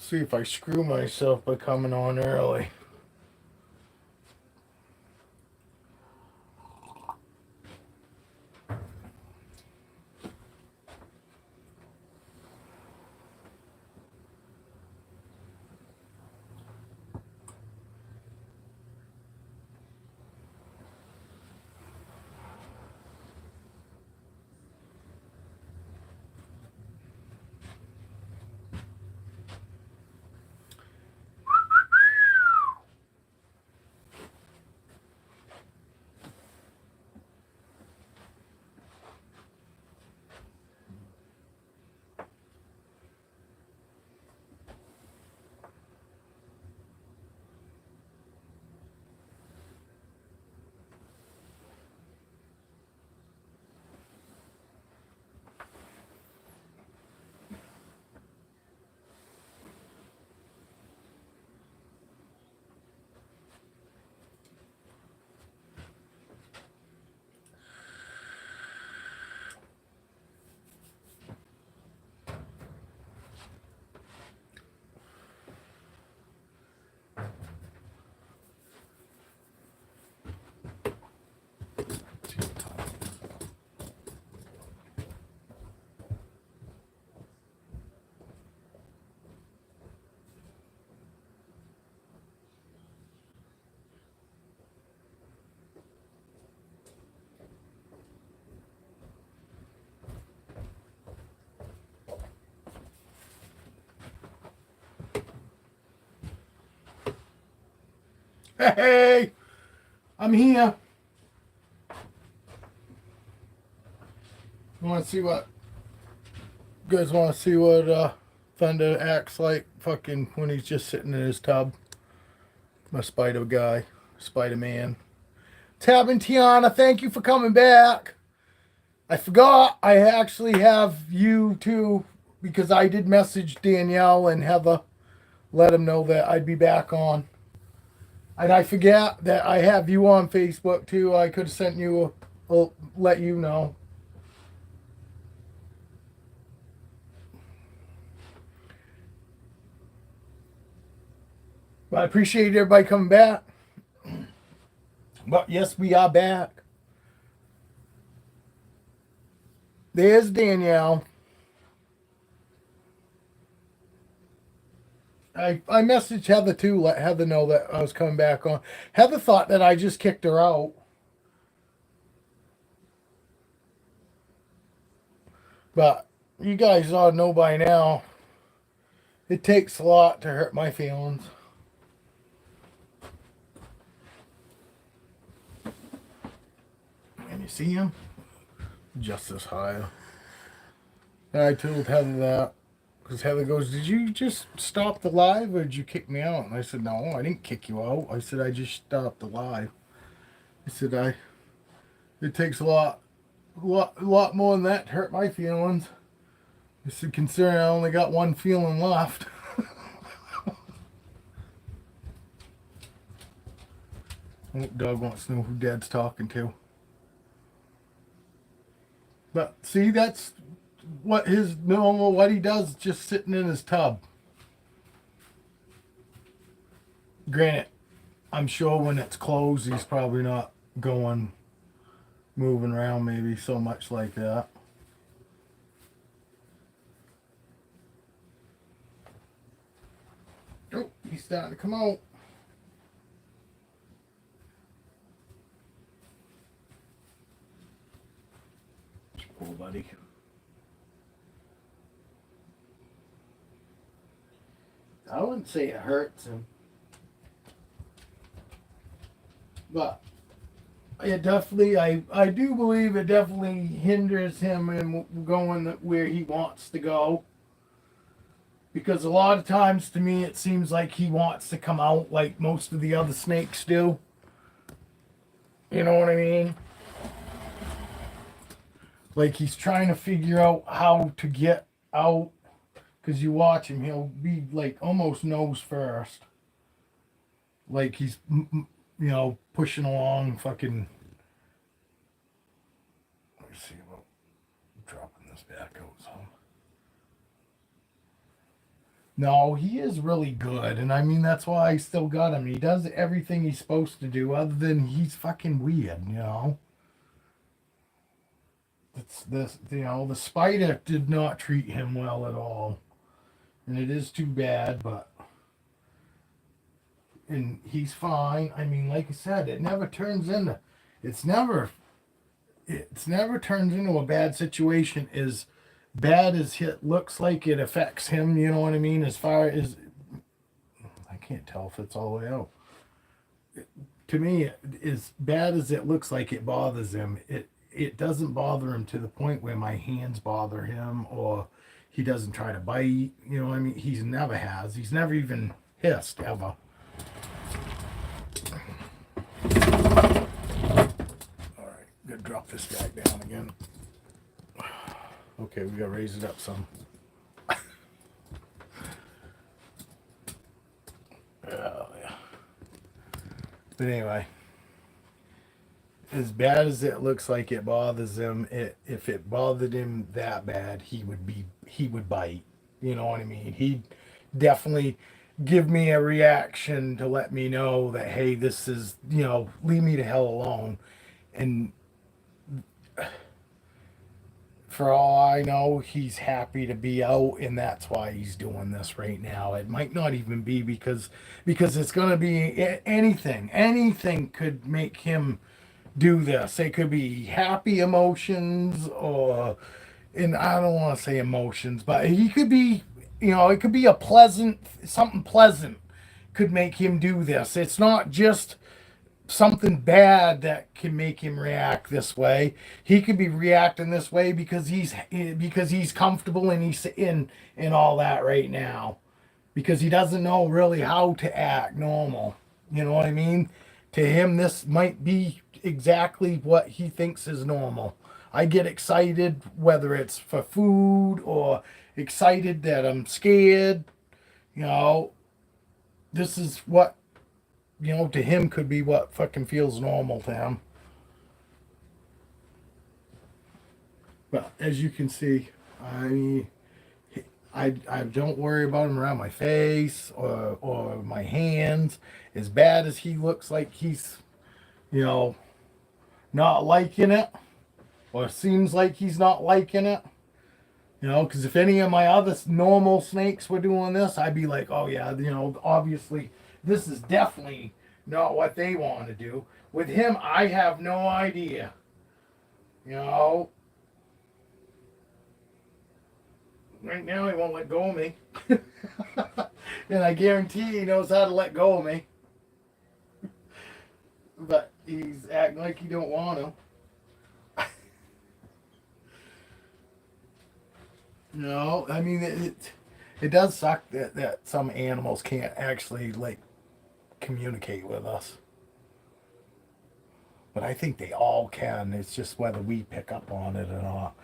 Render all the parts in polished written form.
See if I screw myself by coming on early. Hey, I'm here. Want to see what? You guys want to see what Thunder acts like fucking when he's just sitting in his tub? My Spider guy, Spider Man. Tab and Tiana, thank you for coming back. I forgot I actually have you too because I did message Danielle and Heather, let them know that I'd be back on. And I forget that I have you on Facebook too. I could have sent you let you know. But I appreciate everybody coming back. But yes, we are back. There's Danielle. I messaged Heather too, let Heather know that I was coming back on. Heather thought that I just kicked her out. But you guys ought to know by now, it takes a lot to hurt my feelings. And you see him? Just as high. And I told Heather that. Because Heather goes, did you just stop the live or did you kick me out? And I said, no, I didn't kick you out. I said, I just stopped the live. I said, it takes a lot more than that to hurt my feelings. I said, considering I only got one feeling left. Dog wants to know who Dad's talking to. But see, that's what he does, just sitting in his tub. Granted, I'm sure when it's closed, he's probably not moving around maybe so much like that. Oh, he's starting to come out. Poor buddy. I wouldn't say it hurts him. But it definitely, I do believe it definitely hinders him in going where he wants to go. Because a lot of times to me it seems like he wants to come out like most of the other snakes do. You know what I mean? Like he's trying to figure out how to get out. Because you watch him, he'll be like almost nose first. Like he's, pushing along fucking. Let me see about dropping this back out some. No, he is really good, and I mean that's why I still got him. He does everything he's supposed to do, other than he's fucking weird, you know. It's this, you know, the spider did not treat him well at all, and it is too bad. But and he's fine. I mean, like I said, it never turns into, it's never, it's never turns into a bad situation. As bad as it looks like it affects him, you know what I mean? As far as I can't tell if it's all the way out. To me, as bad as it looks like it bothers him, it doesn't bother him to the point where my hands bother him or he doesn't try to bite. You know what I mean? He's never has. He's never even hissed ever. All right, gotta drop this guy down again. Okay, we gotta raise it up some. Oh, yeah. But anyway, as bad as it looks like it bothers him, if it bothered him that bad, he would bite. You know what I mean? He'd definitely give me a reaction to let me know that, hey, this is, you know, leave me the hell alone. And for all I know, he's happy to be out, and that's why he's doing this right now. It might not even be because it's gonna be anything. Anything could make him do this. It could be happy emotions, or, and I don't want to say emotions, but he could be, you know, it could be a pleasant, something pleasant could make him do this. It's not just something bad that can make him react this way. He could be reacting this way because he's comfortable and he's in all that right now, because he doesn't know really how to act normal. You know what I mean? To him, this might be exactly what he thinks is normal. I get excited whether it's for food or excited that I'm scared. You know, this is what, you know, to him could be what fucking feels normal to him. But as you can see, I I don't worry about him around my face or my hands. As bad as he looks like he's, you know, not liking it, or seems like he's not liking it, you know, because if any of my other normal snakes were doing this, I'd be like, oh yeah, you know, obviously this is definitely not what they want to do. With him, I have no idea, you know. Right now, he won't let go of me. And I guarantee he knows how to let go of me. But he's acting like he don't want to. No, I mean, it does suck that some animals can't actually, like, communicate with us. But I think they all can. It's just whether we pick up on it or not.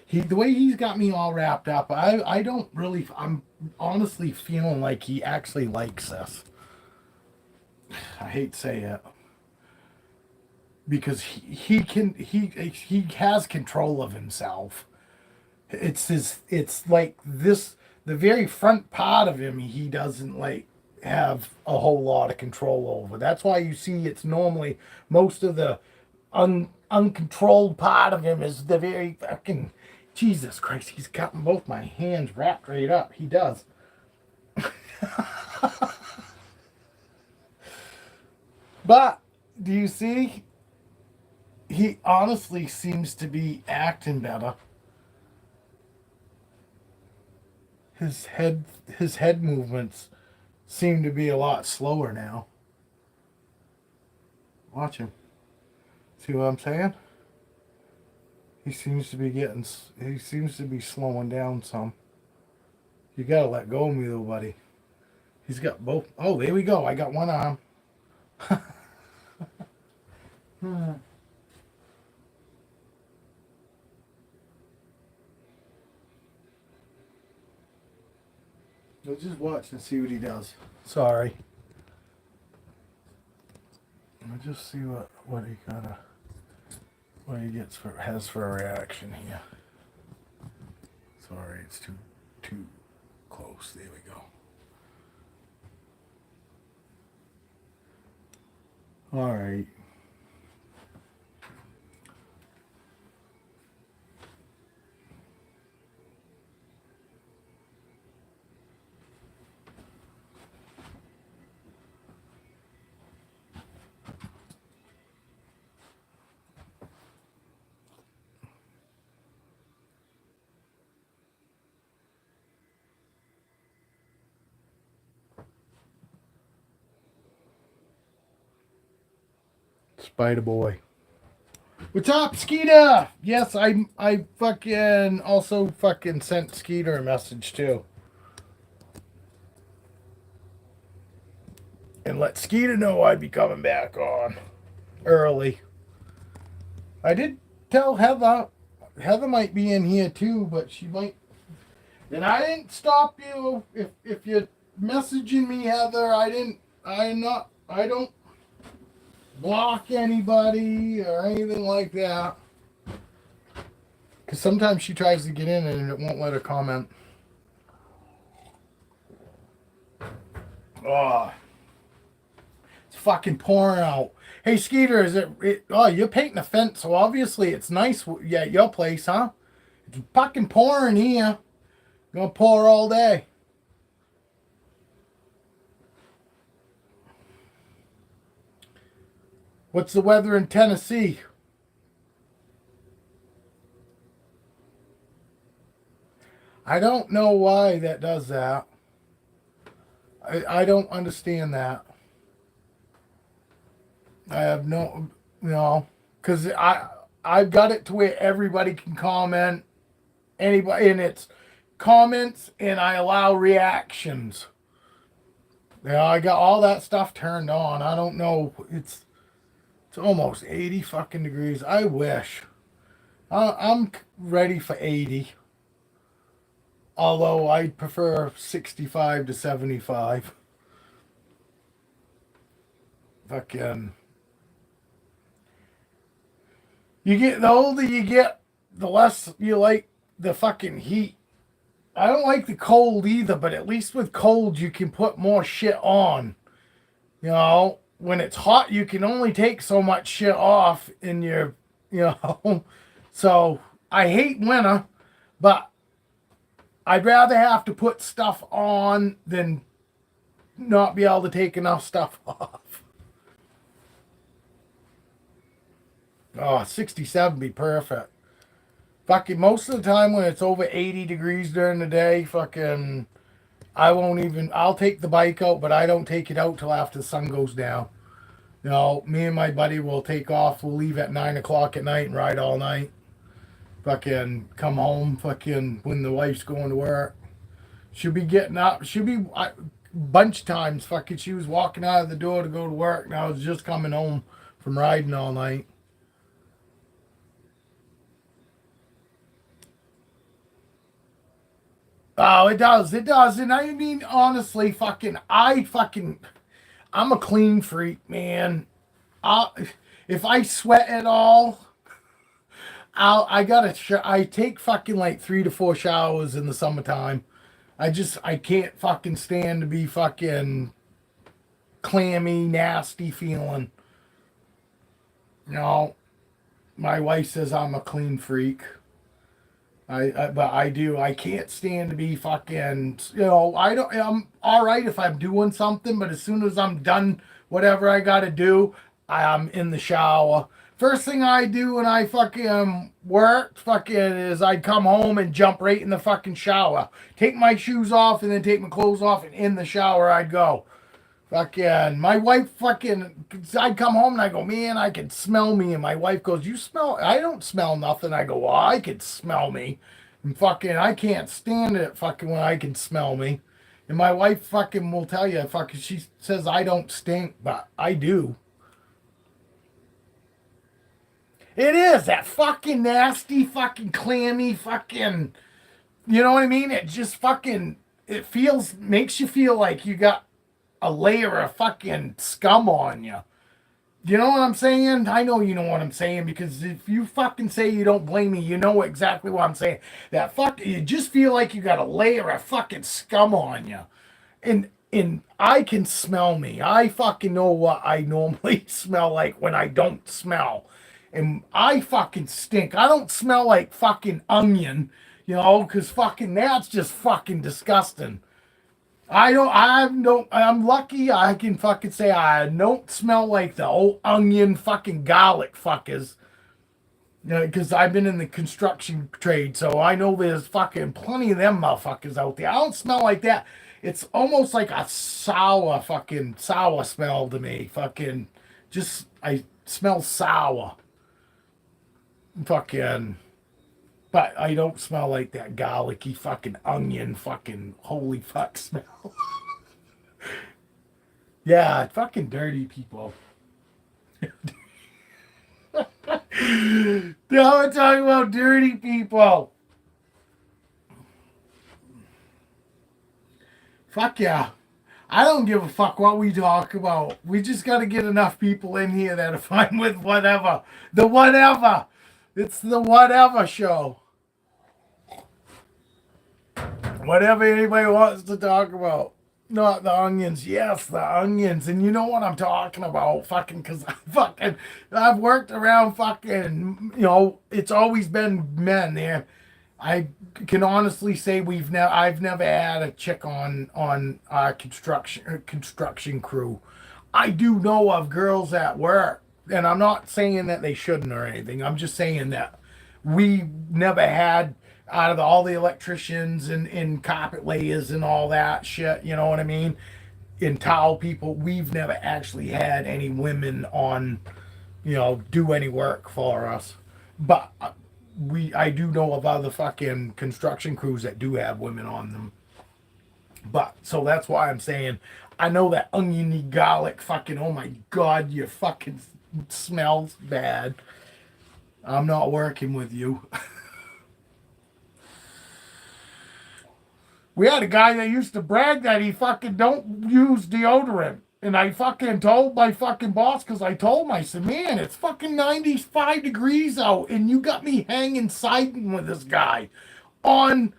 The way he's got me all wrapped up, I don't really, I'm honestly feeling like he actually likes this. I hate to say it, because he has control of himself. It's like this, the very front part of him he doesn't like have a whole lot of control over. That's why you see it's normally most of the uncontrolled part of him is the very fucking, Jesus Christ, he's got both my hands wrapped right up. He does. But do you see? He honestly seems to be acting better. His head movements seem to be a lot slower now. Watch him. See what I'm saying? He seems to be he seems to be slowing down some. You gotta let go of me though, buddy. He's got both. Oh, there we go. I got one arm. Let's just watch and see what he does. Sorry. I'll just see what he has for a reaction here. Sorry, it's too close. There we go. All right. Spider Boy. What's up, Skeeter? Yes, I fucking also fucking sent Skeeter a message too. And let Skeeter know I'd be coming back on early. I did tell Heather. Heather might be in here too, but she might. And I didn't stop you if you're messaging me, Heather. I don't block anybody or anything like that. Because sometimes she tries to get in and it won't let her comment. Oh, it's fucking pouring out. Hey, Skeeter, is it? Oh, you're painting a fence, so obviously it's nice. Yeah, at your place, huh? It's fucking pouring here. Gonna pour all day. What's the weather in Tennessee? I don't know why that does that. I don't understand that. I have because I've got it to where everybody can comment, anybody, and it's comments, and I allow reactions. Yeah, I got all that stuff turned on. I don't know. It's almost 80 fucking degrees. I wish. I'm ready for 80. Although I prefer 65 to 75. Fucking. The older you get, the less you like the fucking heat. I don't like the cold either, but at least with cold you can put more shit on. You know, when it's hot you can only take so much shit off in your, So I hate winter, but I'd rather have to put stuff on than not be able to take enough stuff off. Oh, 67 be perfect. Fucking most of the time when it's over 80 degrees during the day, fucking, I'll take the bike out, but I don't take it out till after the sun goes down. Me and my buddy will take off. We'll leave at 9 o'clock at night and ride all night. Fucking come home, fucking, when the wife's going to work. She'll be getting up. Bunch of times, fucking, she was walking out of the door to go to work, and I was just coming home from riding all night. Oh, it does. It does. And I mean, honestly, I'm a clean freak, man. If I sweat at all, I take fucking like 3 to 4 showers in the summertime. I can't fucking stand to be fucking clammy, nasty feeling. My wife says I'm a clean freak. But I do. I can't stand to be fucking. I'm all right if I'm doing something, but as soon as I'm done, whatever I got to do, I'm in the shower. First thing I do when I fucking work, is I'd come home and jump right in the fucking shower. Take my shoes off and then take my clothes off, and in the shower I'd go. Fucking, my wife I'd come home and I go, man, I can smell me. And my wife goes, you smell? I don't smell nothing. I go, well, I could smell me. And fucking, I can't stand it fucking when I can smell me. And my wife fucking will tell you, fucking, she says I don't stink, but I do. It is that fucking nasty, fucking clammy, fucking, you know what I mean? It just fucking, makes you feel like you got a layer of fucking scum on you. You know what I'm saying? I know you know what I'm saying, because if you fucking say you don't blame me, you know exactly what I'm saying. That fuck, you just feel like you got a layer of fucking scum on you. And I can smell me. I fucking know what I normally smell like when I don't smell. And I fucking stink. I don't smell like fucking onion, because fucking that's just fucking disgusting. I'm lucky I can fucking say I don't smell like the old onion fucking garlic fuckers. Because I've been in the construction trade, so I know there's fucking plenty of them motherfuckers out there. I don't smell like that. It's almost like a sour smell to me. Fucking, just, I smell sour. Fucking, but I don't smell like that garlicky fucking onion fucking holy fuck smell. Yeah, fucking dirty people. Now we're talking about dirty people. Fuck yeah. I don't give a fuck what we talk about. We just got to get enough people in here that are fine with whatever. The whatever. It's the whatever show. Whatever anybody wants to talk about. Not the onions. Yes, the onions. And you know what I'm talking about. Fucking, because I've worked around fucking, it's always been men there. I can honestly say I've never had a chick on our construction crew. I do know of girls at work, and I'm not saying that they shouldn't or anything. I'm just saying that we never had, out of all the electricians and carpet layers and all that shit. You know what I mean? In towel people, we've never actually had any women on, do any work for us. But I do know of other fucking construction crews that do have women on them. But so that's why I'm saying I know that oniony garlic fucking, oh my god, you fucking smells bad. I'm not working with you. We had a guy that used to brag that he fucking don't use deodorant. And I fucking told my fucking boss, because I told him, I said, man, it's fucking 95 degrees out, and you got me hanging siding with this guy on,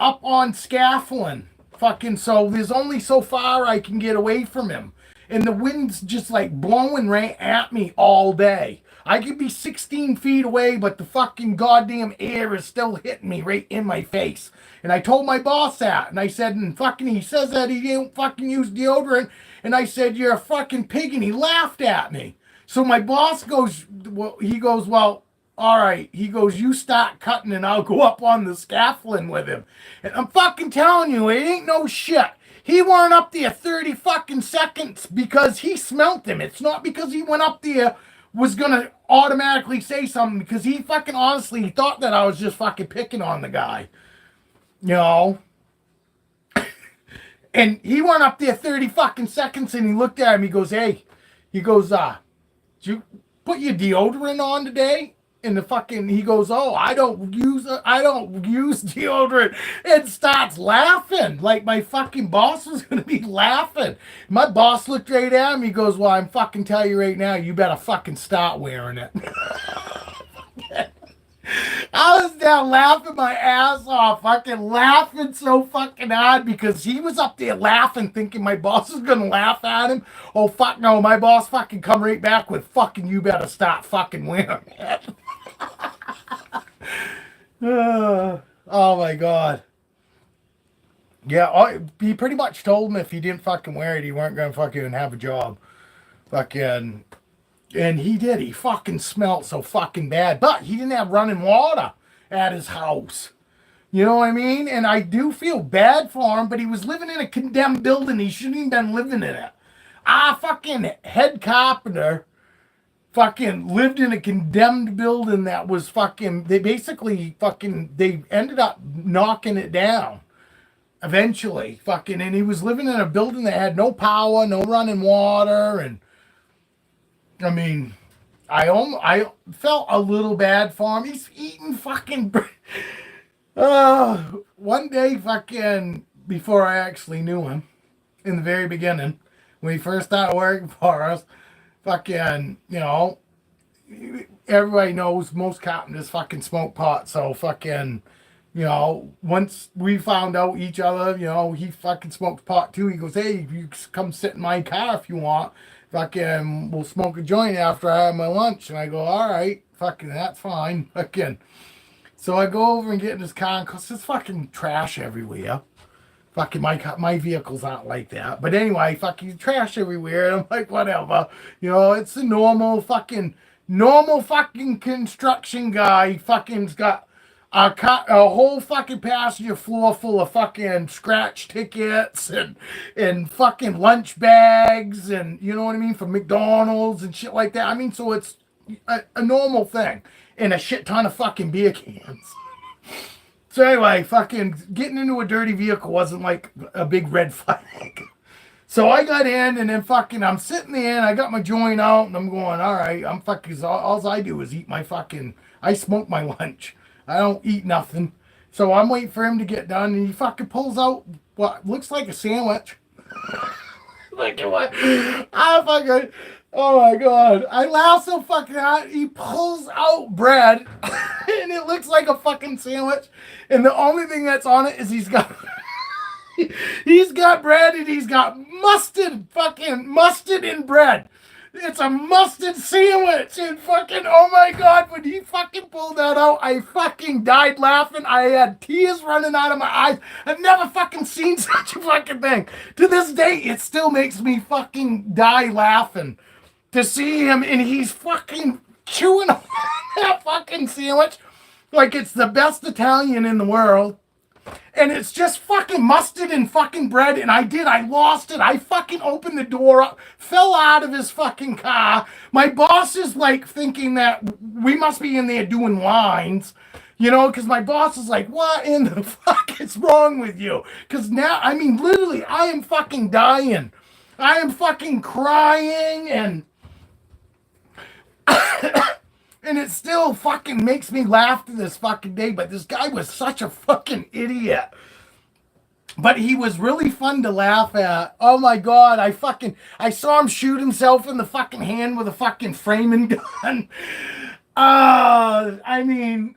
up on scaffolding. Fucking, so there's only so far I can get away from him. And the wind's just like blowing right at me all day. I could be 16 feet away, but the fucking goddamn air is still hitting me right in my face. And I told my boss that. And I said, and fucking, he says that he didn't fucking use deodorant. And I said, you're a fucking pig. And he laughed at me. So my boss goes, well, he goes, well, all right. He goes, you start cutting and I'll go up on the scaffolding with him. And I'm fucking telling you, it ain't no shit. He weren't up there 30 fucking seconds because he smelt him. It's not because he went up there, was gonna automatically say something, because he fucking honestly, he thought that I was just fucking picking on the guy. You know? And he went up there 30 fucking seconds and he looked at him, he goes, hey, he goes, did you put your deodorant on today? And the fucking, he goes, oh, I don't use deodorant, and starts laughing like my fucking boss was gonna be laughing. My boss looked right at him. He goes, well, I'm fucking tell you right now, you better fucking start wearing it. I was down laughing my ass off, fucking laughing so fucking hard, because he was up there laughing, thinking my boss was gonna laugh at him. Oh fuck no, my boss fucking come right back with, fucking, you better start fucking wearing it. Oh my god. Yeah, he pretty much told him if he didn't fucking wear it, he weren't gonna fucking have a job. Fucking, and he did. He fucking smelled so fucking bad. But he didn't have running water at his house. You know what I mean? And I do feel bad for him, but he was living in a condemned building. He shouldn't even been living in it. Fucking head carpenter fucking lived in a condemned building that was fucking, they ended up knocking it down eventually. Fucking, and he was living in a building that had no power, no running water, and I mean, I felt a little bad for him. He's eating fucking. One day, fucking, before I actually knew him, in the very beginning, when he first started working for us, fucking, everybody knows most carpenters fucking smoke pot. So fucking, once we found out each other, he fucking smokes pot too. He goes, hey, you come sit in my car if you want. Fucking, we'll smoke a joint after I have my lunch. And I go, all right, fucking, that's fine. Fucking. So I go over and get in his car, and cause there's fucking trash everywhere. Fucking my vehicles aren't like that. But anyway, fucking trash everywhere. And I'm like, whatever. It's the normal fucking construction guy. Fucking's got a whole fucking passenger floor full of fucking scratch tickets and fucking lunch bags and you know what I mean, from McDonald's and shit like that. I mean, so it's a normal thing. And a shit ton of fucking beer cans. So anyway, fucking getting into a dirty vehicle wasn't like a big red flag. So I got in and then fucking I'm sitting there and I got my joint out and I'm going, all right, I'm fucking, all I do is eat my fucking, I smoke my lunch. I don't eat nothing. So I'm waiting for him to get done and he fucking pulls out what looks like a sandwich. Like what? I fucking, oh my god. I laugh so fucking hard. He pulls out bread and it looks like a fucking sandwich. And the only thing that's on it is he's got bread and he's got mustard in bread. It's a mustard sandwich and fucking, oh my god, when he fucking pulled that out, I fucking died laughing. I had tears running out of my eyes. I've never fucking seen such a fucking thing. To this day, it still makes me fucking die laughing to see him and he's fucking chewing on that fucking sandwich like it's the best Italian in the world. And it's just fucking mustard and fucking bread. And I lost it. I fucking opened the door up, fell out of his fucking car. My boss is like thinking that we must be in there doing lines, because my boss is like, what in the fuck is wrong with you? Because now, I mean, literally, I am fucking dying. I am fucking crying and... And it still fucking makes me laugh to this fucking day, but this guy was such a fucking idiot. But he was really fun to laugh at. Oh my god, I saw him shoot himself in the fucking hand with a fucking framing gun. I mean,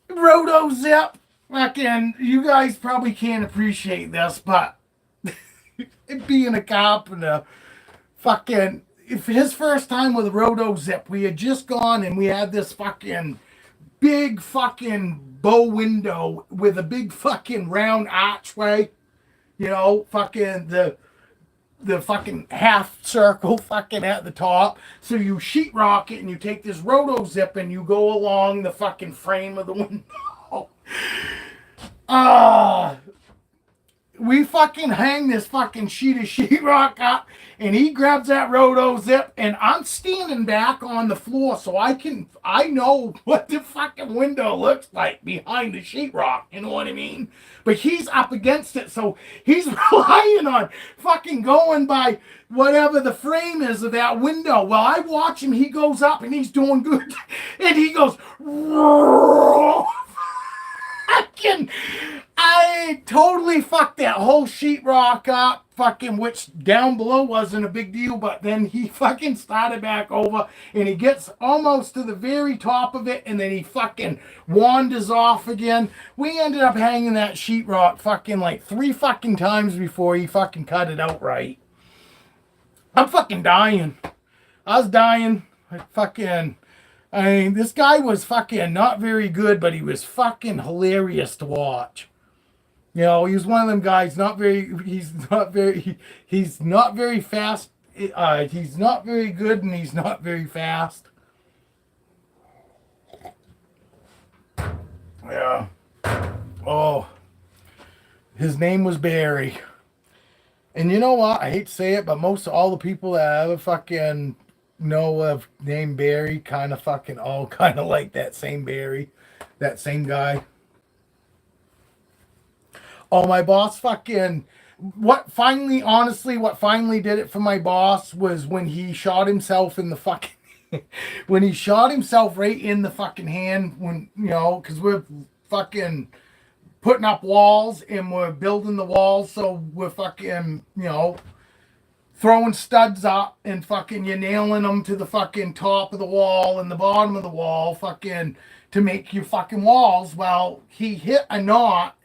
Roto Zip, fucking, you guys probably can't appreciate this, but being a cop and a fucking... If his first time with a Roto Zip, we had just gone and we had this fucking big fucking bow window with a big fucking round archway, fucking the fucking half circle fucking at the top. So you sheetrock it and you take this Roto Zip and you go along the fucking frame of the window. We fucking hang this fucking sheet of sheetrock up and he grabs that Roto Zip and I'm standing back on the floor so I know what the fucking window looks like behind the sheetrock, you know what I mean? But he's up against it, so he's relying on fucking going by whatever the frame is of that window. Well, I watch him, he goes up and he's doing good and he goes, fucking... I totally fucked that whole sheetrock up, fucking, which down below wasn't a big deal, but then he fucking started back over, and he gets almost to the very top of it, and then he fucking wanders off again. We ended up hanging that sheetrock fucking like 3 fucking times before he fucking cut it out right. I'm fucking dying. I was dying. I mean, this guy was fucking not very good, but he was fucking hilarious to watch. He was one of them guys, he's not very fast. He's not very good and he's not very fast. Yeah. Oh. His name was Barry. And you know what? I hate to say it, but most of all the people that I ever fucking know of named Barry kind of like that same Barry. That same guy. Oh, my boss fucking... What finally did it for my boss was when he shot himself in the fucking... when he shot himself right in the fucking hand, when, because we're fucking putting up walls and we're building the walls, so we're fucking, throwing studs up and fucking you're nailing them to the fucking top of the wall and the bottom of the wall fucking to make your fucking walls. Well, he hit a knot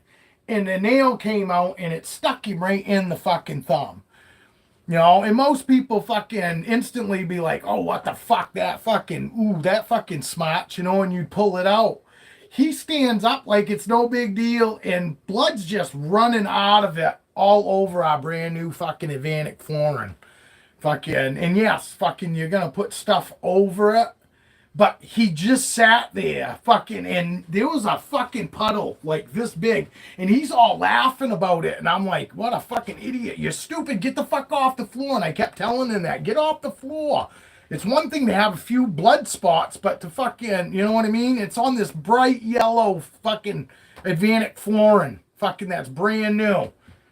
and the nail came out and it stuck him right in the fucking thumb. You know, and most people fucking instantly be like, oh, what the fuck, that fucking, ooh, that fucking smart, you know, and you'd pull it out. He stands up like it's no big deal, and blood's just running out of it all over our brand new fucking Advantic flooring. Fucking, and yes, fucking, you're gonna put stuff over it. But he just sat there, fucking, and there was a fucking puddle like this big, and he's all laughing about it. And I'm like, what a fucking idiot. You're stupid. Get the fuck off the floor. And I kept telling him that. Get off the floor. It's one thing to have a few blood spots, but to fucking, you know what I mean? It's on this bright yellow fucking Advantic flooring. Fucking, that's brand new.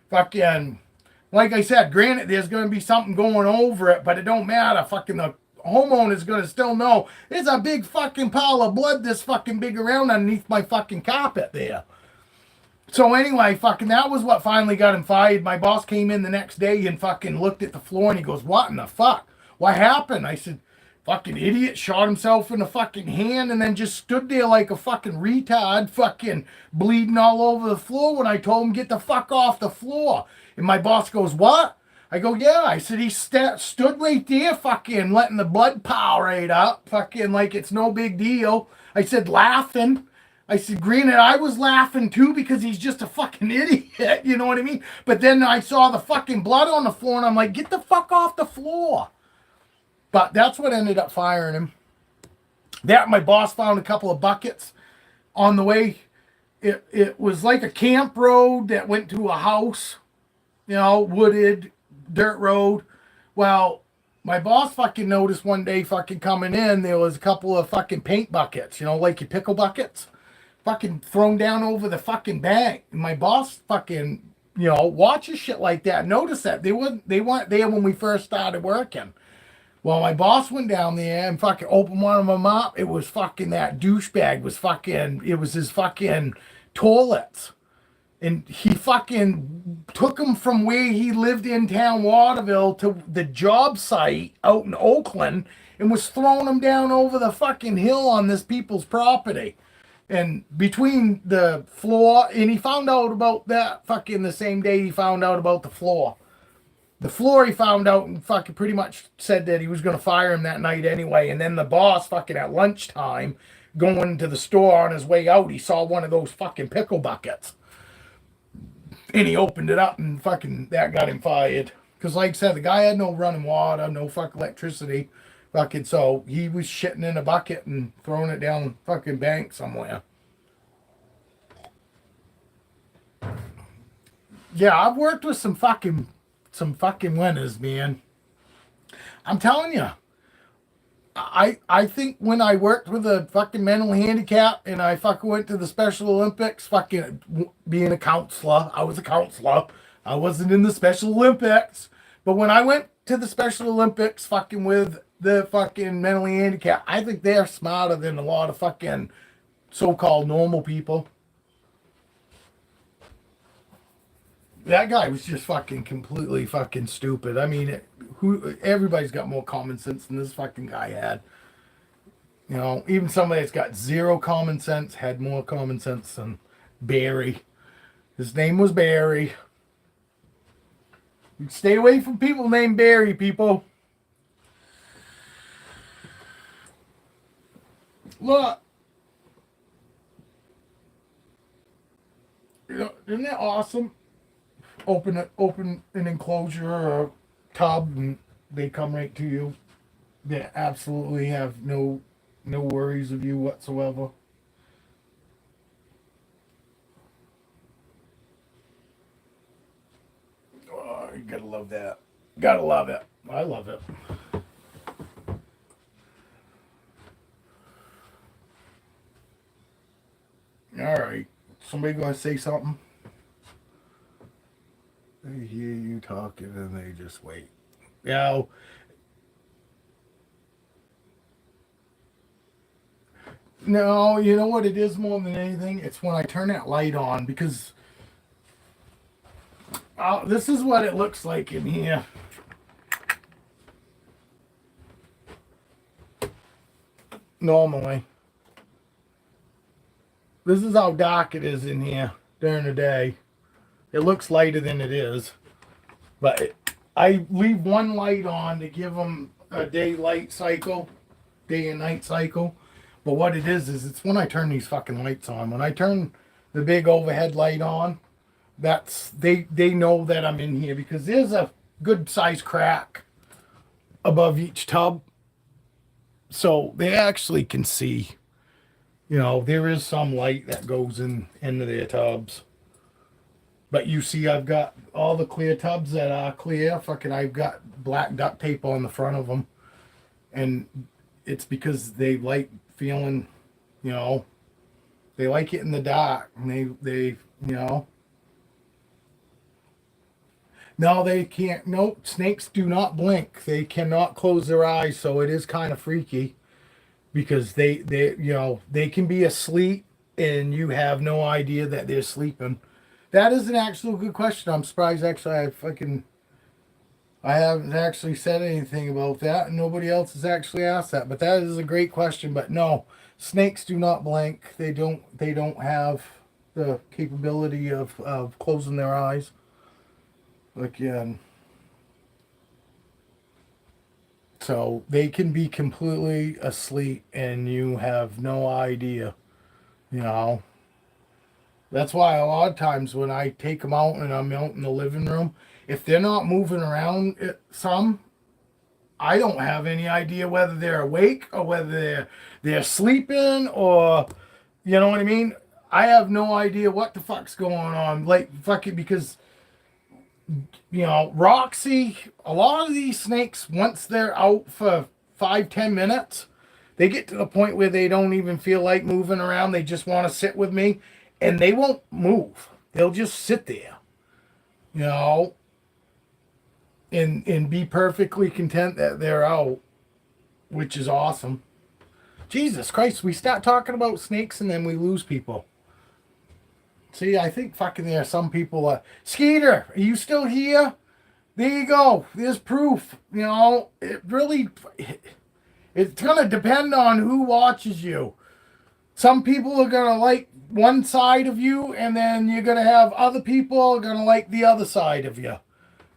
Fucking, like I said, granted, there's going to be something going over it, but it don't matter. Fucking, the homeowner's gonna still know there's a big fucking pile of blood this fucking big around underneath my fucking carpet there. So anyway, fucking that was what finally got him fired. My boss came in the next day and fucking looked at the floor and he goes, what in the fuck? What happened? I said, fucking idiot shot himself in the fucking hand and then just stood there like a fucking retard, fucking bleeding all over the floor when I told him get the fuck off the floor. And my boss goes, what? I go, yeah. I said, he stood right there fucking letting the blood power right up, fucking like it's no big deal. I said, laughing. I said, granted, I was laughing too because he's just a fucking idiot, you know what I mean? But then I saw the fucking blood on the floor and I'm like, get the fuck off the floor. But that's what ended up firing him. That, my boss found a couple of buckets on the way. It was like a camp road that went to a house, you know, wooded dirt road. Well, my boss fucking noticed one day fucking coming in, there was a couple of fucking paint buckets, you know, like your pickle buckets, fucking thrown down over the fucking bank. And my boss fucking, you know, watches shit like that. Notice that they weren't there when we first started working. Well, my boss went down there and fucking opened one of them up. It was fucking that douchebag was fucking, it was his fucking toilets. And he fucking took him from where he lived in town, Waterville, to the job site out in Oakland and was throwing him down over the fucking hill on this people's property. And between the floor, and he found out about that fucking the same day he found out about the floor. The floor he found out and fucking pretty much said that he was going to fire him that night anyway. And then the boss fucking at lunchtime going to the store on his way out, he saw one of those fucking pickle buckets. And he opened it up and fucking that got him fired. Because like I said, the guy had no running water, no fucking electricity. Fucking so he was shitting in a bucket and throwing it down fucking bank somewhere. Yeah, I've worked with some fucking winners, man. I'm telling you. I think when I worked with a fucking mental handicap and I fucking went to the Special Olympics, fucking being a counselor, I was a counselor. I wasn't in the Special Olympics. But when I went to the Special Olympics fucking with the fucking mentally handicapped, I think they're smarter than a lot of fucking so-called normal people. That guy was just fucking completely fucking stupid. I mean, everybody's got more common sense than this fucking guy had. You know, even somebody that's got zero common sense had more common sense than Barry. His name was Barry. Stay away from people named Barry, people. Look. You know, isn't that awesome? Open an enclosure or a tub and they come right to you. They absolutely have no worries of you whatsoever. Oh, you gotta love that. Gotta love it. I love it. All right. Somebody gonna say something? They hear you talking and they just wait. Yeah. No, you know what it is more than anything? It's when I turn that light on because this is what it looks like in here. normally. This is how dark it is in here during the day. It looks lighter than it is. But I leave one light on to give them a daylight cycle, day and night cycle. But what it is it's when I turn these fucking lights on. When I turn the big overhead light on, that's they know that I'm in here because there's a good sized crack above each tub. So they actually can see. You know, there is some light that goes into their tubs. But you see, I've got all the clear tubs that are clear. Fucking, I've got black duct tape on the front of them. And it's because they like feeling, you know, they like it in the dark. And they you know. No, they can't. Nope, snakes do not blink. They cannot close their eyes. So it is kind of freaky because they you know, they can be asleep and you have no idea that they're sleeping. That is an actual good question. I'm surprised actually I haven't actually said anything about that and nobody else has actually asked that. But that is a great question. But no, snakes do not blink. They don't have the capability of closing their eyes. Again. So they can be completely asleep and you have no idea. You know. That's why a lot of times when I take them out and I'm out in the living room, if they're not moving around some, I don't have any idea whether they're awake or whether they're sleeping or, you know what I mean? I have no idea what the fuck's going on. Like, fucking, because, you know, Roxy, a lot of these snakes, once they're out for 5-10 minutes, they get to the point where they don't even feel like moving around. They just want to sit with me. And they won't move. They'll just sit there, you know, and be perfectly content that they're out, which is awesome. Jesus Christ, we start talking about snakes and then we lose people. See, I think fucking there are some people. Skeeter, are you still here? There you go. There's proof. You know, it's going to depend on who watches you. Some people are going to like one side of you, and then you're going to have other people going to like the other side of you.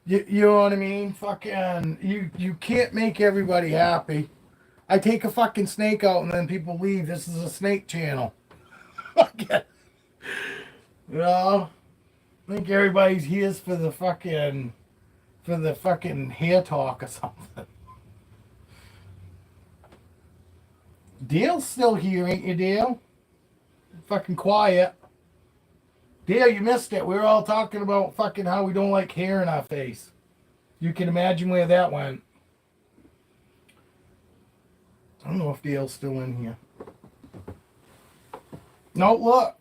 You know what I mean? Fucking, you can't make everybody happy. I take a fucking snake out, and then people leave. This is a snake channel. You know? I think everybody's here for the fucking hair talk or something. Dale's still here, ain't you, Dale? Fucking quiet. Dale, you missed it. We were all talking about fucking how we don't like hair in our face. You can imagine where that went. I don't know if Dale's still in here. No, look.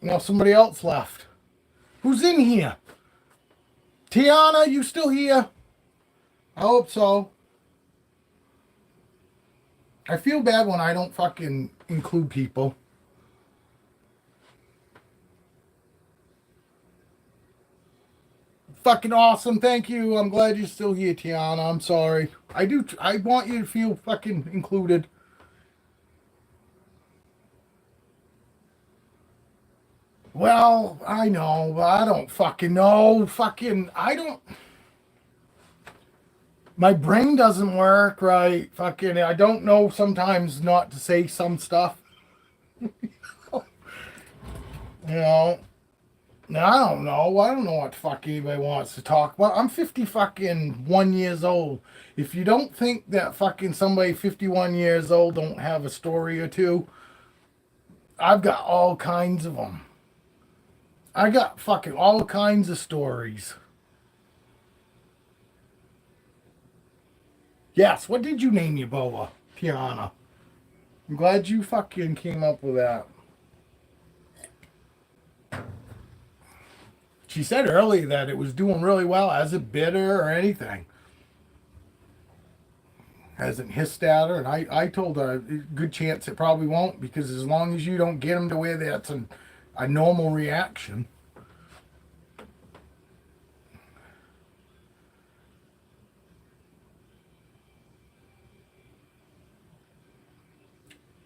Now somebody else left. Who's in here? Tiana, you still here? I hope so. I feel bad when I don't fucking include people. Fucking awesome. Thank you. I'm glad you're still here, Tiana. I'm sorry. I want you to feel fucking included. Well, I know, but I don't fucking know. I don't. My brain doesn't work right. Fucking, I don't know sometimes not to say some stuff. You know. Now, I don't know. I don't know what the fuck anybody wants to talk about. I'm 50 fucking 1 years old. If you don't think that fucking somebody 51 years old don't have a story or two, I've got all kinds of them. I got fucking all kinds of stories. Yes, what did you name your boa, Tiana? I'm glad you fucking came up with that. She said earlier that it was doing really well. Hasn't bit her or anything. Hasn't hissed at her. And I told her, good chance it probably won't, because as long as you don't get them to where that's a normal reaction.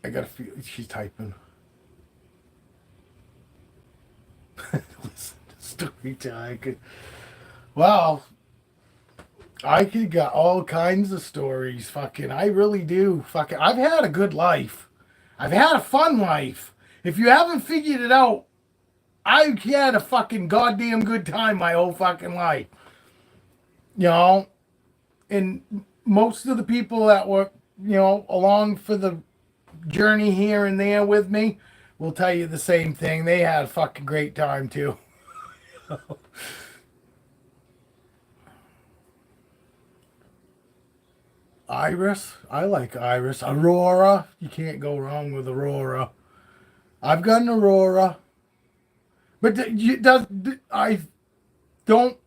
I got a feel she's typing. Listen to story time. Wow. I could got all kinds of stories. Fucking, I really do. Fucking, I've had a good life. I've had a fun life. If you haven't figured it out, I had a fucking goddamn good time my whole fucking life. You know, and most of the people that were, along for the journey here and there with me will tell you the same thing. They had a fucking great time too. Iris, I like Iris. Aurora, you can't go wrong with Aurora. I've got an Aurora, but I don't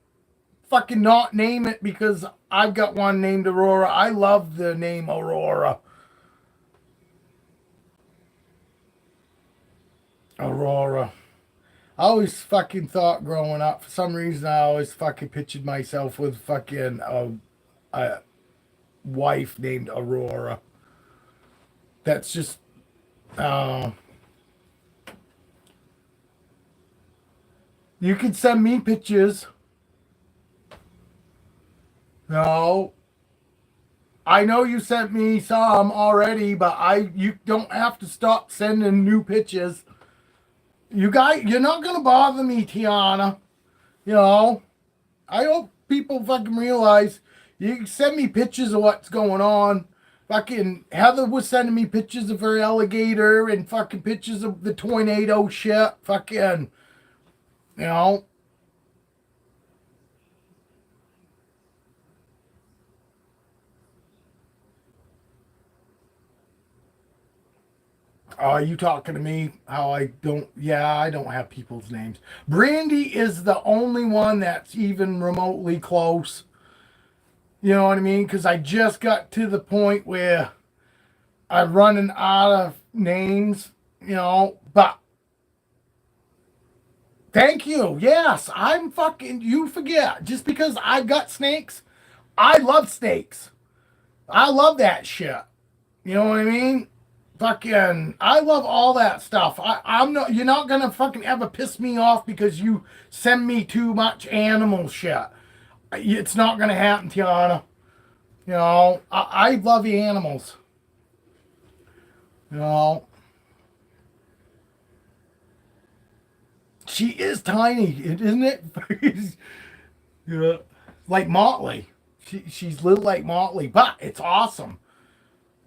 fucking not name it because I've got one named Aurora. I love the name Aurora. Aurora. I always fucking thought growing up, for some reason, I always fucking pictured myself with fucking a wife named Aurora. That's just, you can send me pictures. No, I know you sent me some already, but you don't have to stop sending new pictures. You're not gonna bother me, Tiana. You know, I hope people fucking realize you can send me pictures of what's going on. Fucking Heather was sending me pictures of her alligator and fucking pictures of the tornado shit. Fucking, you know. Are you talking to me? How I don't, yeah, I don't have people's names. Brandy is the only one that's even remotely close. You know what I mean? Because I just got to the point where I'm running out of names, but thank you. Yes, I'm fucking, you forget. Just because I got snakes, I love snakes. I love that shit. You know what I mean? Fucking, I love all that stuff. I'm not, you're not gonna fucking ever piss me off because you send me too much animal shit. It's not gonna happen, Tiana. I love animals. You know, she is tiny, isn't it? Yeah, like Motley. She's little like Motley, but it's awesome.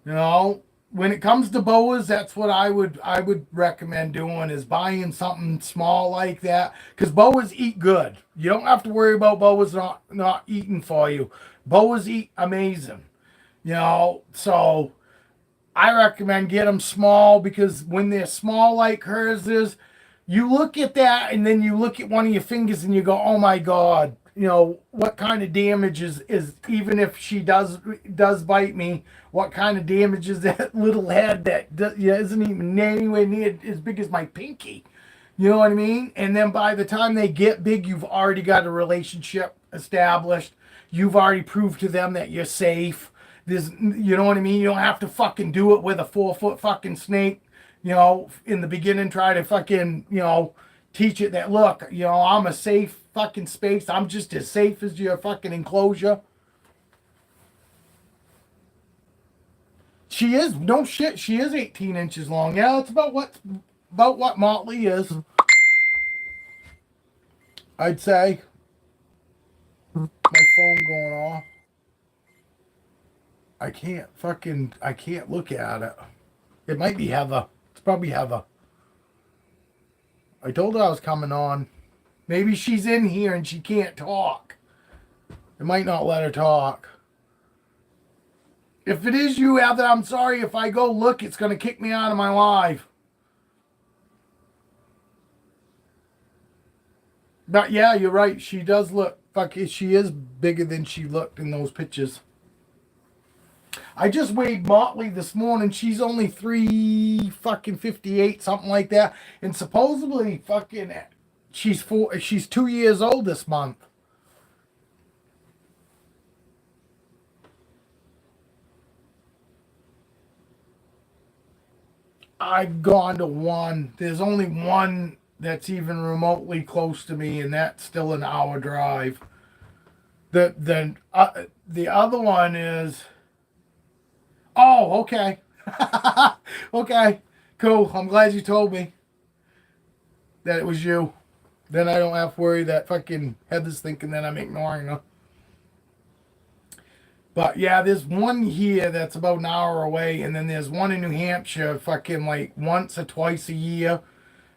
You know, when it comes to boas, that's what I would recommend doing is buying something small like that because boas eat good. You don't have to worry about boas not eating for you. Boas eat amazing. So I recommend get them small because when they're small like hers is, you look at that and then you look at one of your fingers and you go, oh my God, what kind of damage is even if she does bite me, what kind of damage is that little head that isn't even anywhere near as big as my pinky? You know what I mean? And then by the time they get big, you've already got a relationship established. You've already proved to them that you're safe. You know what I mean? You don't have to fucking do it with a 4-foot fucking snake. In the beginning, try to fucking, teach it that, look, I'm a safe fucking space. I'm just as safe as your fucking enclosure. She is, no shit, she is 18 inches long. Yeah, it's about what Motley is. I'd say. My phone going off. I can't look at it. It might be Heather. It's probably Heather. I told her I was coming on. Maybe she's in here and she can't talk. It might not let her talk. If it is you, Heather, I'm sorry. If I go look, it's going to kick me out of my live. But yeah, you're right. She does look, she is bigger than she looked in those pictures. I just weighed Motley this morning. She's only 3 58, something like that. And supposedly she's 2 years old this month. I've gone to one. There's only one that's even remotely close to me, and that's still an hour drive. The other one is, oh, okay. Okay, cool. I'm glad you told me that it was you. Then I don't have to worry that fucking Heather's thinking that I'm ignoring her. But yeah, there's one here that's about an hour away, and then there's one in New Hampshire fucking like once or twice a year.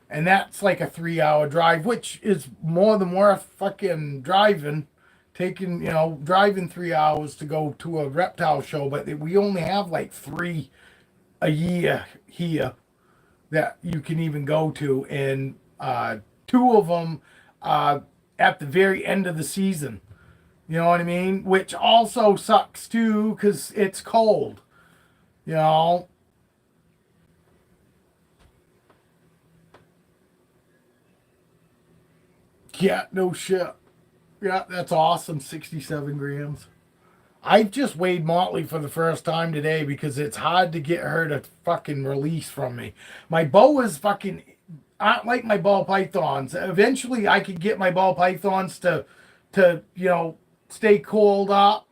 And that's like a 3 hour drive, which is more than worth fucking driving. Taking, driving 3 hours to go to a reptile show, but we only have like three a year here that you can even go to. And two of them at the very end of the season. You know what I mean? Which also sucks too because it's cold. You know? Yeah, no shit. Yeah, that's awesome. 67 grams. I just weighed Motley for the first time today because it's hard to get her to fucking release from me. My boas fucking aren't like my ball pythons. Eventually, I could get my ball pythons to stay coiled up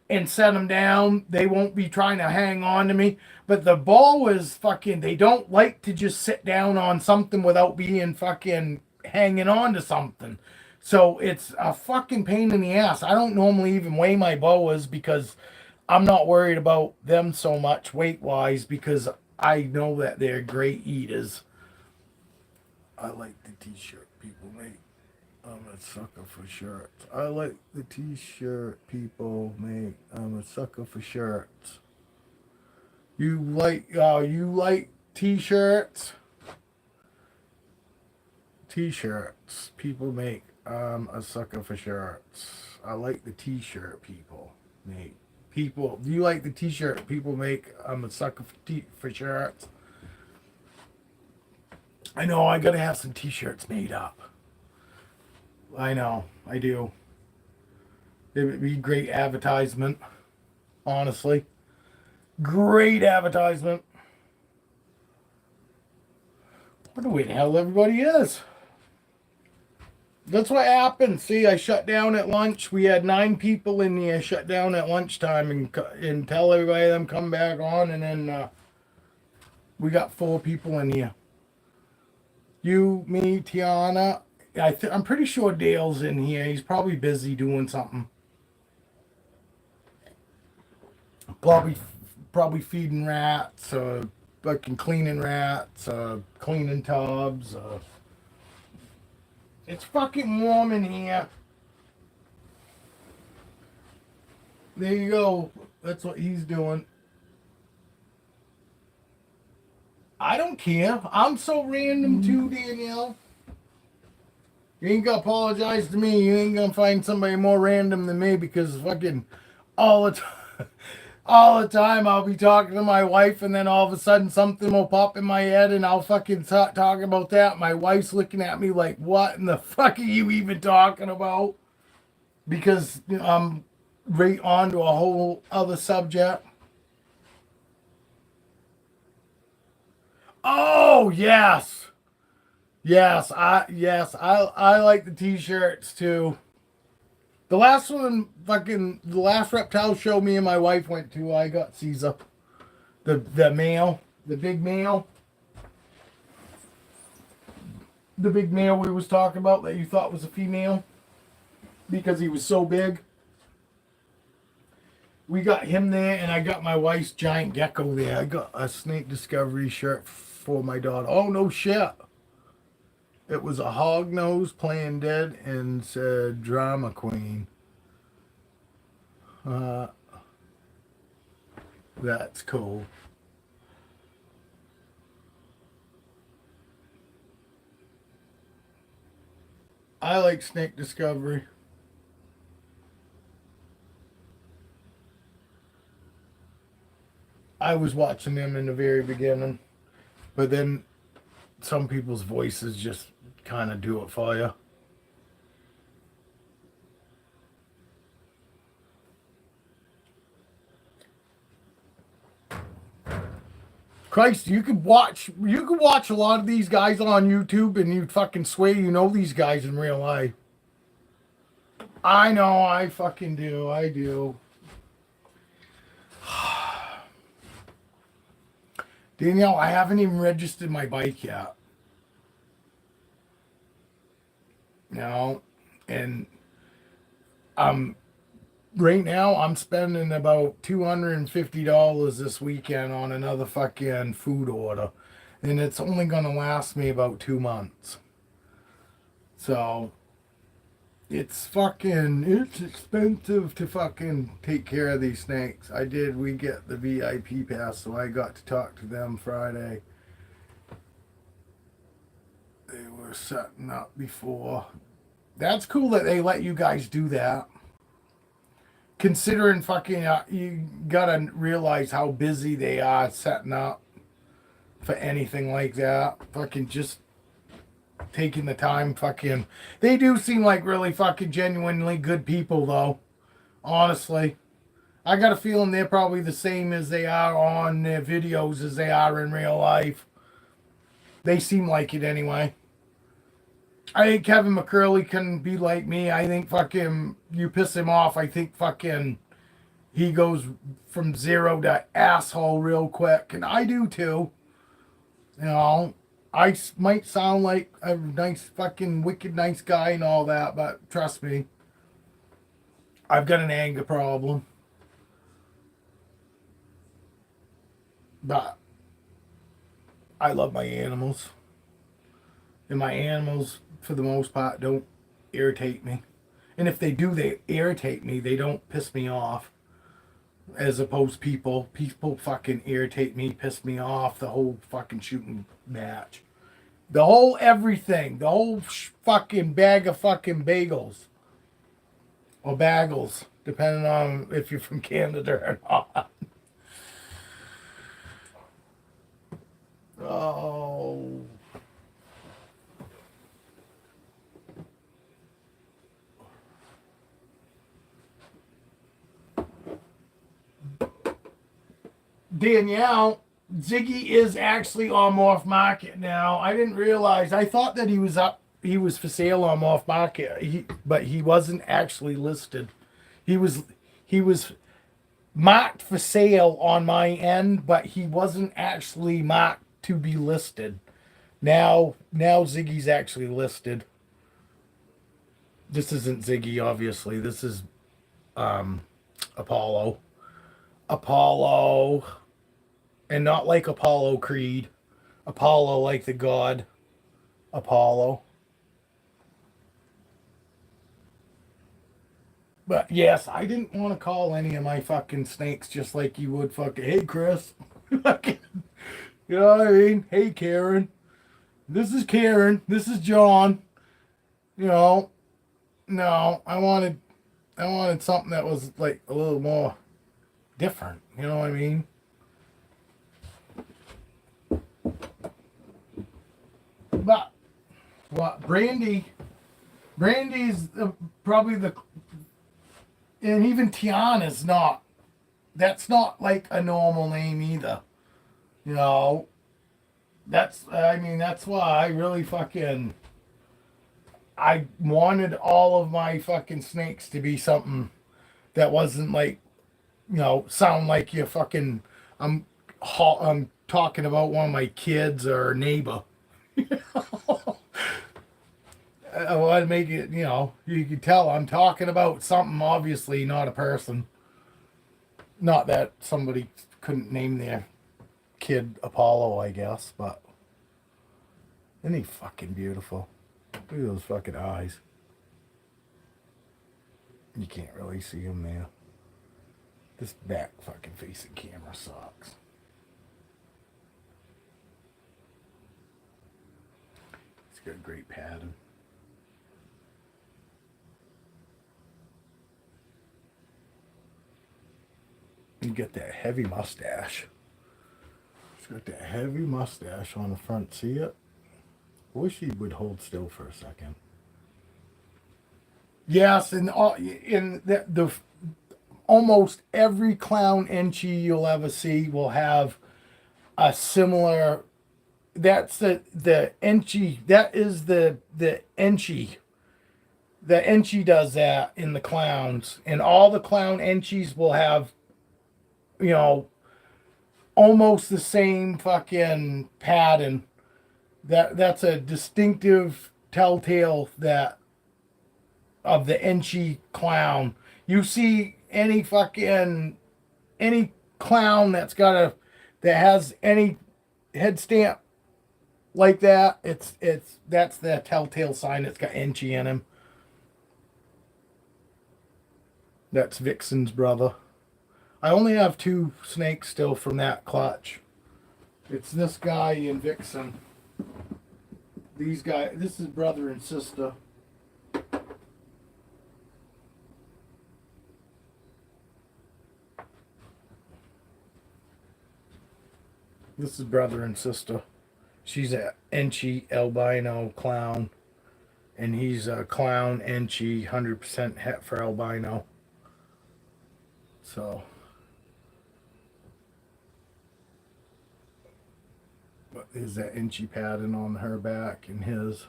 and set them down. They won't be trying to hang on to me. But the boas fucking, they don't like to just sit down on something without being fucking hanging on to something. So it's a fucking pain in the ass. I don't normally even weigh my boas because I'm not worried about them so much weight wise because I know that they're great eaters. I like the t-shirt people make. I'm a sucker for shirts. I like the t-shirt people make. I'm a sucker for shirts. You like t-shirts? T-shirts people make. I'm a sucker for shirts. I like the t-shirt people make. People, do you like the t-shirt people make? I'm a sucker for shirts. I know I gotta have some t-shirts made up. I know, I do. It would be great advertisement, honestly. Great advertisement. I wonder where the hell everybody is. That's what happened. See, I shut down at lunch. We had 9 people in here. Shut down at lunchtime and tell everybody them come back on, and then we got 4 people in here. You, me, Tiana. I'm pretty sure Dale's in here. He's probably busy doing something. Probably, probably feeding rats, fucking cleaning rats, cleaning tubs. It's fucking warm in here. There you go. That's what he's doing. I don't care. I'm so random too, Danielle. You ain't gonna apologize to me. You ain't gonna find somebody more random than me because fucking all the time, all the time I'll be talking to my wife and then all of a sudden something will pop in my head and I'll fucking talk about that. My wife's looking at me like, what in the fuck are you even talking about? Because I'm right on to a whole other subject. Oh yes. I like the t-shirts too. The last reptile show me and my wife went to, I got Caesar. The male, the big male. The big male we was talking about that you thought was a female because he was so big. We got him there, and I got my wife's giant gecko there. I got a Snake Discovery shirt for my daughter. Oh, no shit. It was a hog nose playing dead and said drama queen. Uh, that's cool. I like Snake Discovery. I was watching them in the very beginning, but then some people's voices just kind of do it for you. Christ, you could watch a lot of these guys on YouTube and you'd fucking swear you know these guys in real life. I know, I fucking do. I do. Danielle, I haven't even registered my bike yet. No. And right now I'm spending about $250 this weekend on another fucking food order. And it's only gonna last me about 2 months. So it's expensive to fucking take care of these snakes. We get the VIP pass, so I got to talk to them Friday. They were setting up before. That's cool that they let you guys do that. Considering fucking, you gotta realize how busy they are setting up for anything like that. Fucking just taking the time, fucking. They do seem like really fucking genuinely good people, though. Honestly. I got a feeling they're probably the same as they are on their videos as they are in real life. They seem like it anyway. I think Kevin McCurley can be like me. I think fucking you piss him off. I think fucking he goes from zero to asshole real quick. And I do too. You know, I might sound like a nice fucking wicked nice guy and all that, but trust me, I've got an anger problem. But I love my animals. And my animals, for the most part, don't irritate me. And if they do, they irritate me. They don't piss me off. As opposed to people. People fucking irritate me, piss me off. The whole fucking shooting match. The whole everything. The whole fucking bag of fucking bagels. Or bagels. Depending on if you're from Canada or not. Oh. Danielle, Ziggy is actually on Morph Market now. I didn't realize. I thought that he was for sale on Morph Market, but he wasn't actually listed. He was marked for sale on my end, but he wasn't actually marked to be listed. Now Ziggy's actually listed. This isn't Ziggy, obviously. This is Apollo. Apollo, and not like Apollo Creed. Apollo like the god Apollo. But yes, I didn't want to call any of my fucking snakes just like you would fucking, hey Chris. You know what I mean? Hey Karen. This is Karen. This is John. You know, no, I wanted something that was like a little more different, you know what I mean? But what Brandy's probably and even Tiana's not. That's not like a normal name either. You know, that's why I really fucking I wanted all of my fucking snakes to be something that wasn't like, you know, sound like you fucking, I'm talking about one of my kids or neighbor. I want to make it, you know, you can tell I'm talking about something, obviously not a person. Not that somebody couldn't name their kid Apollo, I guess, but isn't he fucking beautiful? Look at those fucking eyes. You can't really see him there. This back fucking facing camera sucks. It's got a great pattern. You get that heavy mustache. It's got that heavy mustache on the front. See it? I wish he would hold still for a second. Yes, and in the almost every clown enchi you'll ever see will have a similar. That's the Enchi. That is the Enchi. The Enchi does that in the clowns, and all the clown Enchis will have, you know, almost the same fucking pattern. That's a distinctive telltale that of the Enchi clown. You see any clown that has any head stamp like that, that's the telltale sign it's got Enchi in him. That's Vixen's brother. I only have 2 snakes still from that clutch. It's this guy and Vixen. These guys, this is brother and sister. This is brother and sister. She's a Enchi albino clown, and he's a clown Enchi 100% het for albino. So, but there's that Enchi pattern on her back and his.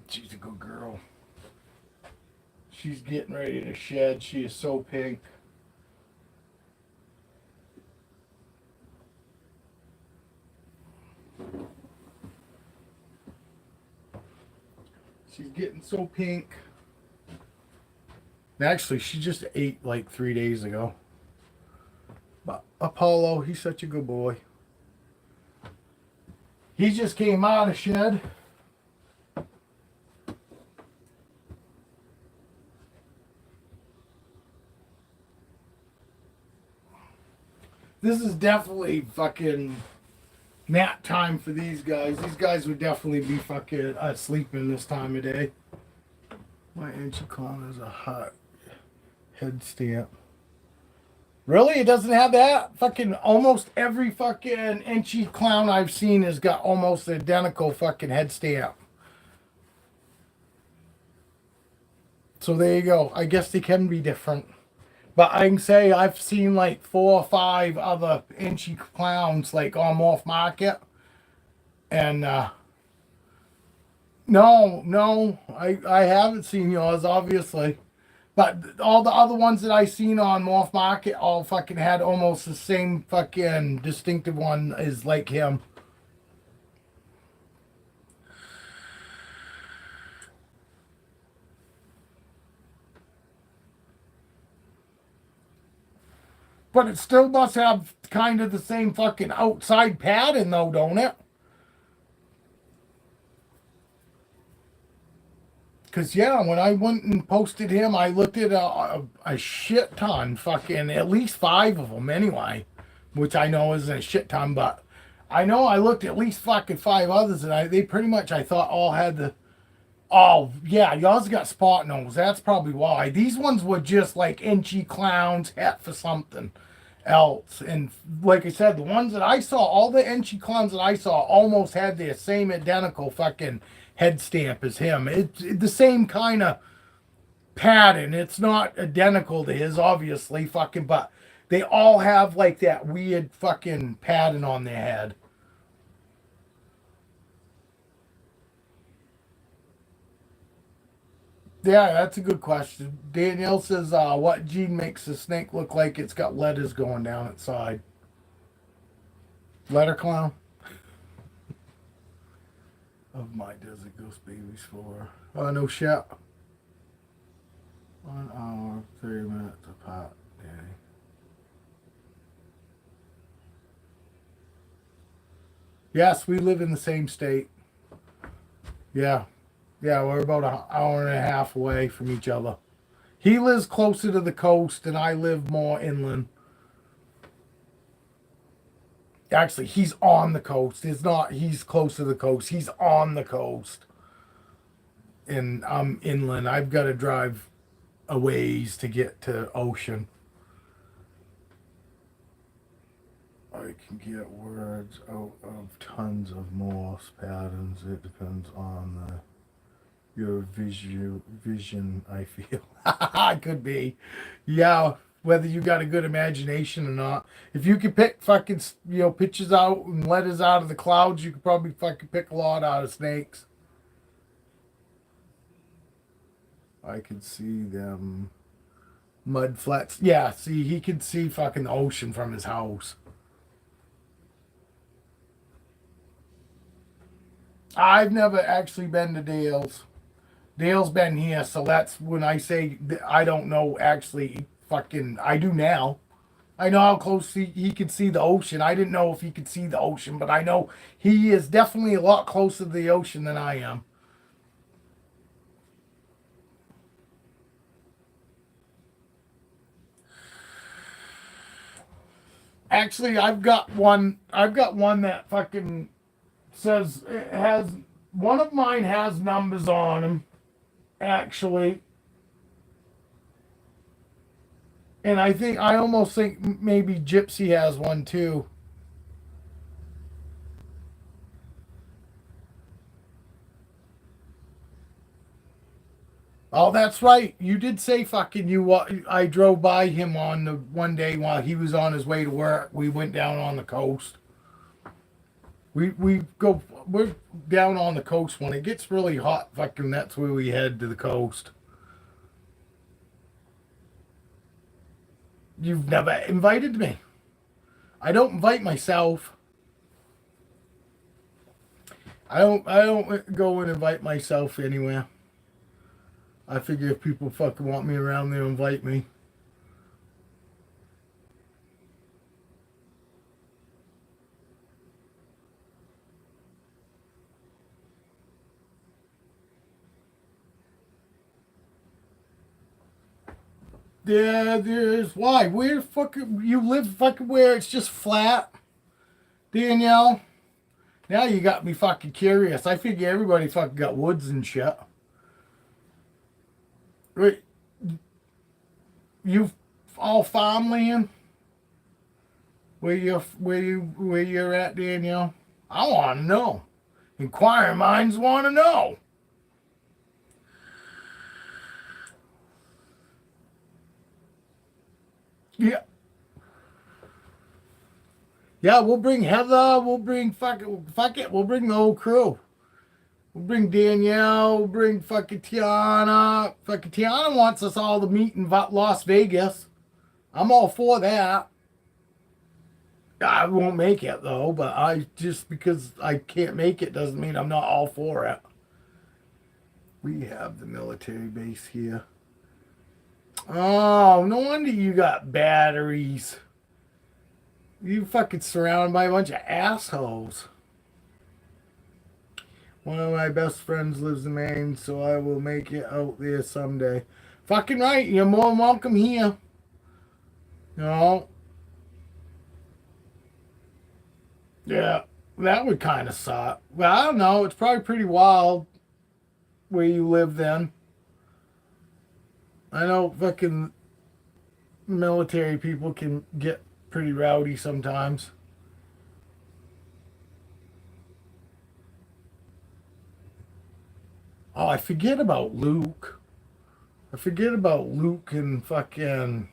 She's a good girl. She's getting ready to shed. She is so pink. She's getting so pink. Actually, she just ate like 3 days ago. But Apollo, he's such a good boy. He just came out of shed. This is definitely fucking nap time for these guys. These guys would definitely be fucking sleeping this time of day. My Enchi clown is a hot head stamp. Really? It doesn't have that? Fucking almost every fucking Enchi clown I've seen has got almost identical fucking head stamp. So there you go. I guess they can be different. But I can say I've seen like 4 or 5 other Enchi clowns like on Morph Market. And no, I haven't seen yours, obviously. But all the other ones that I seen on Morph Market all fucking had almost the same fucking distinctive one as like him. But it still must have kind of the same fucking outside pattern though, don't it? Because, yeah, when I went and posted him, I looked at a shit ton, fucking, at least 5 of them anyway, which I know isn't a shit ton, but I know I looked at least fucking 5 others, and they pretty much, I thought, all had the, oh, yeah, yours got spot nose. That's probably why. These ones were just like Enchi clowns, hat for something else. And like I said, the ones that I saw, all the Enchi clowns that I saw almost had the same identical fucking head stamp as him. It's the same kind of pattern. It's not identical to his, obviously, fucking, but they all have like that weird fucking pattern on their head. Yeah, that's a good question. Danielle says, what gene makes the snake look like it's got letters going down its side? Letter clown? Of my desert ghost babies for no shit. 1 hour, 30 minutes apart, Danny. Yes, we live in the same state. Yeah. Yeah, we're about an hour and a half away from each other. He lives closer to the coast and I live more inland. Actually, he's on the coast. It's not he's close to the coast. He's on the coast. And I'm inland. I've got to drive a ways to get to ocean. I can get words out of tons of Morse patterns. It depends on the your vision, I feel. I could be. Yeah, whether you got a good imagination or not. If you could pick fucking, pictures out and letters out of the clouds, you could probably fucking pick a lot out of snakes. I could see them mud flats. Yeah, see, he could see fucking the ocean from his house. I've never actually been to Dale's. Dale's been here, so that's when I say I don't know actually fucking, I do now. I know how close he could see the ocean. I didn't know if he could see the ocean, but I know he is definitely a lot closer to the ocean than I am. Actually, I've got one that fucking says it has, one of mine has numbers on them, actually. And I almost think maybe Gypsy has one too. Oh, that's right. You did say fucking you. I drove by him on the one day while he was on his way to work. We went down on the coast. We're down on the coast when it gets really hot. Fucking, that's where we head, to the coast. You've never invited me. I don't invite myself. I don't go and invite myself anywhere. I figure if people fucking want me around, they'll invite me. There's why? Where fucking you live? Fucking where it's just flat, Danielle? Now you got me fucking curious. I figure everybody fucking got woods and shit. Wait, you all farmland? Where you're at, Danielle? I want to know. Inquiring minds want to know. Yeah. Yeah, we'll bring Heather. We'll bring fuck it. We'll bring the whole crew. We'll bring Danielle. We'll bring fucking Tiana. Fucking Tiana wants us all to meet in Las Vegas. I'm all for that. I won't make it though, but just because I can't make it doesn't mean I'm not all for it. We have the military base here. Oh, no wonder you got batteries. You fucking surrounded by a bunch of assholes. One of my best friends lives in Maine, so I will make it out there someday. Fucking right, you're more than welcome here. You know? Yeah, that would kind of suck. Well, I don't know. It's probably pretty wild where you live then. I know fucking military people can get pretty rowdy sometimes. Oh, I forget about Luke. I forget about Luke and fucking.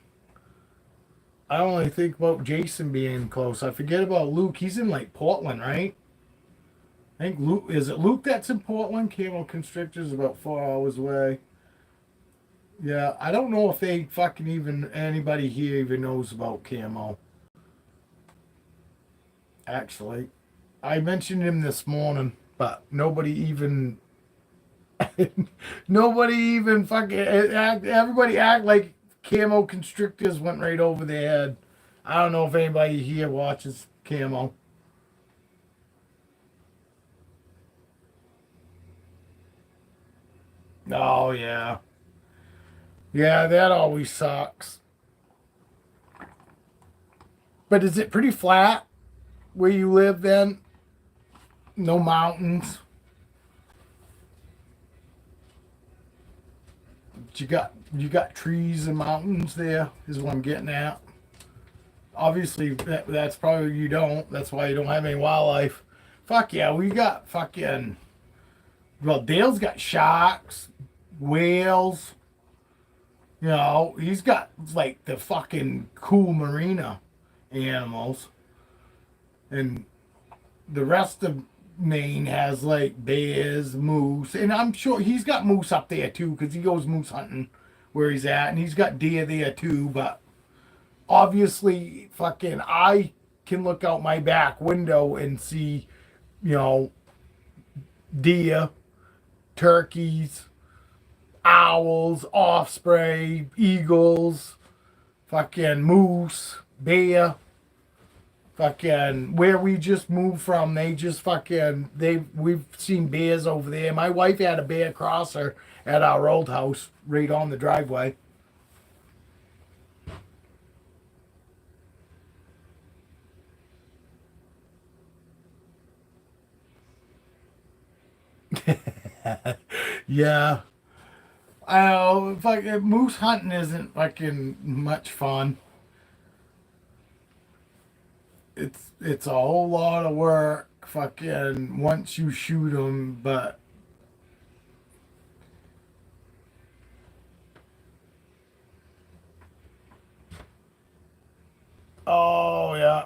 I only think about Jason being close. I forget about Luke. He's in like Portland, right? I think Luke, is it Luke that's in Portland? Camel Constrictor's about 4 hours away. Yeah, I don't know if they fucking even anybody here even knows about Camo. Actually, I mentioned him this morning, but nobody even fucking everybody act like Camo Constrictors went right over their head. I don't know if anybody here watches Camo. Oh yeah. Yeah, that always sucks. But is it pretty flat where you live then? No mountains. But you got trees and mountains there, is what I'm getting at. Obviously that's probably you don't. That's why you don't have any wildlife. Fuck yeah, we got fucking Well, Dale's got sharks, whales. You know, he's got like the fucking cool marina animals. And the rest of Maine has like bears, moose, and I'm sure he's got moose up there too because he goes moose hunting where he's at, and he's got deer there too. But obviously, fucking, I can look out my back window and see, you know, deer, turkeys, owls, osprey, eagles, fucking moose, bear. Fucking where we just moved from, they just fucking we've seen bears over there. My wife had a bear crosser at our old house right on the driveway. Yeah. I know, fucking moose hunting isn't fucking much fun. It's a whole lot of work, fucking once you shoot them, but oh yeah.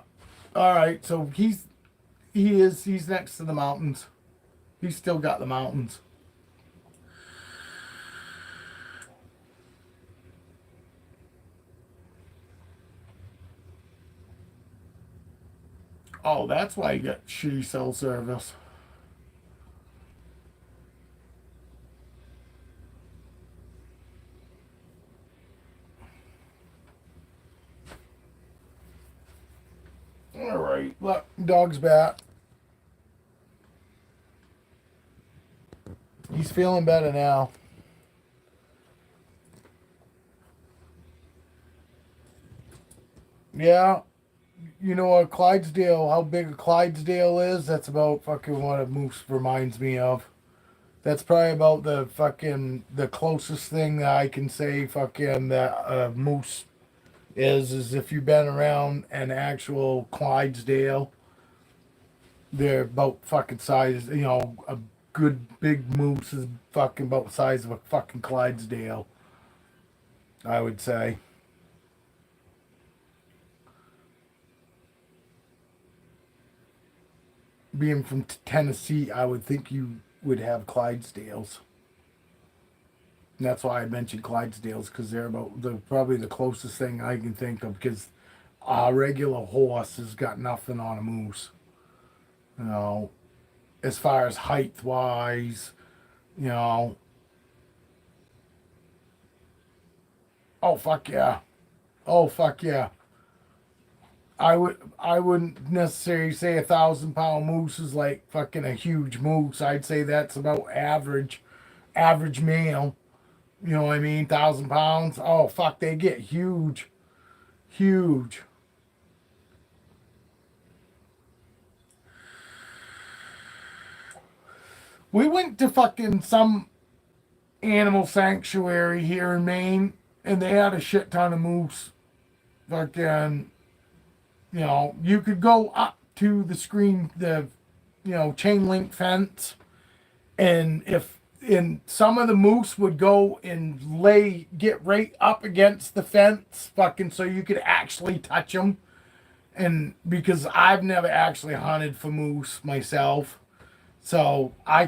All right, so he's next to the mountains. He's still got the mountains. Oh, that's why you got shitty cell service. All right, look, dog's back. He's feeling better now. Yeah, you know what Clydesdale, how big a Clydesdale is? That's about fucking what a moose reminds me of. That's probably about the fucking the closest thing that I can say fucking that moose is if you've been around an actual Clydesdale, they're about fucking size. You know, a good big moose is fucking about the size of a fucking Clydesdale. I would say. Being from Tennessee, I would think you would have Clydesdales. And that's why I mentioned Clydesdales because they're about the probably the closest thing I can think of because a regular horse has got nothing on a moose. You know, as far as height wise, you know. Oh fuck yeah. Oh fuck yeah. I wouldn't necessarily say 1,000 pound moose is like fucking a huge moose. I'd say that's about average male. You know what I mean? 1,000 pounds. Oh fuck, they get huge, huge. We went to fucking some animal sanctuary here in Maine, and they had a shit ton of moose. Fucking, you know, you could go up to the screen, the, you know, chain link fence, and if and some of the moose would go and get right up against the fence, fucking, so you could actually touch them. And because I've never actually hunted for moose myself, so I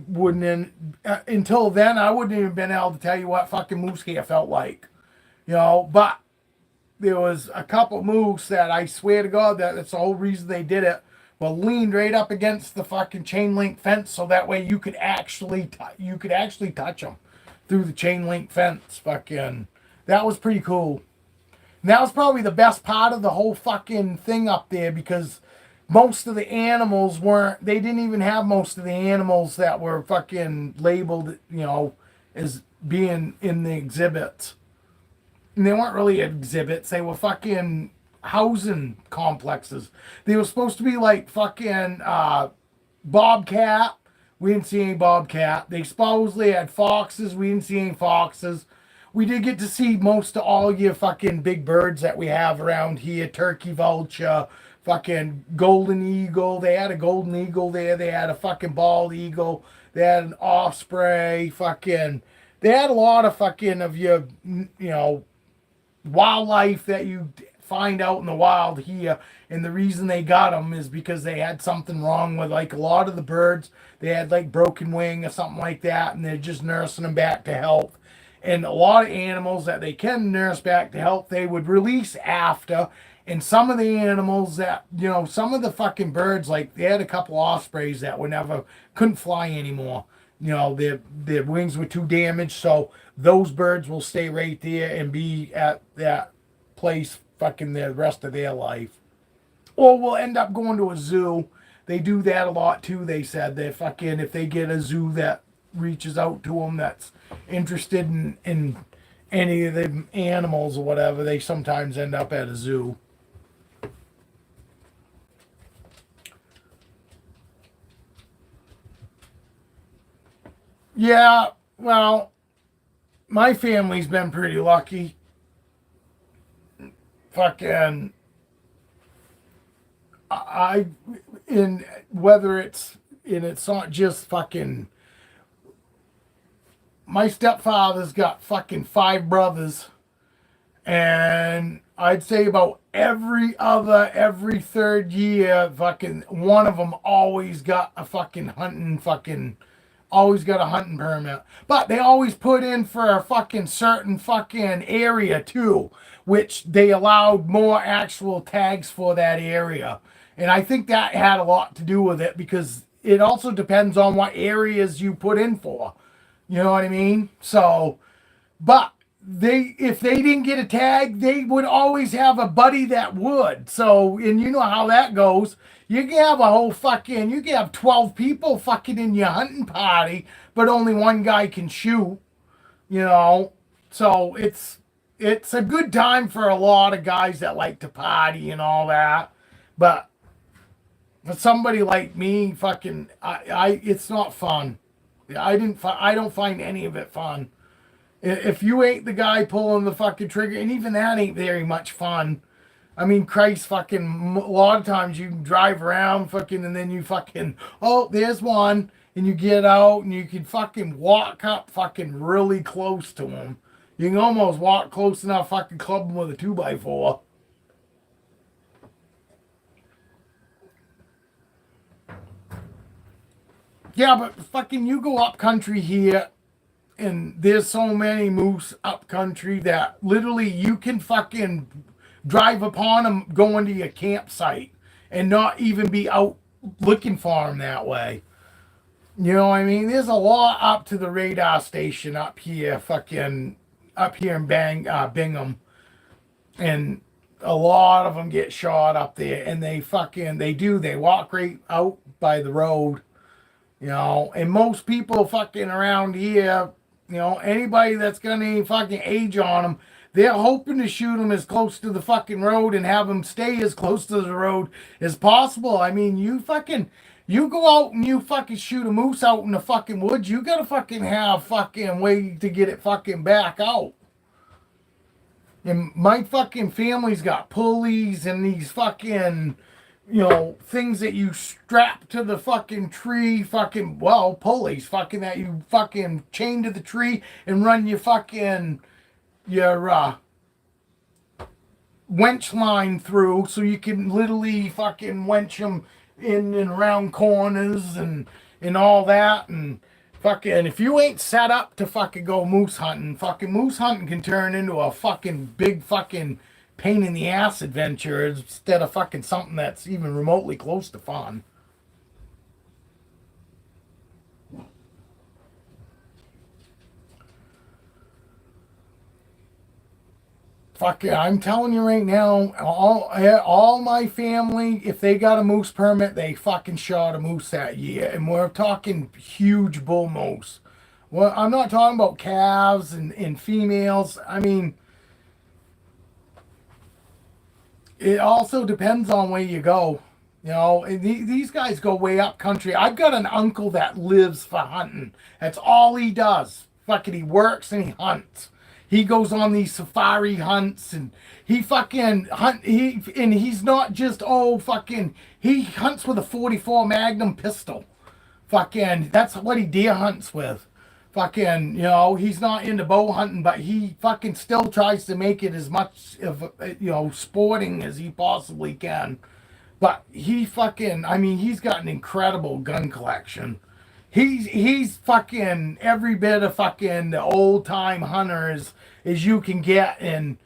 wouldn't, until then, I wouldn't even been able to tell you what fucking moose hair felt like, you know. But there was a couple moose that I swear to God that's the whole reason they did it. Well, leaned right up against the fucking chain link fence, so that way you could actually touch them through the chain link fence. Fucking, that was pretty cool. And that was probably the best part of the whole fucking thing up there because most of the animals weren't. They didn't even have most of the animals that were fucking labeled, you know, as being in the exhibits. And they weren't really exhibits. They were fucking housing complexes. They were supposed to be like fucking bobcat. We didn't see any bobcat. They supposedly had foxes. We didn't see any foxes. We did get to see most of all your fucking big birds that we have around here. Turkey vulture, fucking golden eagle. They had a golden eagle there. They had a fucking bald eagle. They had an osprey. Fucking, they had a lot of fucking of your, wildlife that you find out in the wild here. And the reason they got them is because they had something wrong with like a lot of the birds. They had like broken wing or something like that, and they're just nursing them back to health. And a lot of animals that they can nurse back to health, they would release after. And some of the animals that, some of the fucking birds, like they had a couple ospreys that were never, couldn't fly anymore. Their wings were too damaged. So those birds will stay right there and be at that place fucking the rest of their life. Or we'll end up going to a zoo. They do that a lot too, they said. They fucking, if they get a zoo that reaches out to them that's interested in any of the animals or whatever, they sometimes end up at a zoo. Yeah, well, my family's been pretty lucky. Fucking, I, in whether it's not just fucking. My stepfather's got fucking 5 brothers, and I'd say about every third year, fucking one of them always got a always got a hunting permit. But they always put in for a fucking certain fucking area too, which they allowed more actual tags for that area. And I think that had a lot to do with it because it also depends on what areas you put in for. You know what I mean? So, but if they didn't get a tag, they would always have a buddy that would. So, and you know how that goes. You can have you can have 12 people fucking in your hunting party, but only one guy can shoot, you know. So it's a good time for a lot of guys that like to party and all that. But for somebody like me, fucking I it's not fun. I don't find any of it fun. If you ain't the guy pulling the fucking trigger, and even that ain't very much fun. I mean, Christ, fucking, a lot of times you can drive around fucking, and then you fucking, oh, there's one, and you get out, and you can fucking walk up fucking really close to him. You can almost walk close enough, fucking club him with a 2x4. Yeah, but fucking, you go up country here, and there's so many moose up country that literally you can fucking drive upon them going to your campsite and not even be out looking for them that way. You know what I mean? There's a lot up to the radar station up here, fucking up here in Bingham, and a lot of them get shot up there, and they walk right out by the road, and most people fucking around here, anybody that's got any fucking age on them, they're hoping to shoot them as close to the fucking road and have them stay as close to the road as possible. I mean, you go out and you fucking shoot a moose out in the fucking woods, you gotta fucking have fucking way to get it fucking back out. And my fucking family's got pulleys and these fucking, things that you strap to the fucking tree, pulleys, fucking that you fucking chain to the tree and run your wench line through so you can literally fucking wench them in and around corners and all that. And fucking, if you ain't set up to fucking go moose hunting can turn into a fucking big fucking pain in the ass adventure instead of fucking something that's even remotely close to fun. Fuck yeah, I'm telling you right now, all my family, if they got a moose permit, they fucking shot a moose that year. And we're talking huge bull moose. Well, I'm not talking about calves and females. I mean, it also depends on where you go. And these guys go way up country. I've got an uncle that lives for hunting. That's all he does. Fucking, he works and he hunts. He goes on these safari hunts and he fucking he's not just he hunts with a 44 Magnum pistol. Fucking, that's what he deer hunts with. Fucking, you know, he's not into bow hunting, but he fucking still tries to make it as much of, you know, sporting as he possibly can. But he fucking, I mean, he's got an incredible gun collection. He's fucking every bit of fucking the old time hunter as you can get, and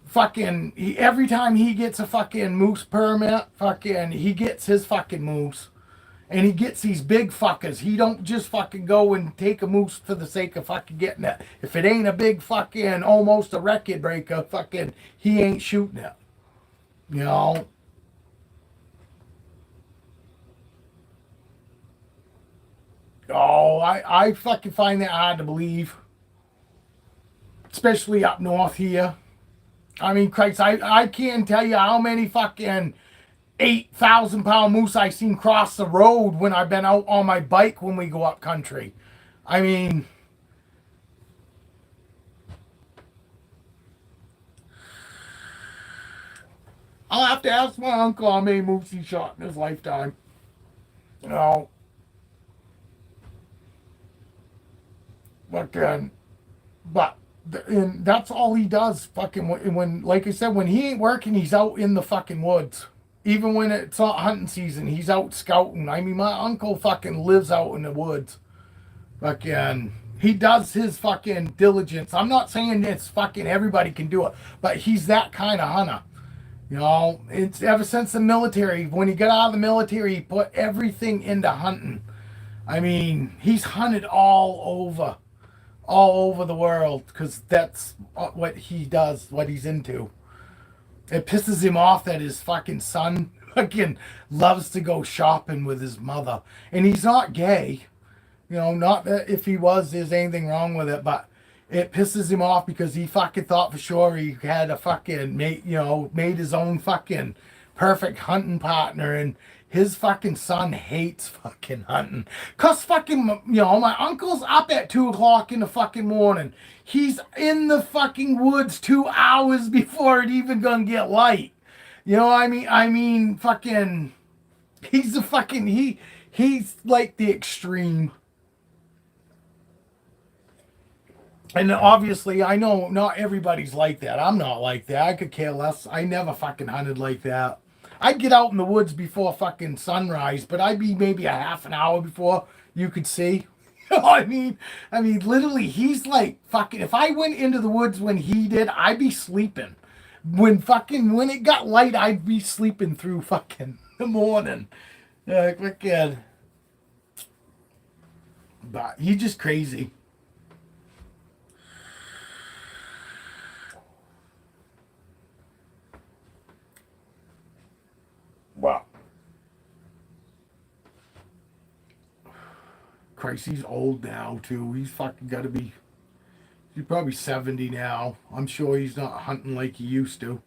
fucking every time he gets a fucking moose permit, fucking he gets his fucking moose. And he gets these big fuckers. He don't just fucking go and take a moose for the sake of fucking getting it. If it ain't a big fucking almost a record breaker, fucking he ain't shooting it. You know? Oh, I fucking find that hard to believe. Especially up north here. I mean, Christ, I can't tell you how many fucking 8,000-pound moose I seen cross the road when I've been out on my bike when we go up country. I mean, I'll have to ask my uncle how many moose he shot in his lifetime. You know, fucking, but and that's all he does. Fucking when, like I said, when he ain't working, he's out in the fucking woods. Even when it's not hunting season, he's out scouting. I mean, my uncle fucking lives out in the woods. Fucking, he does his fucking diligence. I'm not saying it's fucking everybody can do it, but he's that kind of hunter. You know, it's ever since the military. When he got out of the military, he put everything into hunting. I mean, he's hunted all over the world because that's what he does, what he's into. It pisses him off that his fucking son fucking loves to go shopping with his mother. And he's not gay. You know, not that if he was, there's anything wrong with it, but it pisses him off because he fucking thought for sure he had a fucking, made his own fucking perfect hunting partner, and his fucking son hates fucking hunting. Cause fucking, my uncle's up at 2 o'clock in the fucking morning. He's in the fucking woods 2 hours before it even gonna get light. You know what I mean? I mean, fucking, he's like the extreme. And obviously, I know not everybody's like that. I'm not like that. I could care less. I never fucking hunted like that. I'd get out in the woods before fucking sunrise, but I'd be maybe a half an hour before you could see. You know what I mean? I mean, literally, he's like fucking. If I went into the woods when he did, I'd be sleeping. When it got light, I'd be sleeping through fucking the morning. Fucking. But he's just crazy. Wow. Christ, he's old now, too. He's fucking got to be... He's probably 70 now. I'm sure he's not hunting like he used to.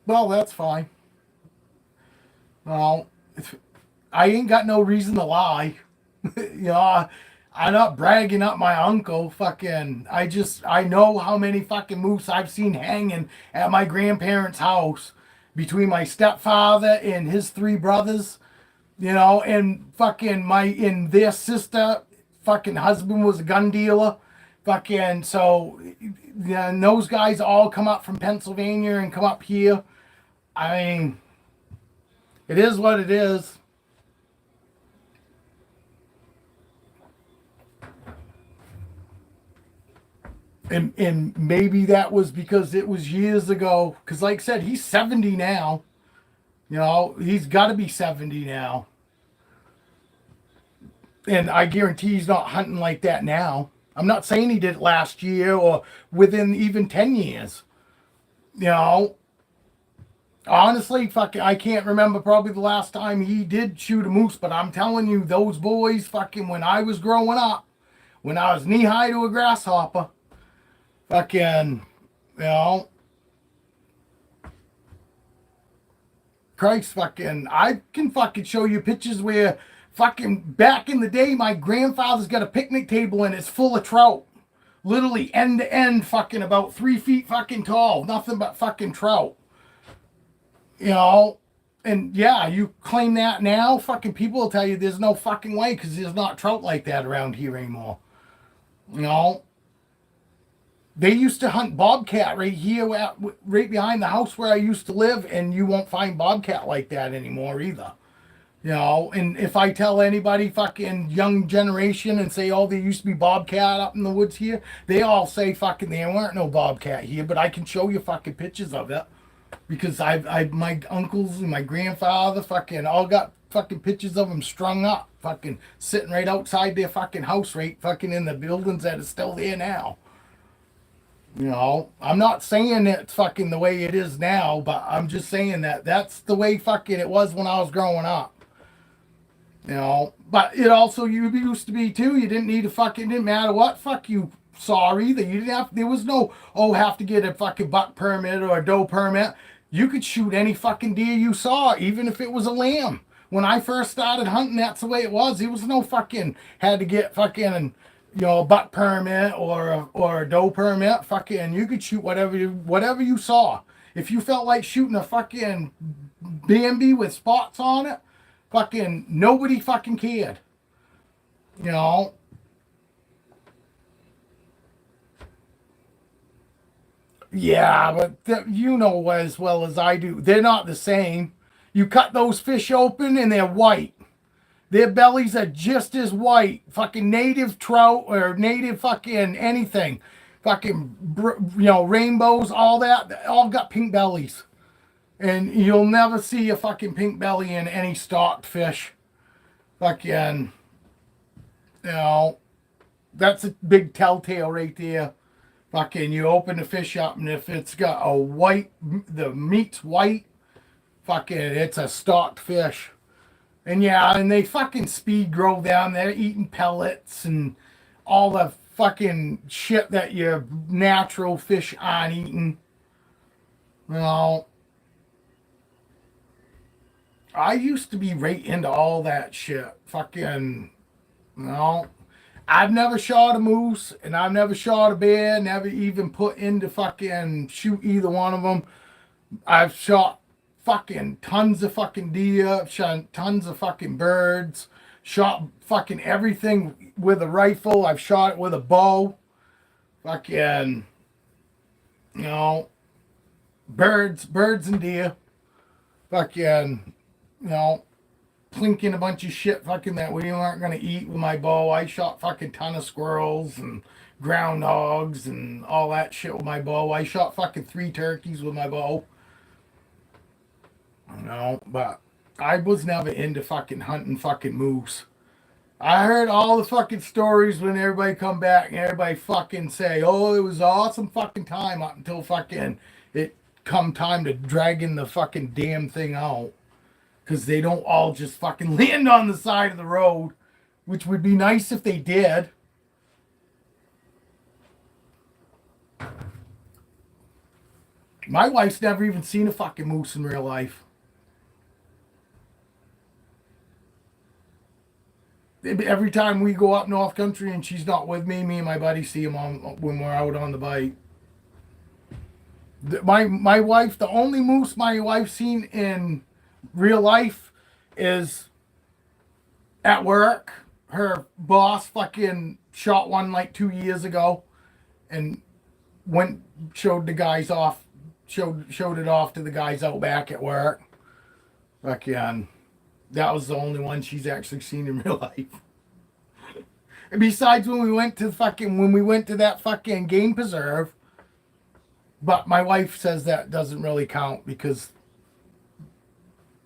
Well, that's fine. Well, I ain't got no reason to lie. I'm not bragging up my uncle. Fucking, I know how many fucking moose I've seen hanging at my grandparents' house between my stepfather and his 3 brothers, and fucking their sister, fucking husband was a gun dealer. Fucking, so, yeah, and those guys all come up from Pennsylvania and come up here. I mean, it is what it is. And maybe that was because it was years ago. Because like I said, he's 70 now. He's got to be 70 now. And I guarantee he's not hunting like that now. I'm not saying he did it last year or within even 10 years. Honestly, fucking, I can't remember probably the last time he did shoot a moose. But I'm telling you, those boys, fucking, when I was growing up, when I was knee-high to a grasshopper, fucking, Christ, fucking, I can fucking show you pictures where fucking back in the day, my grandfather's got a picnic table and it's full of trout. literally end to end, fucking about 3 feet fucking tall, nothing but fucking trout. You know, and yeah, you claim that now, fucking people will tell you there's no fucking way because there's not trout like that around here anymore. You know, they used to hunt bobcat right here, right behind the house where I used to live, and you won't find bobcat like that anymore either. You know, and if I tell anybody fucking young generation and say, oh, there used to be bobcat up in the woods here, they all say fucking there weren't no bobcat here, but I can show you fucking pictures of it. Because my uncles and my grandfather fucking all got fucking pictures of them strung up, fucking sitting right outside their fucking house, right fucking in the buildings that are still there now. You know, I'm not saying it's fucking the way it is now, but I'm just saying that that's the way fucking it was when I was growing up. You know, but it also used to be too. You didn't need to fucking, didn't matter what fuck you saw either. You didn't have, there was no, oh, have to get a fucking buck permit or a doe permit. You could shoot any fucking deer you saw, even if it was a lamb. When I first started hunting, that's the way it was. There was no fucking, had to get fucking, you know, a buck permit or a doe permit. Fucking, you could shoot whatever you saw. If you felt like shooting a fucking Bambi with spots on it, fucking nobody fucking cared. You know. Yeah, but you know as well as I do, they're not the same. You cut those fish open and they're white. Their bellies are just as white. Fucking native trout or native fucking anything. Fucking, you know, rainbows, all that, all got pink bellies. And you'll never see a fucking pink belly in any stocked fish. Fucking, you know, that's a big telltale right there. Fucking, you open the fish up, and if it's got a white, the meat's white, fucking, it's a stocked fish. And yeah, and they fucking speed grow them. They're eating pellets and all the fucking shit that your natural fish aren't eating. You know, I used to be right into all that shit. Fucking, you know. I've never shot a moose, and I've never shot a bear, never even put into fucking shoot either one of them. I've shot fucking tons of fucking deer, I've shot tons of fucking birds, shot fucking everything with a rifle. I've shot it with a bow. Fucking, you know, birds and deer. Fucking, you know, plinking a bunch of shit fucking that we weren't going to eat with my bow. I shot fucking ton of squirrels and groundhogs and all that shit with my bow. I shot fucking 3 turkeys with my bow. You know, but I was never into fucking hunting fucking moose. I heard all the fucking stories when everybody come back and everybody fucking say, oh, it was an awesome fucking time up until fucking it come time to dragging the fucking damn thing out. Because they don't all just fucking land on the side of the road, which would be nice if they did. My wife's never even seen a fucking moose in real life. Every time we go up North Country and she's not with me, me and my buddy see them when we're out on the bike. My wife, the only moose my wife's seen in real life is at work. Her boss fucking shot one like 2 years ago and showed the guys off, showed it off to the guys out back at work. Fucking, that was the only one she's actually seen in real life. And besides when we went to that fucking game preserve, but my wife says that doesn't really count because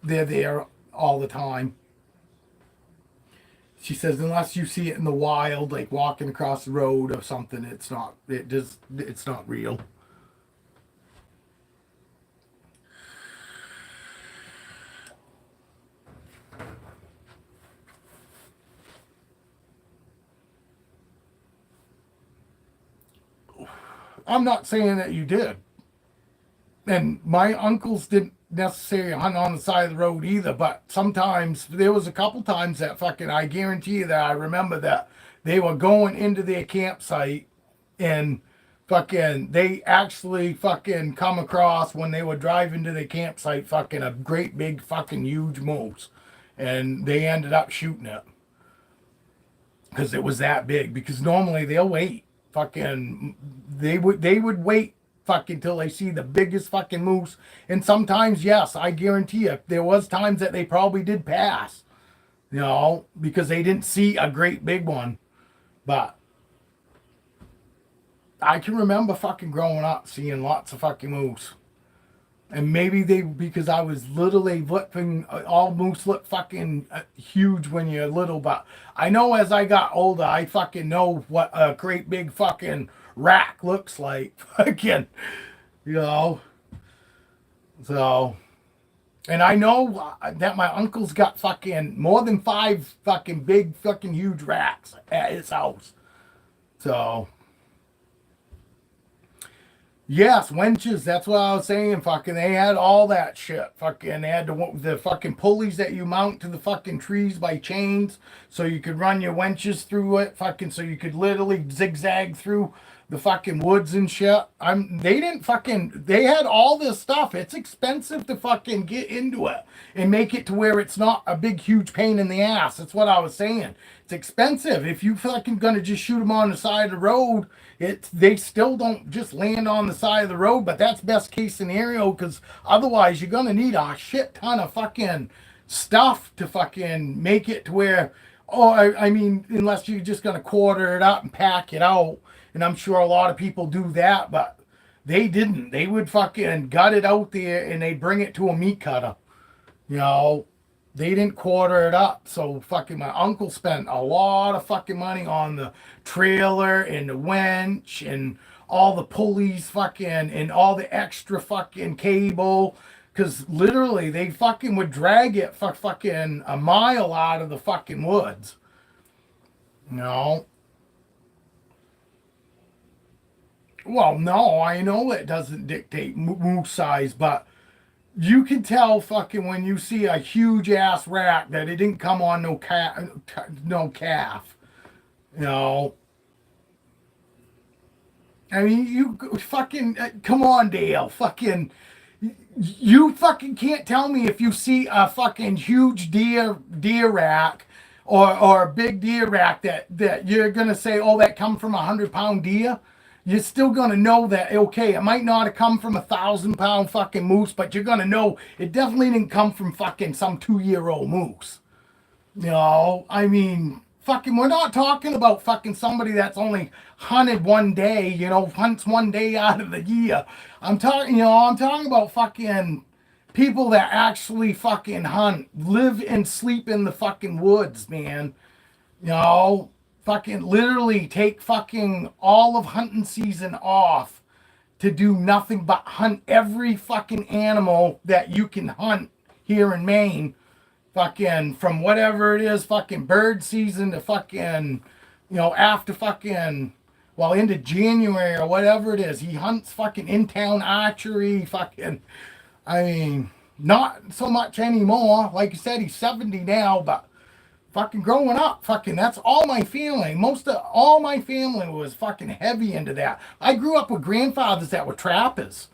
they're there all the time. She says unless you see it in the wild, like walking across the road or something, it's not real. I'm not saying that you did. And my uncles didn't necessarily hunt on the side of the road either, but sometimes there was a couple times that fucking, I guarantee you that I remember that they were going into their campsite And fucking, they actually fucking come across when they were driving to the campsite, fucking a great big fucking huge moose. And they ended up shooting it because it was that big. Because normally they'll wait. Fucking, they would wait fucking till they see the biggest fucking moose. And sometimes, yes, I guarantee you, there was times that they probably did pass, because they didn't see a great big one. But I can remember fucking growing up seeing lots of fucking moose. And maybe because I was literally looking, all moose look fucking huge when you're little. But I know as I got older, I fucking know what a great big fucking rack looks like. Fucking, you know. So, and I know that my uncle's got fucking more than 5 fucking big fucking huge racks at his house. So. Yes, winches. That's what I was saying. Fucking, they had all that shit. Fucking, they had the fucking pulleys that you mount to the fucking trees by chains, so you could run your winches through it. Fucking, so you could literally zigzag through the fucking woods and shit. They didn't fucking. They had all this stuff. It's expensive to fucking get into it and make it to where it's not a big, huge pain in the ass. That's what I was saying. It's expensive. If you fucking gonna just shoot them on the side of the road, they still don't just land on the side of the road, but that's best case scenario, because otherwise you're gonna need a shit ton of fucking stuff to fucking make it to where, I mean, unless you're just gonna quarter it up and pack it out, and I'm sure a lot of people do that, but they didn't. They would fucking gut it out there and they bring it to a meat cutter, you know. They didn't quarter it up. So fucking my uncle spent a lot of fucking money on the trailer and the winch and all the pulleys fucking and all the extra fucking cable. Because literally they fucking would drag it for fucking a mile out of the fucking woods. You know? Well, no, I know it doesn't dictate moose size, but you can tell fucking when you see a huge ass rack that it didn't come on no calf. You know. I mean, you fucking come on, Dale. Fucking, you fucking can't tell me if you see a fucking huge deer rack or a big deer rack that you're gonna say, oh, that come from 100-pound deer. You're still gonna know that, okay, it might not have come from 1,000-pound fucking moose, but you're gonna know it definitely didn't come from fucking some 2-year-old moose. You know, I mean, fucking, we're not talking about fucking somebody that's only hunted one day, hunts one day out of the year. I'm talking about fucking people that actually fucking hunt, live and sleep in the fucking woods, man. You know, fucking literally take fucking all of hunting season off to do nothing but hunt every fucking animal that you can hunt here in Maine. Fucking from whatever it is, fucking bird season to fucking, after fucking, well, into January or whatever it is. He hunts fucking in-town archery, fucking, I mean, not so much anymore. Like you said, he's 70 now, but fucking growing up, fucking, that's all my family. Most of all my family was fucking heavy into that. I grew up with grandfathers that were trappers.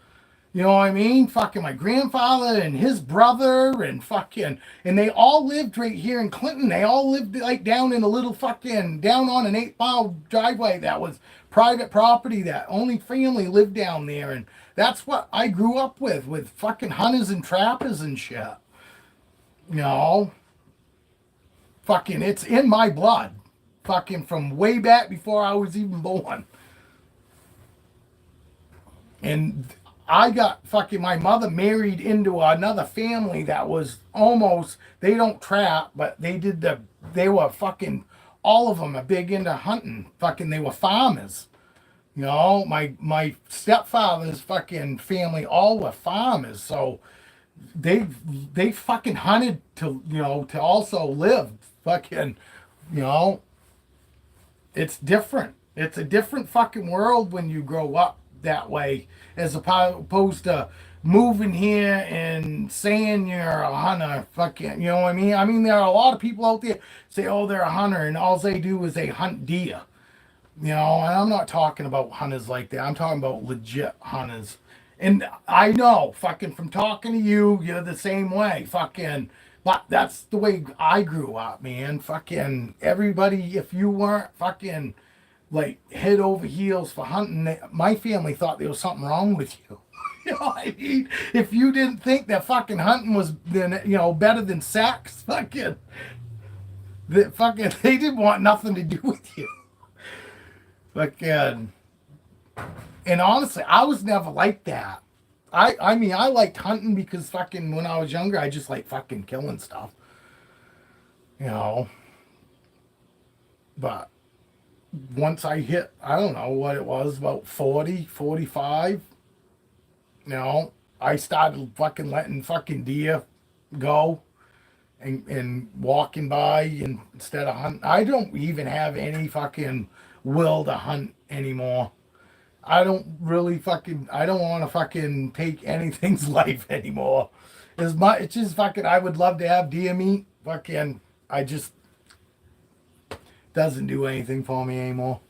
You know what I mean? Fucking my grandfather and his brother and fucking, and they all lived right here in Clinton. They all lived like down in a little fucking, down on an 8-mile driveway that was private property that only family lived down there. And that's what I grew up with fucking hunters and trappers and shit. You know? Fucking, it's in my blood. Fucking from way back before I was even born. And I got fucking, my mother married into another family that was almost, they don't trap, but they were fucking, all of them are big into hunting. Fucking, they were farmers. You know, my stepfather's fucking family all were farmers. So they fucking hunted to also live. Fucking, it's different. It's a different fucking world when you grow up that way, as opposed to moving here and saying you're a hunter. Fucking, you know what I mean? I mean, there are a lot of people out there say, oh, they're a hunter, and all they do is they hunt deer. You know, and I'm not talking about hunters like that. I'm talking about legit hunters. And I know, fucking, from talking to you, you're the same way. Fucking, but that's the way I grew up, man. Fucking, everybody, if you weren't fucking, like, head over heels for hunting, my family thought there was something wrong with you. You know what I mean? If you didn't think that fucking hunting was, then better than sex, they didn't want nothing to do with you. Fucking, and honestly, I was never like that. I mean, I liked hunting because fucking when I was younger, I just like fucking killing stuff, you know. But once I hit, I don't know what it was, about 40, 45, I started fucking letting fucking deer go and walking by instead of hunting. I don't even have any fucking will to hunt anymore. I don't really fucking, I don't want to fucking take anything's life anymore. As much, it's just fucking, I would love to have deer meat. Fucking, I just, doesn't do anything for me anymore.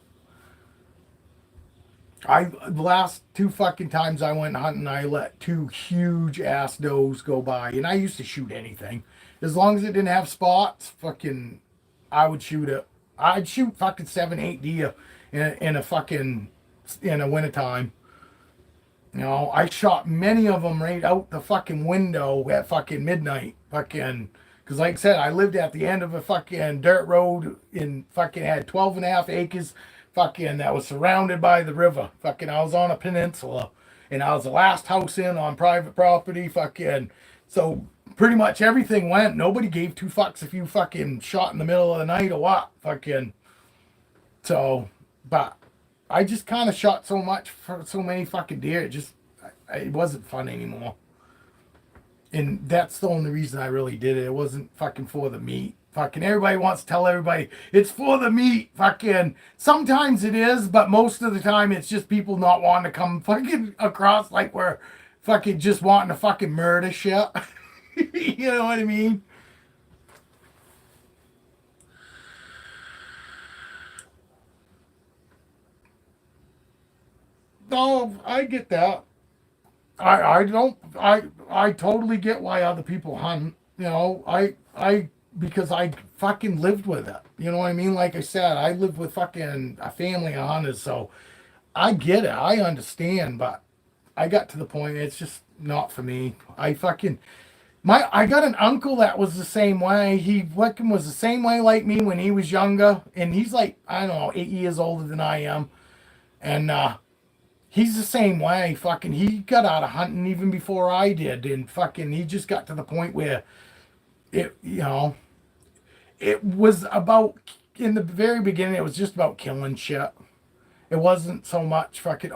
The last two fucking times I went hunting, I let two huge ass does go by. And I used to shoot anything. As long as it didn't have spots, fucking, I would shoot it. I'd shoot fucking 7, 8 deer in a fucking, in the wintertime. I shot many of them right out the fucking window at fucking midnight. Fucking, because like I said, I lived at the end of a fucking dirt road and fucking had 12.5 acres fucking that was surrounded by the river. Fucking, I was on a peninsula and I was the last house in on private property. Fucking, so pretty much everything went. Nobody gave two fucks if you fucking shot in the middle of the night or what. Fucking, so, but I just kind of shot so much for so many fucking deer. It wasn't fun anymore. And that's the only reason I really did it. It wasn't fucking for the meat. Fucking everybody wants to tell everybody it's for the meat. Fucking sometimes it is, but most of the time it's just people not wanting to come fucking across like we're fucking just wanting to fucking murder shit. You know what I mean? No, I get that. I don't I totally get why other people hunt. I because I fucking lived with it. You know what I mean? Like I said, I lived with fucking a family of hunters, so I get it. I understand, but I got to the point it's just not for me. I got an uncle that was the same way. He fucking was the same way like me when he was younger, and he's like, I don't know, 8 years older than I am. And he's the same way. Fucking, he got out of hunting even before I did, and fucking, he just got to the point where it was about, in the very beginning, it was just about killing shit. It wasn't so much fucking,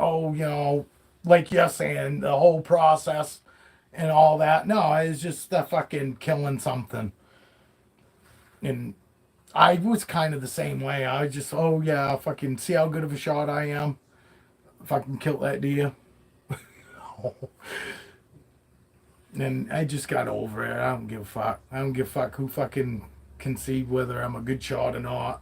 like you're saying, the whole process and all that. No, it was just the fucking killing something. And I was kind of the same way. I was just, oh yeah, fucking see how good of a shot I am. Fucking kill that deer. And I just got over it. I don't give a fuck. I don't give a fuck who fucking can see whether I'm a good shot or not.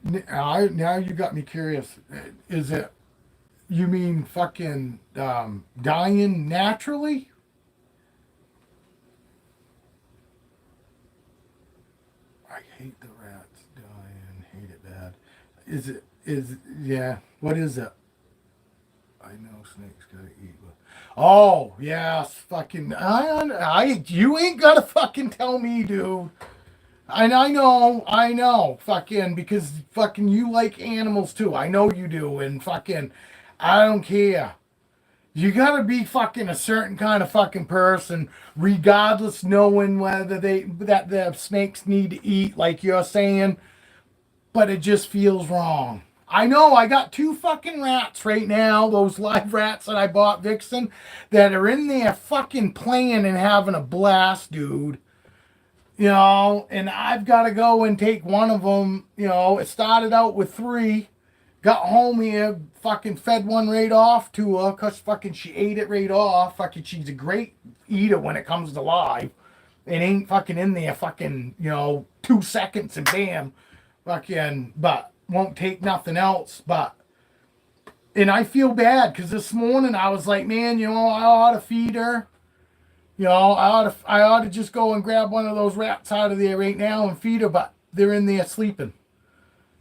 Now you got me curious. Is it, you mean fucking dying naturally? I hate the rats dying. Hate it bad. Yeah. What is it? I know snakes gotta eat. Oh yes, fucking. You ain't gotta fucking tell me, dude. And I know, fucking, because fucking you like animals too. I know you do, and fucking, I don't care. You gotta be fucking a certain kind of fucking person, regardless, knowing whether that the snakes need to eat, like you're saying, but it just feels wrong. I know I got two fucking rats right now, those live rats that I bought Vixen, that are in there fucking playing and having a blast, dude. And I've got to go and take one of them. It started out with three, Got home here, fucking fed one right off to her because fucking she ate it right off. Fucking she's a great eater when it comes to live. It ain't fucking in there fucking, 2 seconds and bam. Fucking, but won't take nothing else. And I feel bad because this morning I was like, man, I ought to feed her. I ought to just go and grab one of those rats out of there right now and feed her, but they're in there sleeping.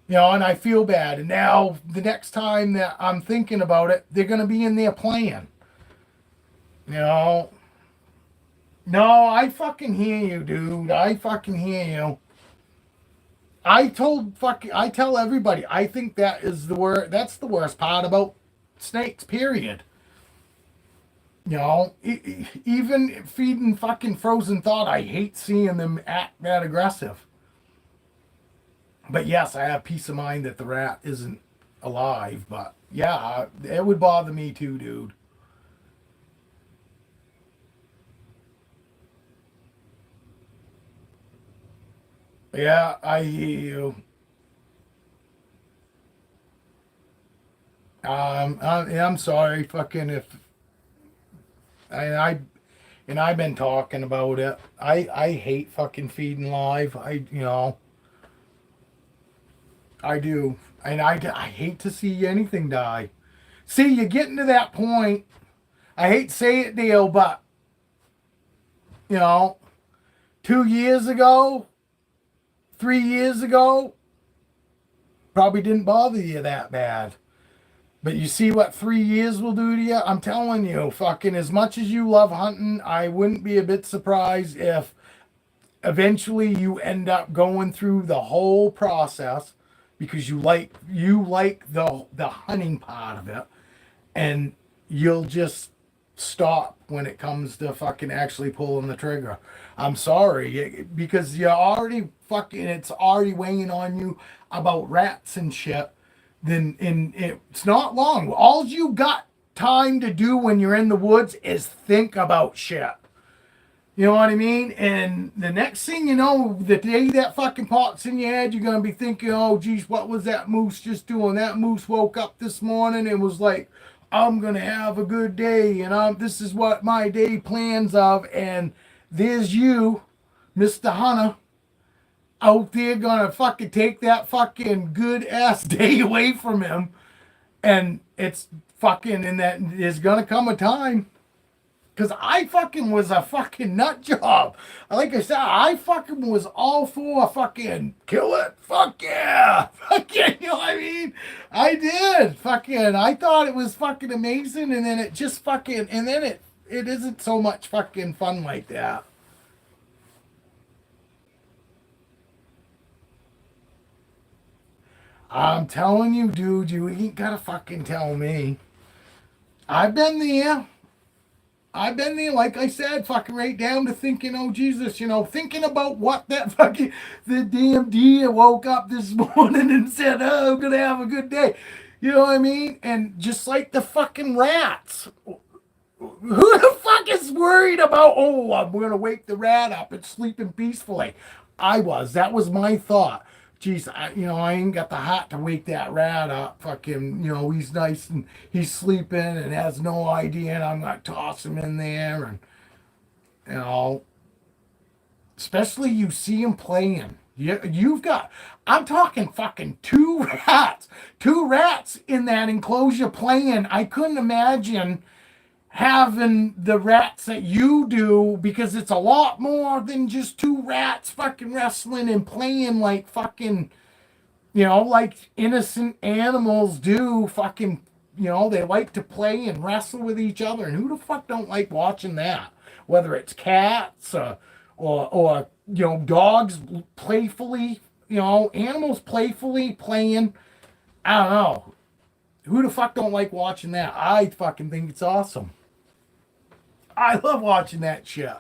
And I feel bad. And now the next time that I'm thinking about it, they're gonna be in there playing. You know. No, I fucking hear you, dude. I fucking hear you. I tell everybody, I think that's the worst part about snakes, period. Even feeding fucking frozen thought, I hate seeing them act that aggressive. But yes, I have peace of mind that the rat isn't alive. But yeah, it would bother me too, dude. Yeah, I hear you. I'm sorry, fucking if I and I've been talking about it. I hate fucking feeding live. I do, and I hate to see anything die. See, you're getting to that point. I hate to say it, Dale, but you know, 2 years ago, 3 years ago, probably didn't bother you that bad. But you see what 3 years will do to you? I'm telling you, fucking as much as you love hunting, I wouldn't be a bit surprised if eventually you end up going through the whole process because you like the hunting part of it, and you'll just stop when it comes to fucking actually pulling the trigger. I'm sorry, because you're already fucking, it's already weighing on you about rats and shit. Then it's not long. All you got time to do when you're in the woods is think about shit. You know what I mean? And the next thing you know, the day that fucking pops in your head, you're gonna be thinking, "Oh, geez, what was that moose just doing? That moose woke up this morning and was like, I'm gonna have a good day, and this is what my day plans of." And there's you, Mister Hunter, out there gonna fucking take that fucking good ass day away from him, and it's fucking, and that there's gonna come a time. Cause I fucking was a fucking nut job. Like I said, I fucking was all for fucking kill it. Fuck yeah. Fuck yeah. You know what I mean? I did. Fucking, I thought it was fucking amazing. And then it just fucking, and then it isn't so much fucking fun like that. I'm telling you, dude, you ain't gotta fucking tell me. I've been there. I've been there, like I said, fucking right down to thinking, oh Jesus, thinking about what that fucking the damn deer woke up this morning and said, oh, I'm gonna have a good day. You know what I mean? And just like the fucking rats. Who the fuck is worried about, oh, I'm gonna wake the rat up and sleeping peacefully? I was. That was my thought. Jeez, I ain't got the heart to wake that rat up. Fucking, he's nice and he's sleeping and has no idea, and I'm gonna toss him in there, and you know, especially you see him playing. You've got, I'm talking fucking two rats in that enclosure playing. I couldn't imagine having the rats that you do, because it's a lot more than just two rats fucking wrestling and playing like fucking, like innocent animals do. Fucking, they like to play and wrestle with each other. And who the fuck don't like watching that? Whether it's cats or dogs playfully, animals playfully playing. I don't know. Who the fuck don't like watching that? I fucking think it's awesome. I love watching that shit.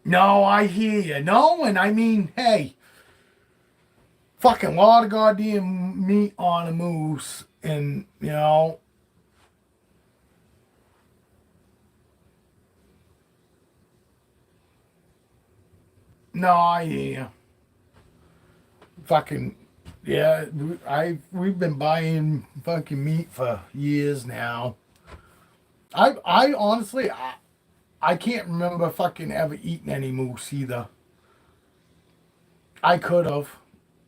No, I hear you. No, and I mean, hey, fucking lot of goddamn meat on a moose, and no, yeah, fucking yeah. We've been buying fucking meat for years now. I honestly I can't remember fucking ever eating any moose either. I could have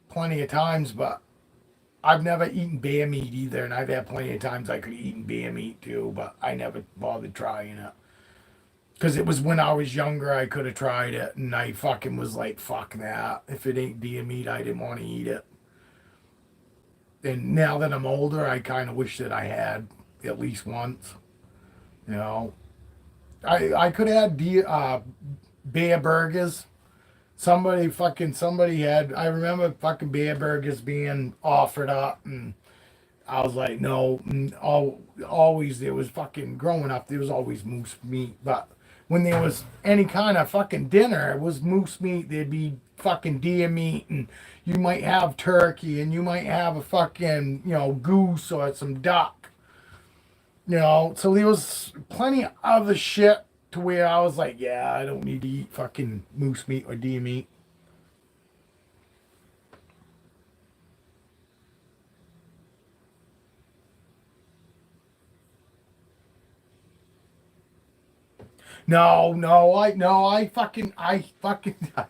plenty of times, but I've never eaten bear meat either, and I've had plenty of times I could have eaten bear meat too, but I never bothered trying it. Because it was when I was younger, I could have tried it, and I fucking was like, fuck that. If it ain't deer meat, I didn't want to eat it. And now that I'm older, I kind of wish that I had at least once. You know, I could have had bear burgers. Somebody had. I remember fucking bear burgers being offered up, and I was like, no. And always there was fucking growing up. There was always moose meat, but when there was any kind of fucking dinner, it was moose meat. There'd be fucking deer meat, and you might have turkey, and you might have a fucking goose or some duck. So there was plenty of other shit to where I was like, yeah, I don't need to eat fucking moose meat or deer meat. I fucking I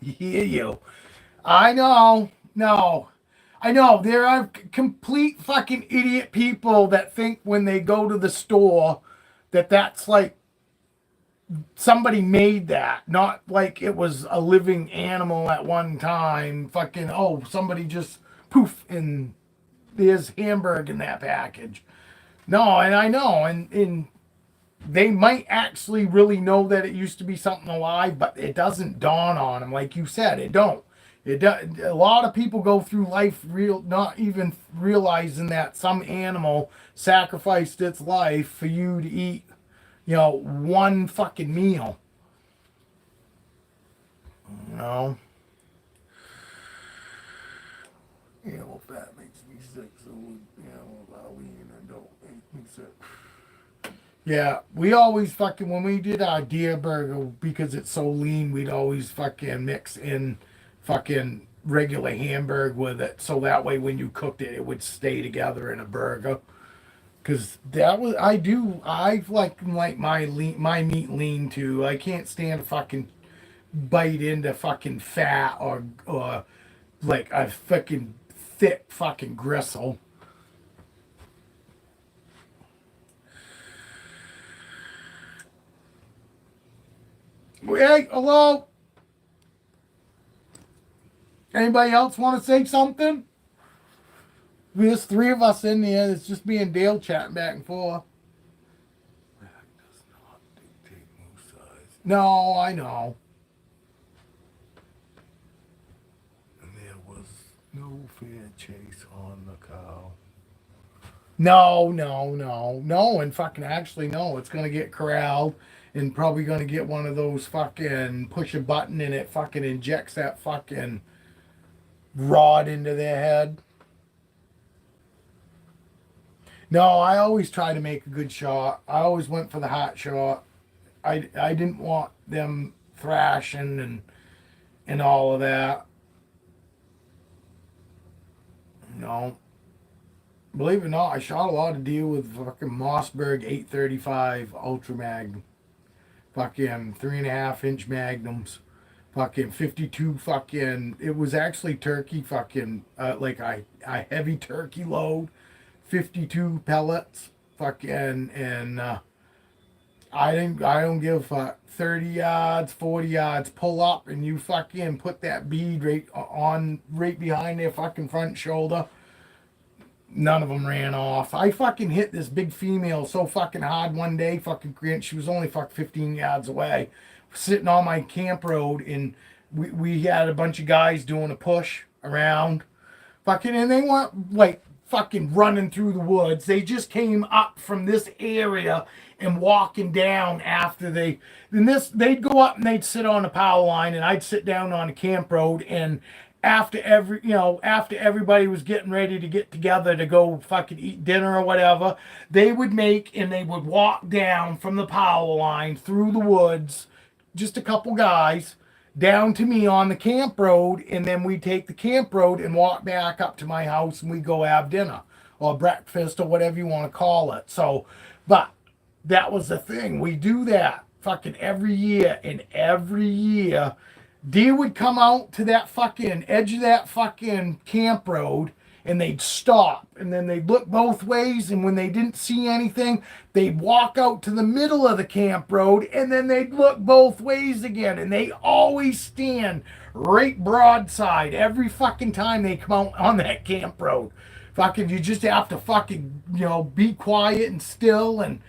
hear you. I know. No. I know there are complete fucking idiot people that think when they go to the store that that's like somebody made that, not like it was a living animal at one time. Fucking somebody just poof and there's hamburger in that package. No, and I know, and they might actually really know that it used to be something alive, but it doesn't dawn on them, like you said. It don't. It does. A lot of people go through life not even realizing that some animal sacrificed its life for you to eat, one fucking meal. You know. If that makes me sick, so we don't make me sick. Yeah, we always fucking when we did our deer burger because it's so lean, we'd always fucking mix in fucking regular hamburger with it, so that way when you cooked it, it would stay together in a burger. Cause that was I like my meat lean too. I can't stand to fucking bite into fucking fat or like a fucking thick fucking gristle. Hey, hello. Anybody else want to say something? There's three of us in here. It's just me and Dale chatting back and forth. That does not dictate moose size. No, I know. And there was no fair chase on the cow. No. And fucking actually, no. It's going to get corralled and probably going to get one of those fucking push a button and it fucking injects that fucking rod into their head. No, I always try to make a good shot. I always went for the hot shot. I didn't want them thrashing and all of that. No. Believe it or not, I shot a lot of deer with fucking Mossberg 835 Ultra Magnum. Fucking 3.5 inch magnums. Fucking 52 fucking, it was actually turkey fucking, like a heavy turkey load. 52 pellets. Fucking, and I don't give a fuck. 30 yards, 40 yards, pull up and you fucking put that bead right behind their fucking front shoulder. None of them ran off. I fucking hit this big female so fucking hard one day. Fucking she was only fucking 15 yards away, sitting on my camp road, and we had a bunch of guys doing a push around. Fucking, and they weren't like fucking running through the woods. They just came up from this area and walking down after they'd go up and they'd sit on the power line, and I'd sit down on the camp road, and after everybody was getting ready to get together to go fucking eat dinner or whatever, they would walk down from the power line through the woods, just a couple guys, down to me on the camp road, and then we'd take the camp road and walk back up to my house, and we'd go have dinner or breakfast or whatever you want to call it. So, but that was the thing. We do that fucking every year, and every year deer would come out to that fucking edge of that fucking camp road, and they'd stop, and then they'd look both ways, and when they didn't see anything, they'd walk out to the middle of the camp road, and then they'd look both ways again, and they always stand right broadside every fucking time they come out on that camp road. Fucking, you just have to fucking, be quiet and still and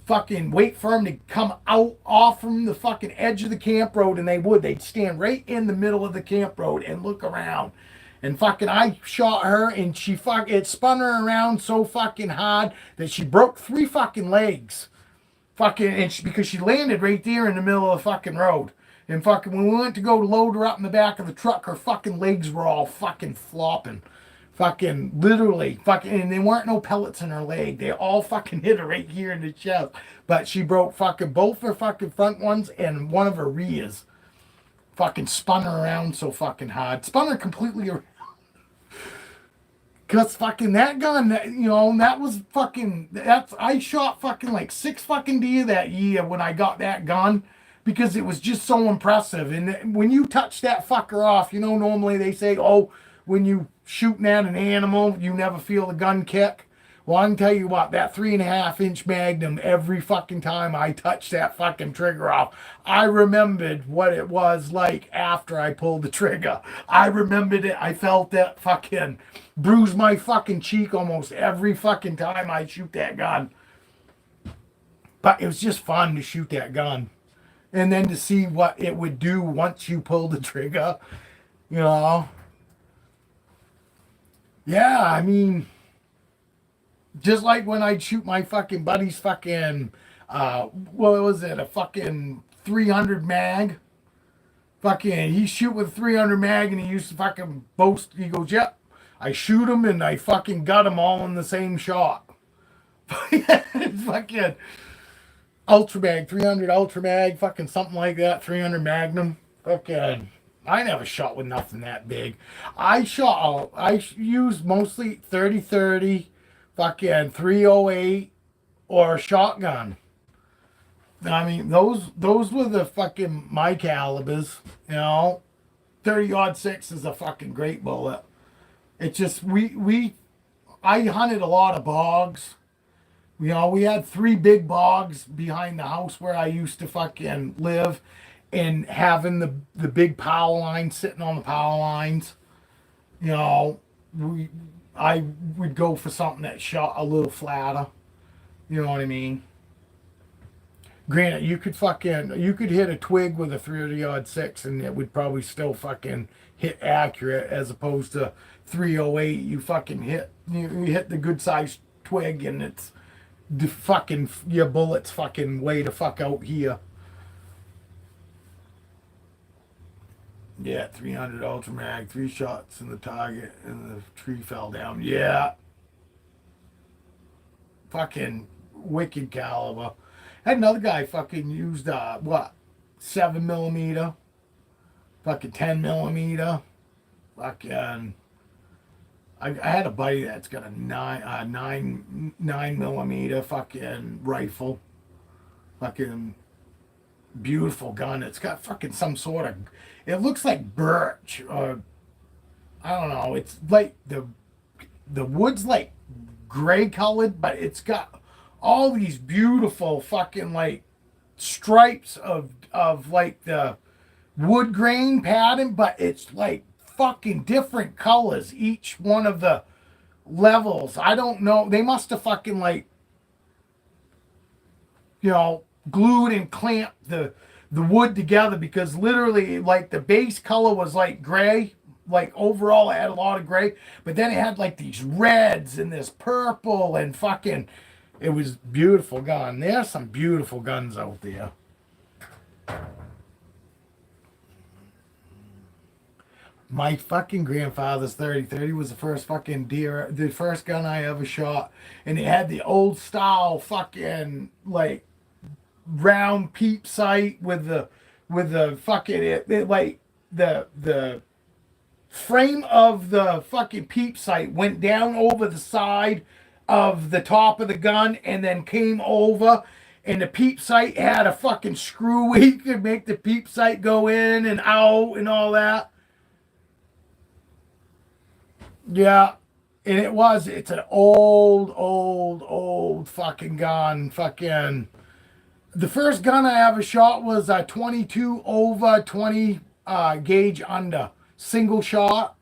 fucking wait for them to come out off from the fucking edge of the camp road, and they'd stand right in the middle of the camp road and look around. And fucking I shot her, and it spun her around so fucking hard that she broke 3 fucking legs. Because she landed right there in the middle of the fucking road. And fucking when we went to go load her up in the back of the truck, her fucking legs were all fucking flopping. Fucking literally and there weren't no pellets in her leg. They all fucking hit her right here in the chest. But she broke fucking both her fucking front ones and one of her rears. Fucking spun her around so fucking hard. Spun her completely around. Cause fucking that gun, that was fucking, I shot fucking like 6 fucking deer that year when I got that gun. Because it was just so impressive. And when you touch that fucker off, normally they say, oh, when you shooting at an animal, you never feel the gun kick. Well, I can tell you what, that 3.5-inch Magnum, every fucking time I touched that fucking trigger off, I remembered what it was like after I pulled the trigger. I remembered it. I felt that fucking bruise my fucking cheek almost every fucking time I shoot that gun. But it was just fun to shoot that gun. And then to see what it would do once you pull the trigger, Yeah, I mean, just like when I'd shoot my fucking buddy's fucking, what was it, a fucking 300 mag? Fucking, he shoot with 300 mag, and he used to fucking boast. He goes, yep, I shoot him and I fucking got them all in the same shot. Fucking Ultra Mag, 300 Ultra Mag, fucking something like that, 300 Magnum. Fucking, I never shot with nothing that big. I used mostly 30-30, fucking 308, or a shotgun. I mean, those were the fucking my calibers, 30-06 is a fucking great bullet. It's just, I hunted a lot of bogs. We had 3 big bogs behind the house where I used to fucking live, and having the big power lines sitting on the power lines, I would go for something that shot a little flatter. You know what I mean? Granted, you could hit a twig with a 30-06 and it would probably still fucking hit accurate, as opposed to 308. You hit the good sized twig, and it's the fucking, your bullets fucking way the fuck out here. Yeah, 300 Ultra Mag, 3 shots in the target, and the tree fell down. Yeah. Fucking wicked caliber. Had another guy fucking used, 7mm, fucking 10mm, fucking, I had a buddy that's got a 9mm fucking rifle, fucking beautiful gun. It's got fucking some sort of, it looks like birch, or I don't know. It's like the wood's like gray colored, but it's got all these beautiful fucking like stripes of like the wood grain pattern, but it's like fucking different colors, each one of the levels. I don't know. They must have fucking like, glued and clamped the wood together, because literally like the base color was like gray, like overall it had a lot of gray, but then it had like these reds and this purple, and fucking, it was beautiful gun. There's some beautiful guns out there. My fucking grandfather's 30. 30 was the first fucking deer, the first gun I ever shot. And it had the old style fucking like round peep sight with the fucking like the frame of the fucking peep sight went down over the side of the top of the gun and then came over, and the peep sight had a fucking screw where you could make the peep sight go in and out and all that. Yeah. And it's an old fucking gun. Fucking the first gun I ever shot was a 22 over 20 gauge under single shot.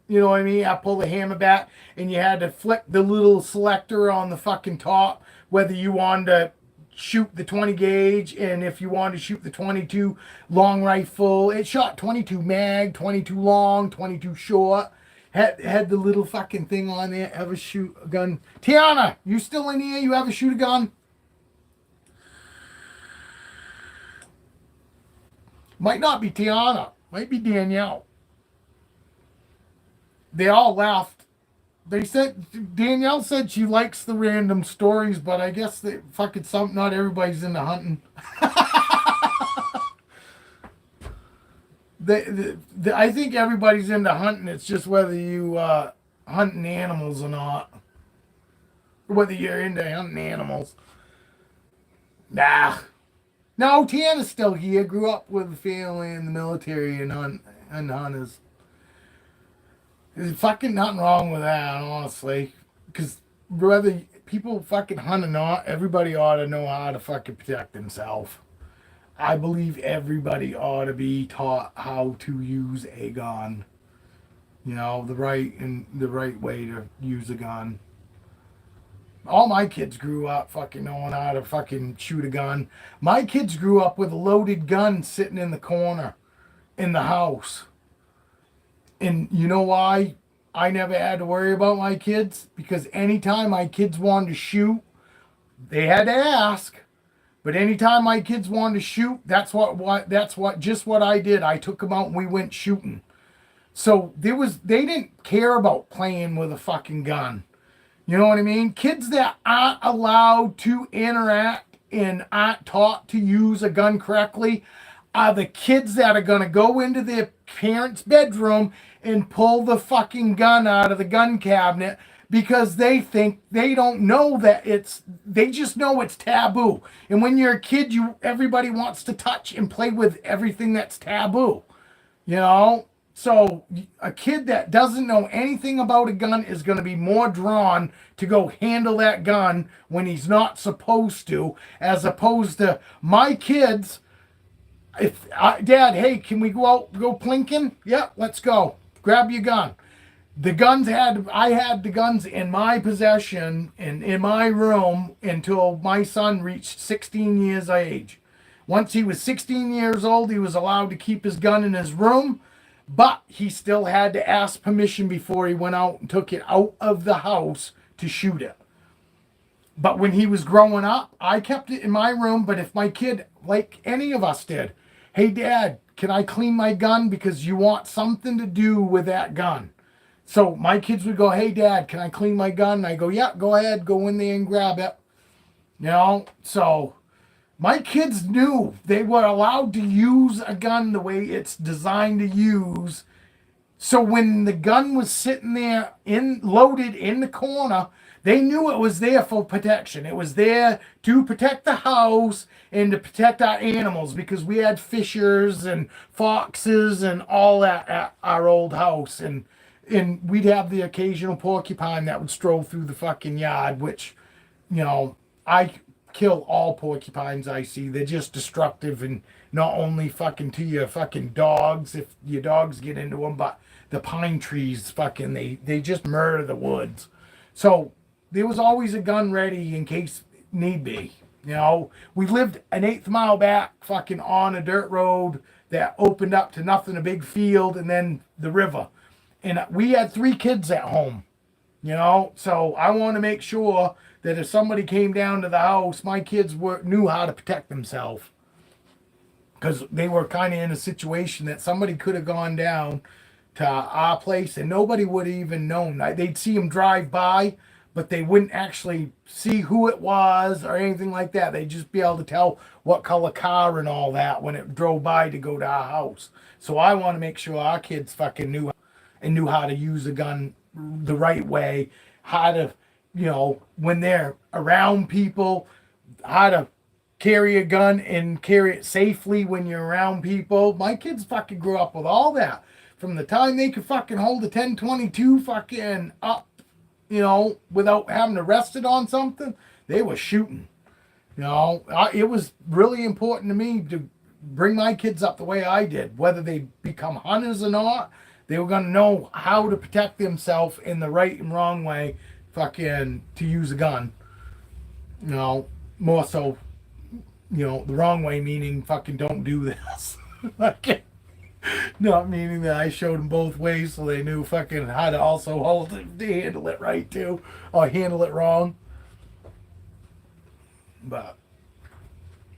You know what I mean? I pull the hammer back, and you had to flick the little selector on the fucking top, whether you wanted to shoot the 20 gauge, and if you wanted to shoot the 22 long rifle. It shot 22 mag, 22 long, 22 short. Had the little fucking thing on there. Ever shoot a gun? Tiana, you still in here? You ever shoot a gun? Might not be Tiana. Might be Danielle. They all laughed. They said Danielle said she likes the random stories, but I guess they fucking not everybody's into hunting. I think everybody's into hunting. It's just whether you hunting animals or not. Whether you're into hunting animals. Nah. No, Tiana's still here. Grew up with a family in the military and hunters. There's fucking nothing wrong with that, honestly. Because whether people fucking hunt or not, everybody ought to know how to fucking protect themselves. I believe everybody ought to be taught how to use a gun. You know, the right way to use a gun. All my kids grew up fucking knowing how to fucking shoot a gun. My kids grew up with a loaded gun sitting in the corner in the house. And you know why I never had to worry about my kids? Because anytime my kids wanted to shoot, they had to ask. But anytime my kids wanted to shoot, that's what I did. I took them out and we went shooting. So they didn't care about playing with a fucking gun. You know what I mean? Kids that aren't allowed to interact and aren't taught to use a gun correctly are the kids that are going to go into their parents' bedroom and pull the fucking gun out of the gun cabinet because they don't know that they just know it's taboo. And when you're a kid, everybody wants to touch and play with everything that's taboo. You know? So a kid that doesn't know anything about a gun is going to be more drawn to go handle that gun when he's not supposed to, as opposed to my kids. Dad, hey, can we go plinking? Yeah, let's go. Grab your gun. I had the guns in my possession and in my room until my son reached 16 years of age. Once he was 16 years old, he was allowed to keep his gun in his room, but he still had to ask permission before he went out and took it out of the house to shoot it. But when he was growing up, I kept it in my room. But if my kid, like any of us did, hey, Dad, can I clean my gun because you want something to do with that gun? So my kids would go, hey, Dad, can I clean my gun? And I go, yeah, go ahead. Go in there and grab it. You know, so my kids knew they were allowed to use a gun the way it's designed to use. So when the gun was sitting there loaded in the corner, they knew it was there for protection. It was there to protect the house and to protect our animals because we had fishers and foxes and all that at our old house. And we'd have the occasional porcupine that would stroll through the fucking yard, which, you know, I kill all porcupines I see. They're just destructive, and not only fucking to your fucking dogs if your dogs get into them, but the pine trees fucking, they just murder the woods. So there was always a gun ready in case need be. You know, we lived an 1/8 mile back fucking on a dirt road that opened up to nothing, a big field, and then the river. And we had 3 kids at home, you know, so I want to make sure that if somebody came down to the house, my kids knew how to protect themselves. Because they were kind of in a situation that somebody could have gone down to our place, and nobody would have even known. They'd see him drive by, but they wouldn't actually see who it was or anything like that. They'd just be able to tell what color car and all that when it drove by to go to our house. So I want to make sure our kids fucking knew how to use a gun the right way, how to, when they're around people, how to carry a gun and carry it safely when you're around people. My kids fucking grew up with all that. From the time they could fucking hold a 10-22 fucking up, without having to rest it on something, they were shooting. It was really important to me to bring my kids up the way I did. Whether they become hunters or not, they were going to know how to protect themselves in the right and wrong way, fucking, to use a gun. More so, the wrong way meaning fucking don't do this. Not meaning that I showed them both ways so they knew fucking how to also hold it, to handle it right too, or handle it wrong. But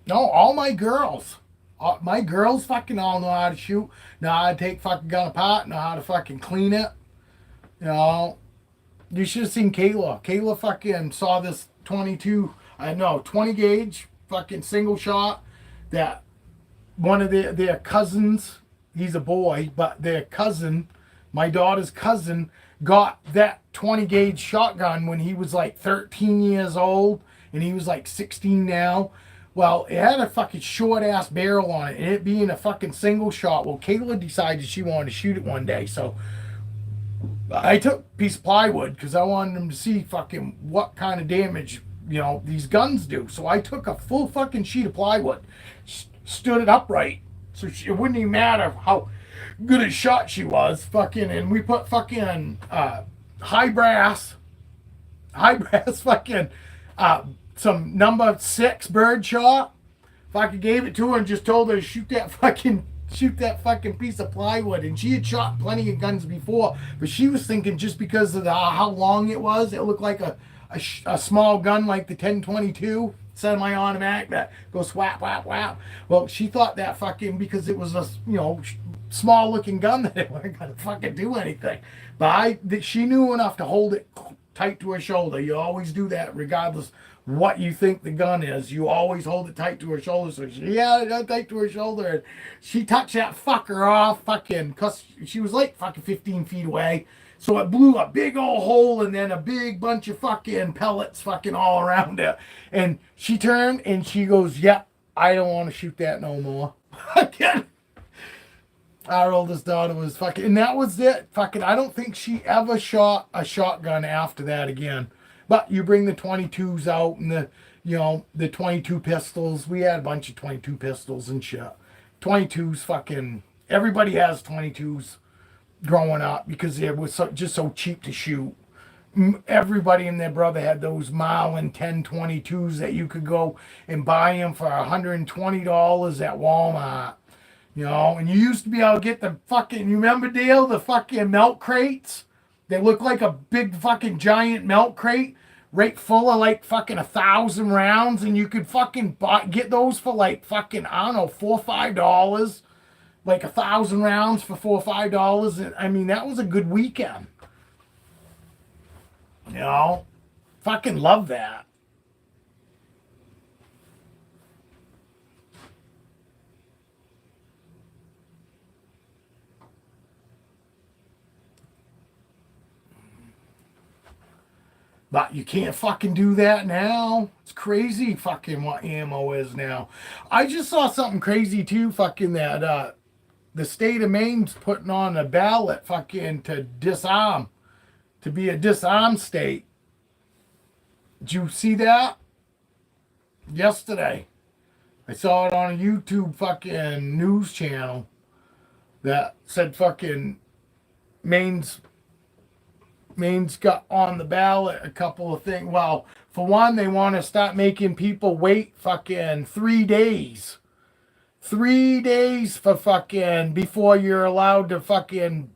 no, all my girls fucking all know how to shoot, know how to take fucking gun apart, know how to fucking clean it. You should have seen Kayla. Kayla fucking saw this 20 gauge fucking single shot that one of their cousins, he's a boy, but their cousin, my daughter's cousin, got that 20 gauge shotgun when he was like 13 years old, and he was like 16 now. Well, it had a fucking short ass barrel on it, and it being a fucking single shot. Well, Kayla decided she wanted to shoot it one day, so I took a piece of plywood because I wanted them to see fucking what kind of damage, these guns do. So I took a full fucking sheet of plywood, stood it upright, so it wouldn't even matter how good a shot she was, fucking, and we put fucking high brass fucking some number 6 bird shot. Fucking gave it to her and just told her to shoot that fucking piece of plywood. And she had shot plenty of guns before, but she was thinking just because of how long it was, it looked like a small gun like the 10-22 semi-automatic that goes whap whap whap. Well, she thought that fucking, because it was a small looking gun, that it wasn't gonna fucking do anything. But she knew enough to hold it tight to her shoulder. You always do that regardless what you think the gun is. You always hold it tight to her shoulder. So she had it tight to her shoulder, and she touched that fucker off fucking, because she was like fucking 15 feet away. So it blew a big old hole and then a big bunch of fucking pellets fucking all around it. And she turned and she goes, yep, I don't want to shoot that no more. Again. Our oldest daughter was fucking, and that was it. Fucking, I don't think she ever shot a shotgun after that again. But you bring the 22s out and the 22 pistols. We had a bunch of 22 pistols and shit. 22s fucking, everybody has 22s growing up because it was just so cheap to shoot. Everybody and their brother had those Marlin 10-22s that you could go and buy them for $120 at Walmart. And you used to be able to get the fucking, you remember, Dale, the fucking milk crates? They look like a big fucking giant milk crate, right full of like fucking 1,000 rounds, and you could fucking get those for like fucking, I don't know, $4 or $5, like 1,000 rounds for $4 or $5. And I mean, that was a good weekend. Fucking love that. But you can't fucking do that now. It's crazy fucking what ammo is now. I just saw something crazy too, fucking that the state of Maine's putting on a ballot fucking to disarm, to be a disarm state. Did you see that? Yesterday. I saw it on a YouTube fucking news channel that said fucking Maine's got on the ballot a couple of things. Well, for one, they want to start making people wait fucking 3 days. 3 days for fucking, before you're allowed to fucking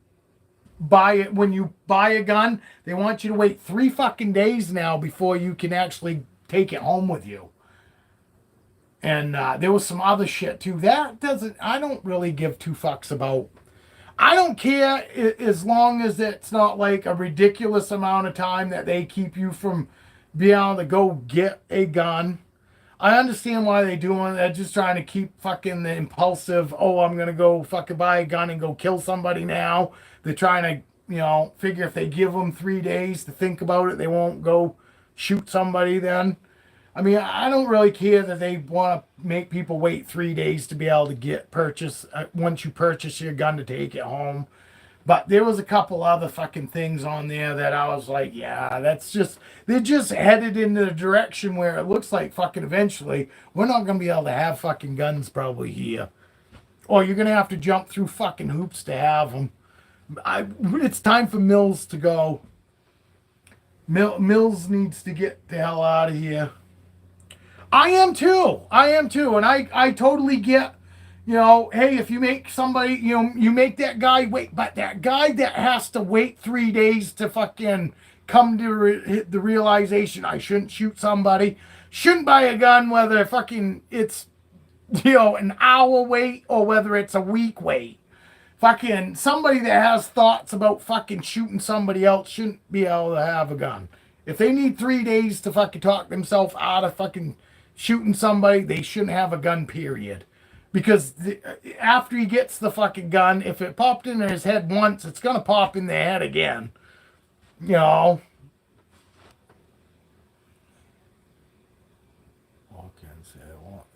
buy it. When you buy a gun, they want you to wait 3 fucking days now before you can actually take it home with you. And there was some other shit too. I don't really give 2 fucks about. I don't care as long as it's not like a ridiculous amount of time that they keep you from being able to go get a gun. I understand why they do it. They're just trying to keep fucking the impulsive, oh, I'm going to go fucking buy a gun and go kill somebody now. They're trying to, figure if they give them 3 days to think about it, they won't go shoot somebody then. I mean, I don't really care that they want to make people wait 3 days to be able to purchase once you purchase your gun to take it home. But there was a couple other fucking things on there that I was like, yeah, they're just headed in the direction where it looks like fucking eventually we're not going to be able to have fucking guns probably here. Or you're going to have to jump through fucking hoops to have them. It's time for Mills to go. Mills needs to get the hell out of here. I am too. I am too. And I totally get, hey, if you make somebody, you make that guy wait, but that guy that has to wait 3 days to fucking come to the realization I shouldn't shoot somebody, shouldn't buy a gun, whether fucking it's, an hour wait or whether it's a week wait. Fucking somebody that has thoughts about fucking shooting somebody else shouldn't be able to have a gun. If they need 3 days to fucking talk themselves out of fucking shooting somebody, they shouldn't have a gun, period. Because after he gets the fucking gun, if it popped in his head once, it's going to pop in their head again. You know? Hawkins said, I want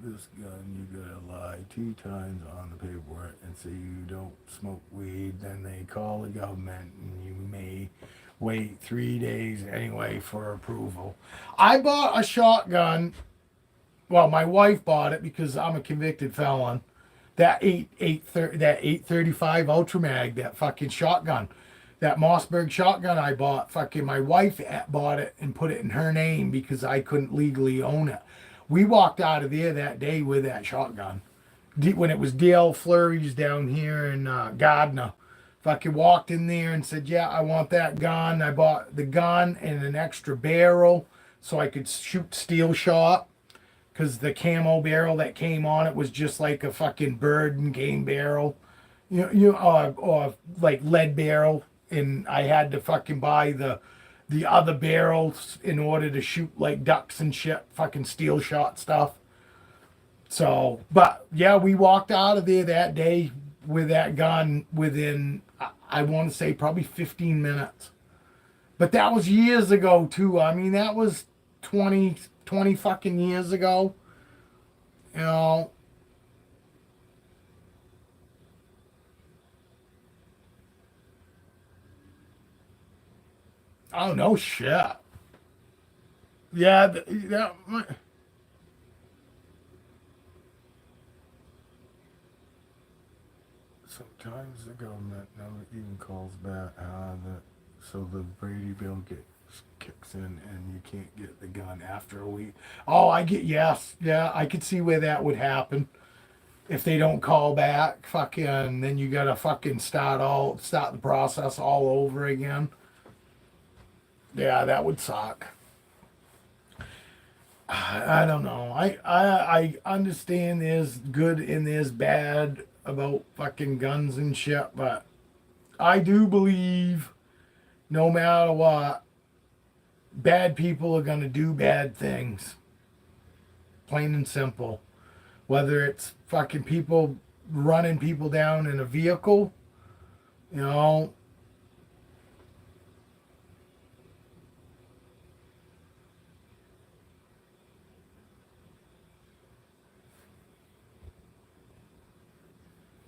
this gun, you gotta lie 2 times on the paperwork and say you don't smoke weed. Then they call the government and you may wait 3 days anyway for approval. I bought a shotgun. Well, my wife bought it because I'm a convicted felon. That 835 Ultra Mag, that fucking shotgun, that Mossberg shotgun I bought. Fucking my wife bought it and put it in her name because I couldn't legally own it. We walked out of there that day with that shotgun. When it was DL Flurries down here in Gardner. Fucking walked in there and said, yeah, I want that gun. I bought the gun and an extra barrel so I could shoot steel shot. Because the camo barrel that came on it was just like a fucking bird and game barrel. Or like lead barrel. And I had to fucking buy the other barrels in order to shoot like ducks and shit, fucking steel shot stuff. So, but yeah, we walked out of there that day with that gun within, I want to say, probably 15 minutes. But that was years ago too. I mean, that was 20 fucking years ago. You know. Oh, no shit. Yeah, sometimes the government never even calls back so the Brady bill kicks in and you can't get the gun after a week. Oh, yes. Yeah, I could see where that would happen. If they don't call back, fucking, then you gotta fucking start the process all over again. Yeah, that would suck. I don't know. I understand there's good and there's bad about fucking guns and shit, but I do believe no matter what, bad people are gonna do bad things. Plain and simple. Whether it's fucking people running people down in a vehicle, you know.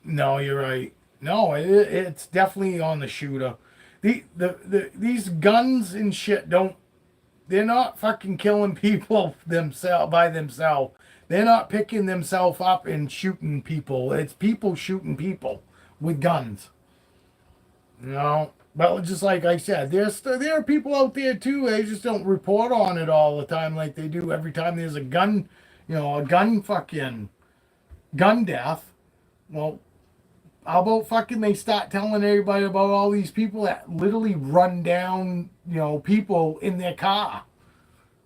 No, you're right. No, it's definitely on the shooter. These guns and shit they're not fucking killing people by themselves. They're not picking themselves up and shooting people. It's people shooting people with guns. You know? But just like I said, there are people out there too. They just don't report on it all the time like they do every time there's a gun, a gun fucking gun death. Well, how about fucking they start telling everybody about all these people that literally run down, people in their car?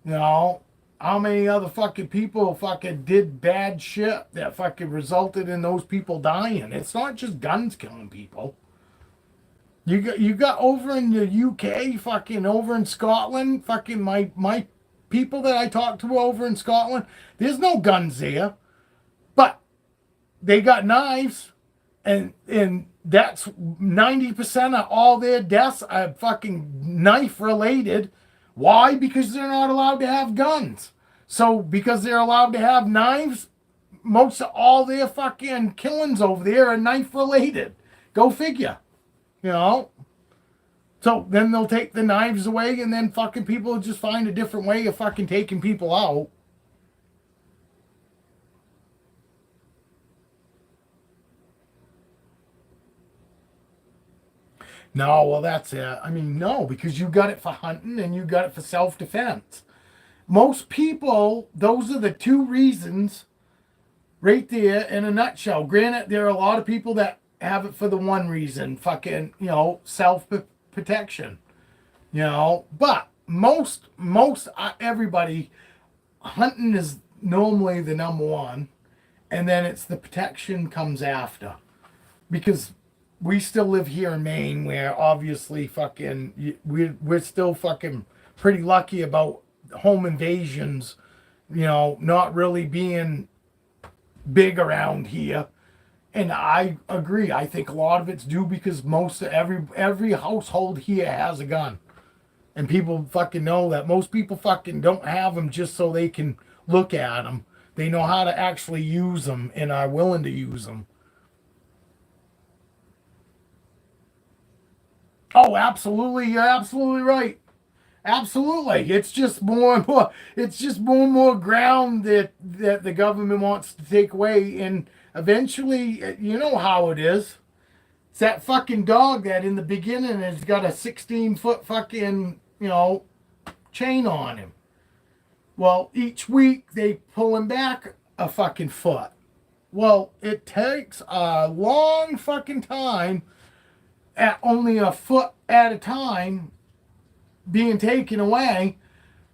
You know, how many other fucking people fucking did bad shit that fucking resulted in those people dying? It's not just guns killing people. You got over in the UK, fucking over in Scotland, fucking my people that I talked to over in Scotland, there's no guns there. But they got knives, and that's 90% of all their deaths are fucking knife related. Why? Because they're not allowed to have guns. So because they're allowed to have knives, most of all their fucking killings over there are knife related. Go figure. You know? So then they'll take the knives away, and then fucking people will just find a different way of fucking taking people out. No, well, that's it. I mean, no, because you got it for hunting and you got it for self-defense. Most people, those are the two reasons right there in a nutshell. Granted, there are a lot of people that have it for the one reason, fucking, self-protection, but most everybody, hunting is normally the number one, and then it's the protection comes after. Because we still live here in Maine, where obviously fucking we're still fucking pretty lucky about home invasions, not really being big around here. And I agree. I think a lot of it's due because most of every household here has a gun, and people fucking know that. Most people fucking don't have them just so they can look at them. They know how to actually use them and are willing to use them. Oh, absolutely. You're absolutely right. Absolutely. It's just more and more. It's just more and more ground that the government wants to take away, and eventually, you know how it is. It's that fucking dog that in the beginning has got a 16-foot fucking chain on him. Well, each week they pull him back a fucking foot. Well, it takes a long fucking time at only a foot at a time being taken away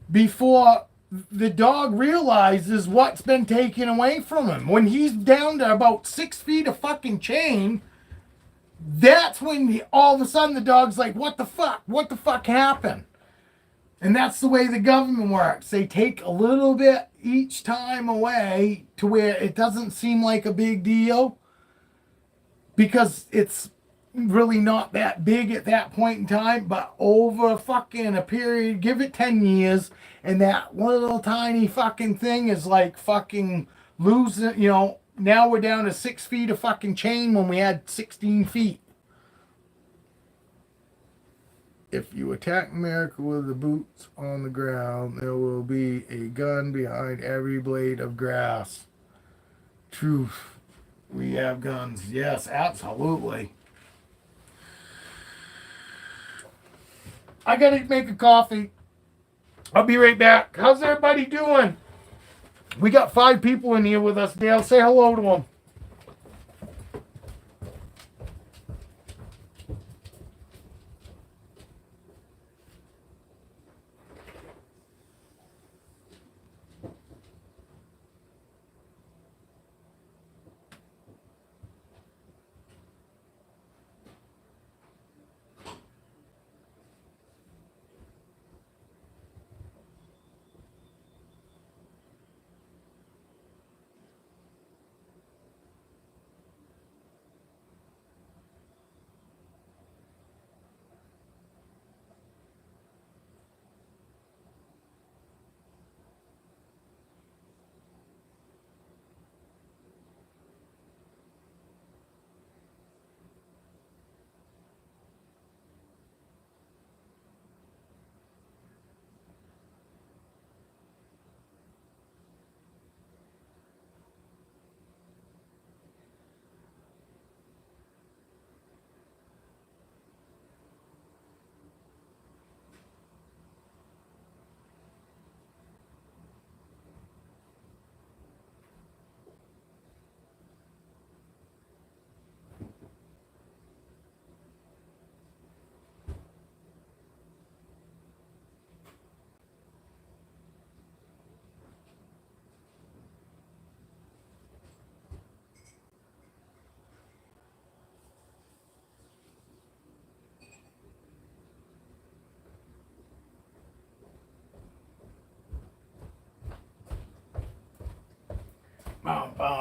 before the dog realizes what's been taken away from him. When he's down to about 6 feet of fucking chain, that's when all of a sudden the dog's like, what the fuck? What the fuck happened? And that's the way the government works. They take a little bit each time away to where it doesn't seem like a big deal, because it's really not that big at that point in time. But over fucking a period, give it 10 years, and that little tiny fucking thing is like fucking losing, now we're down to 6 feet of fucking chain when we had 16 feet. If you attack America with the boots on the ground, there will be a gun behind every blade of grass. Truth. We have guns. Yes, absolutely. I gotta make a coffee. I'll be right back. How's everybody doing? We got 5 people in here with us, Dale. Say hello to them.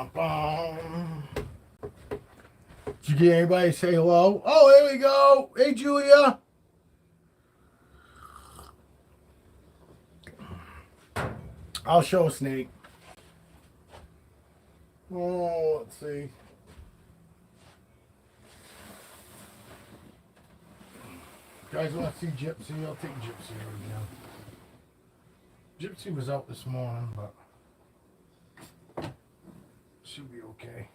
bum. Did you get anybody to say hello? Oh, here we go. Hey, Julia. I'll show a snake. Oh, let's see. Guys want to see Gypsy? I'll take Gypsy right now. Gypsy was out this morning, but she'll be okay.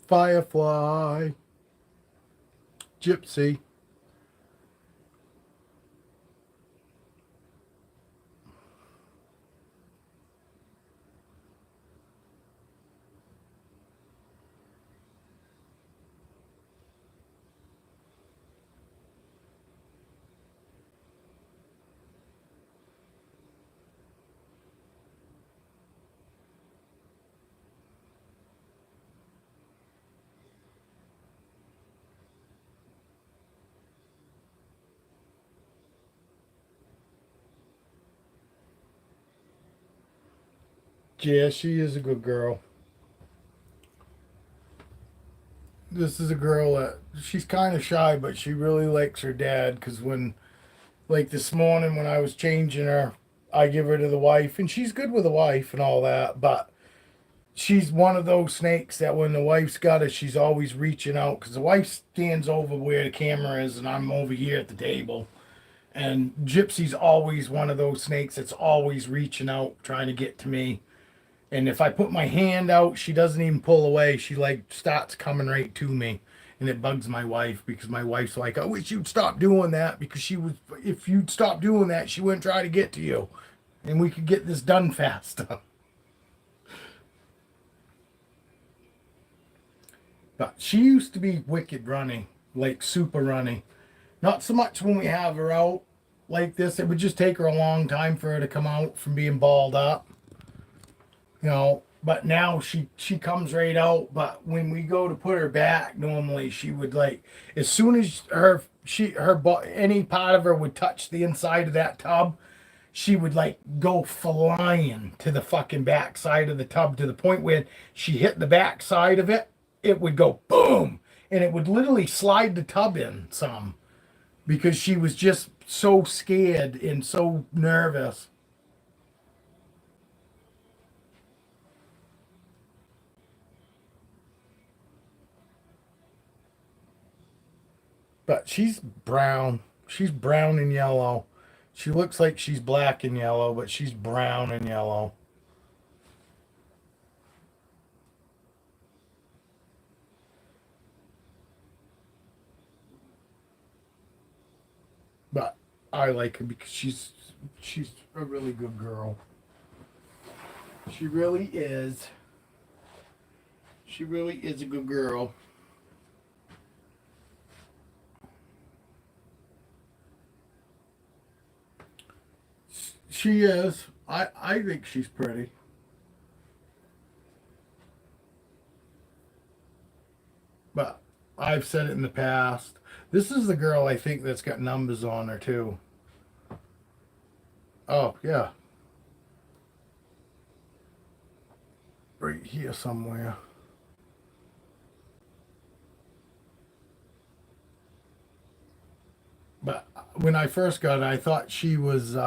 Firefly. Gypsy. Yeah, she is a good girl. This is a girl that she's kind of shy, but she really likes her dad. Because when, like this morning, when I was changing her, I give her to the wife, and she's good with the wife and all that. But she's one of those snakes that when the wife's got it, she's always reaching out. Because the wife stands over where the camera is, and I'm over here at the table. And Gypsy's always one of those snakes that's always reaching out, trying to get to me. And if I put my hand out, she doesn't even pull away. She like starts coming right to me. And it bugs my wife because my wife's like, I wish you'd stop doing that because she was, if you'd stop doing that, she wouldn't try to get to you. And we could get this done faster. But she used to be wicked running, like super running. Not so much when we have her out like this. It would just take her a long time for her to come out from being balled up. You know, but now she comes right out. But when we go to put her back, normally she would like as soon as any part of her would touch the inside of that tub, she would like go flying to the fucking back side of the tub to the point where she hit the back side of it, it would go boom, and it would literally slide the tub in some because she was just so scared and so nervous. But she's brown. She's brown and yellow. She looks like she's black and yellow, but she's brown and yellow. But I like her because she's a really good girl. She really is. She really is a good girl. She is. I think she's pretty. But I've said it in the past. This is the girl I think that's got numbers on her too. Oh, yeah. Right here somewhere. But when I first got her, I thought she was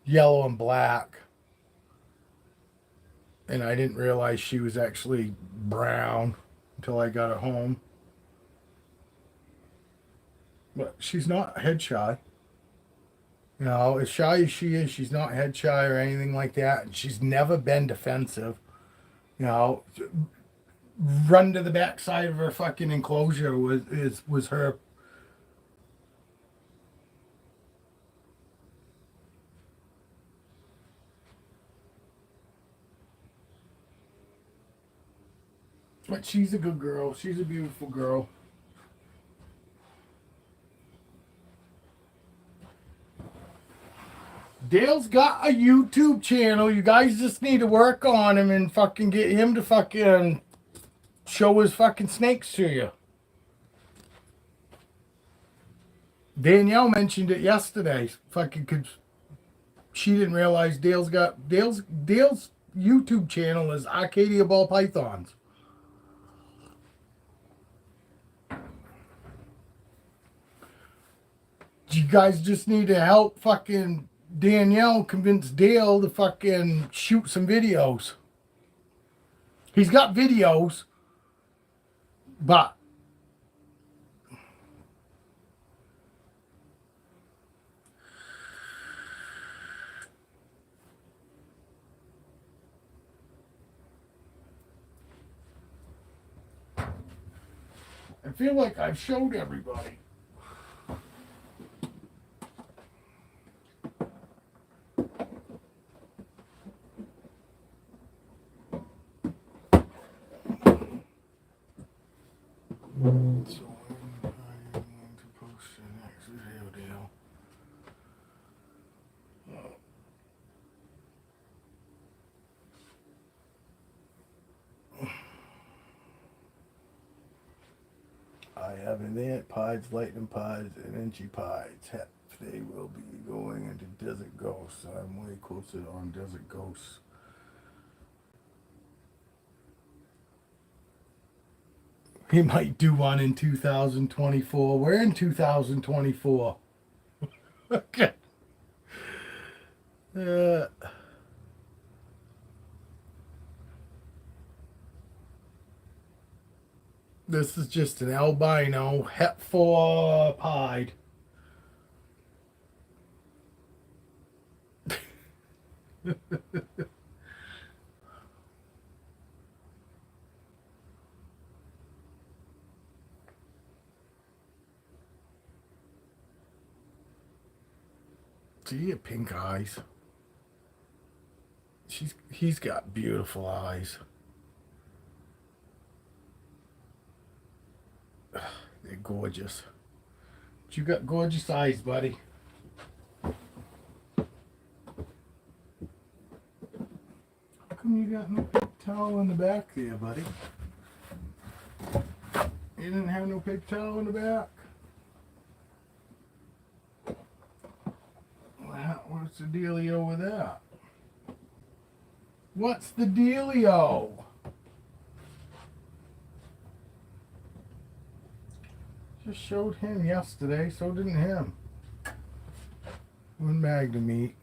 yellow and black. And I didn't realize she was actually brown until I got her home. But she's not head shy. You know, as shy as she is, she's not head shy or anything like that. And she's never been defensive. You know, run to the backside of her fucking enclosure was her. But she's a good girl. She's a beautiful girl. Dale's got a YouTube channel. You guys just need to work on him and fucking get him to fucking show his fucking snakes to you. Danielle mentioned it yesterday. Fucking, cause she didn't realize Dale's YouTube channel is Arcadia Ball Pythons. You guys just need to help fucking Danielle convince Dale to fucking shoot some videos. He's got videos, but I feel like I've showed everybody. So when I want to post the next video, Dale. I have event pies, lightning pies, and Enchi pies. They will be going into Desert Ghosts. I'm way closer on Desert Ghosts. He might do one in 2024. We're in 2024. Okay. This is just an albino Het4 pied. See, pink eyes. He's got beautiful eyes. They're gorgeous. But you got gorgeous eyes, buddy. How come you got no paper towel in the back there, buddy? You didn't have no paper towel in the back? What's the dealio with that? What's the dealio? Just showed him yesterday, so didn't him. One Magnum meat.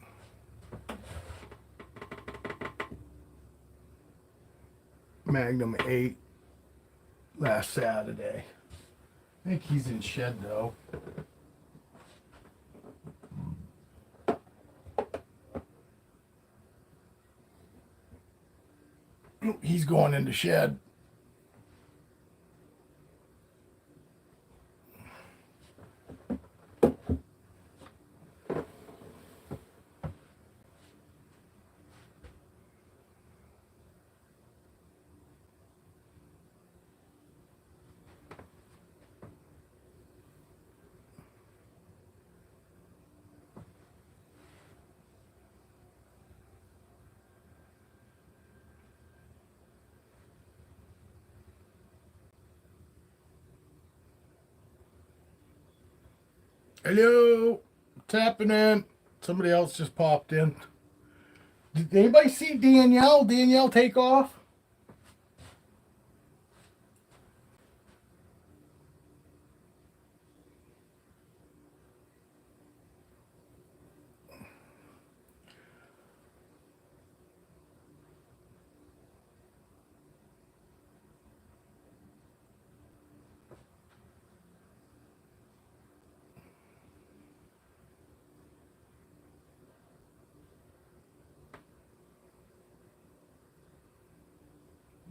Magnum 8 last Saturday. I think he's in shed though. He's going into shed. Hello, tapping in. Somebody else just popped in. Did anybody see Danielle? Danielle take off?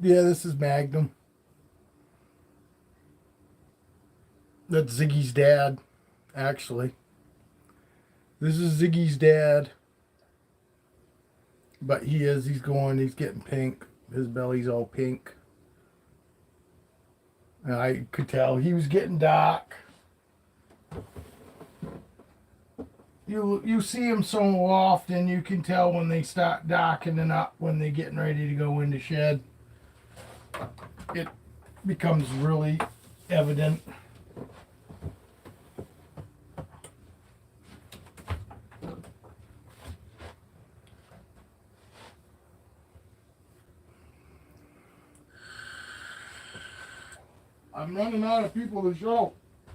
Yeah, this is Magnum. That's Ziggy's dad, actually. This is Ziggy's dad. But he's getting pink. His belly's all pink. And I could tell he was getting dark. You see them so often, you can tell when they start darkening up when they're getting ready to go into shed. It becomes really evident. I'm running out of people to show,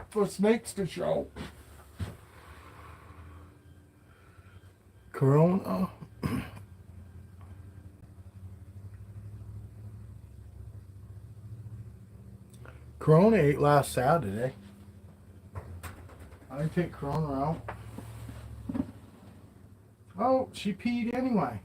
for snakes to show. Corona. Corona ate last Saturday. I take Corona out. Oh, she peed anyway.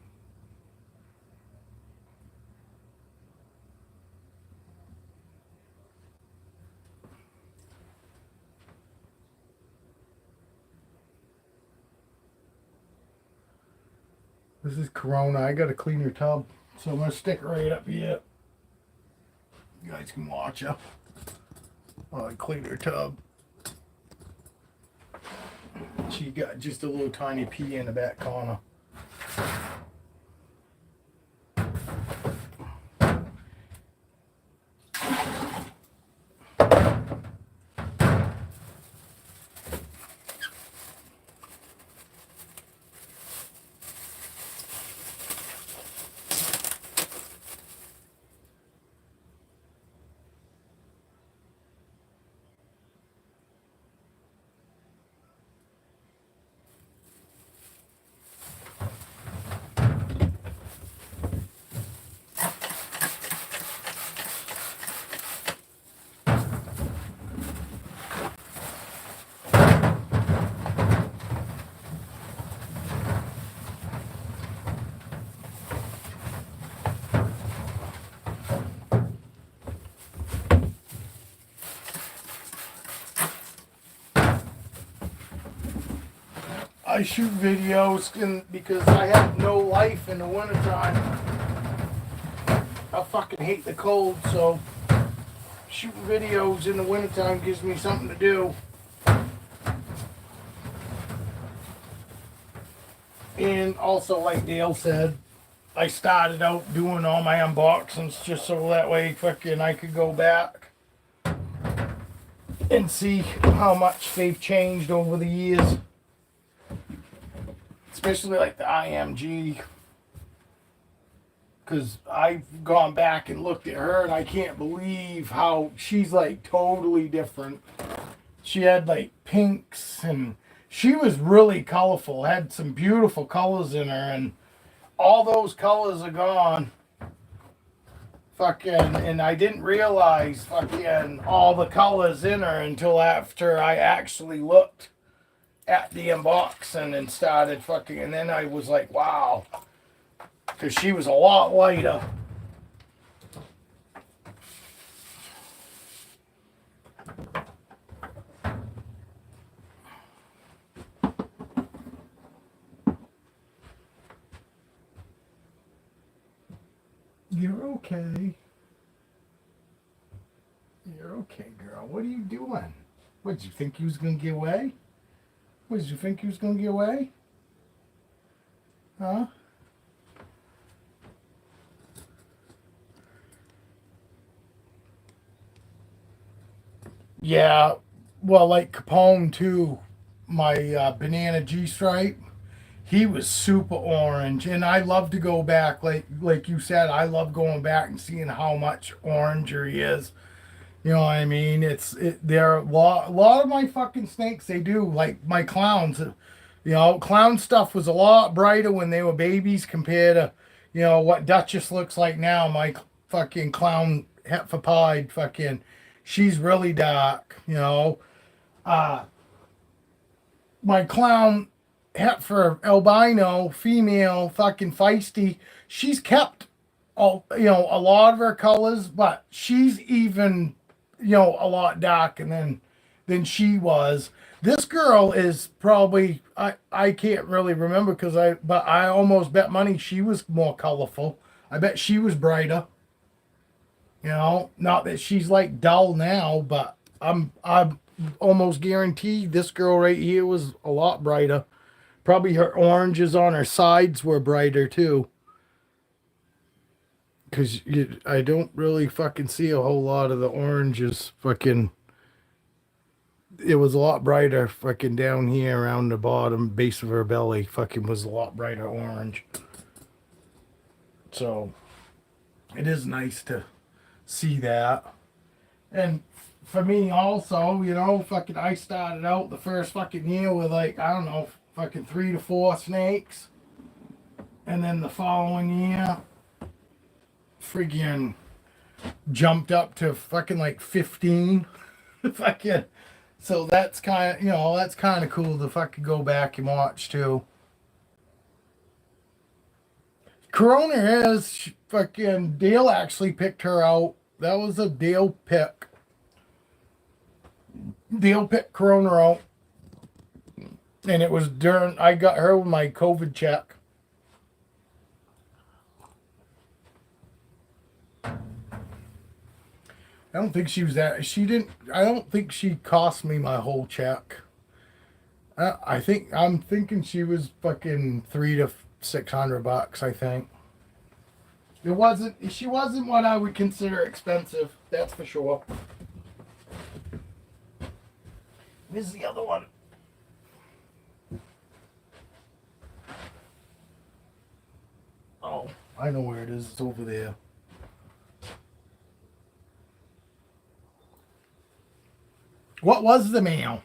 This is Corona. I gotta clean your tub. So I'm gonna stick it right up here. You guys can watch her. Oh, I clean her tub. She got just a little tiny pee in the back corner. I shoot videos because I have no life in the wintertime. I fucking hate the cold, so shooting videos in the wintertime gives me something to do. And also, like Dale said, I started out doing all my unboxings just so that way fucking I could go back and see how much they've changed over the years. Especially like the IMG. Because I've gone back and looked at her and I can't believe how she's like totally different. She had like pinks and she was really colorful, had some beautiful colors in her, and all those colors are gone. Fucking, and I didn't realize fucking all the colors in her until after I actually looked at the unboxing and started fucking, and then I was like, wow, because she was a lot lighter. You're okay. You're okay, girl. What are you doing? What, did you think you was going to get away? What, did you think you was going to get away? Huh? Yeah, well, like Capone too, my banana G-stripe, he was super orange, and I love to go back, like you said, I love going back and seeing how much oranger he is. You know what I mean? There are a lot of my fucking snakes. They do like my clowns. You know, clown stuff was a lot brighter when they were babies compared to, what Duchess looks like now. My fucking clown Hepfapide, fucking, she's really dark. Uh, my clown Hetfer albino female, fucking feisty. She's kept oh, a lot of her colors, but she's even, a lot darker than she was. This girl is probably I can't really remember but I almost bet money she was more colorful. I bet she was brighter. Not that she's like dull now, but I'm almost guaranteed this girl right here was a lot brighter. Probably her oranges on her sides were brighter too. Because I don't really fucking see a whole lot of the oranges. Fucking, it was a lot brighter fucking down here around the bottom base of her belly. Fucking was a lot brighter orange. So it is nice to see that. And for me also, fucking I started out the first fucking year with like, I don't know, fucking 3 to 4 snakes. And then the following year, friggin' jumped up to fucking like 15. Fucking, so that's kind of cool to fucking go back and watch too. Corona is fucking Dale actually picked her out. That was a Dale pick. Dale picked Corona out. And it was during I got her with my COVID check. I don't think she was that. She didn't. I don't think she cost me my whole check. I'm thinking she was fucking $300 to $600. I think it wasn't. She wasn't what I would consider expensive. That's for sure. This is the other one. Oh, I know where it is. It's over there. What was the mail?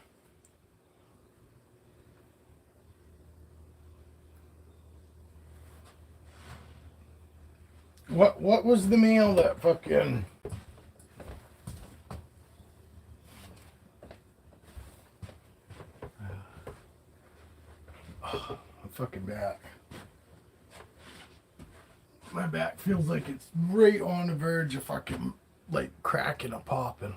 What was the mail that fucking my fucking back. My back feels like it's right on the verge of fucking like cracking or popping.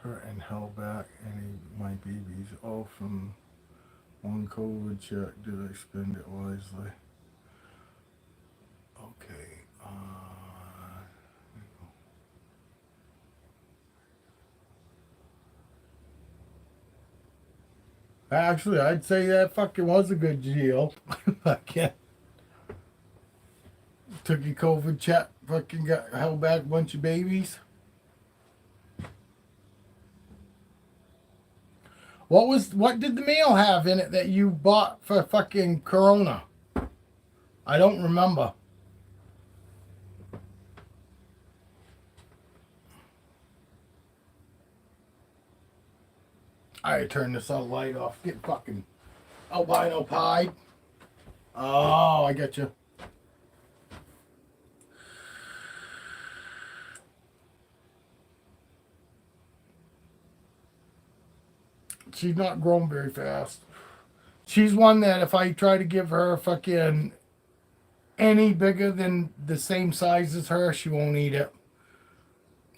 Hurt and held back any my babies all from one COVID check. Did I spend it wisely? Okay. Actually, I'd say that fucking was a good deal. I can't. Took your COVID check, fucking got held back a bunch of babies. What did the mail have in it that you bought for fucking Corona? I don't remember. I turn this other light off. Get fucking albino pie. Oh, I get you. She's not grown very fast. She's one that if I try to give her fucking any bigger than the same size as her, she won't eat it.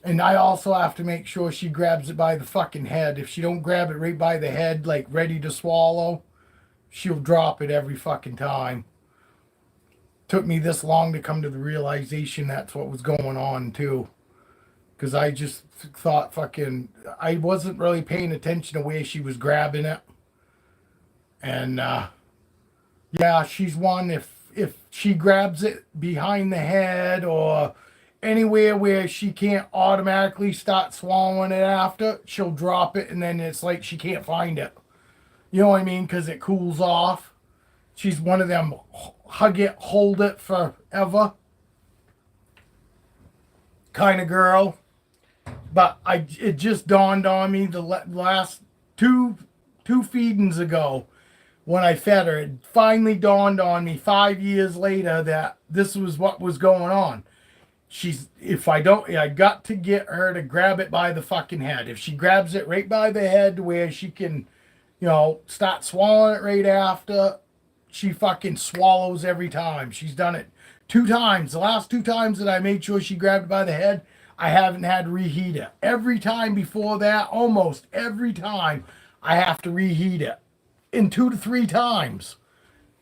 And I also have to make sure she grabs it by the fucking head. If she don't grab it right by the head, like ready to swallow, she'll drop it every fucking time. Took me this long to come to the realization that's what was going on too. Because I just thought I wasn't really paying attention to where she was grabbing it. And yeah, she's one, if she grabs it behind the head or anywhere where she can't automatically start swallowing it after, she'll drop it and then it's like she can't find it. You know what I mean? Because it cools off. She's one of them hug it, hold it forever kind of girl. But it just dawned on me the last two feedings ago when I fed her, it finally dawned on me 5 years later that this was what was going on. I got to get her to grab it by the fucking head. If she grabs it right by the head where she can, start swallowing it right after, she fucking swallows every time. She's done it 2 times. The last 2 times that I made sure she grabbed it by the head, I haven't had to reheat it. Every time before that, almost every time, I have to reheat it in 2 to 3 times.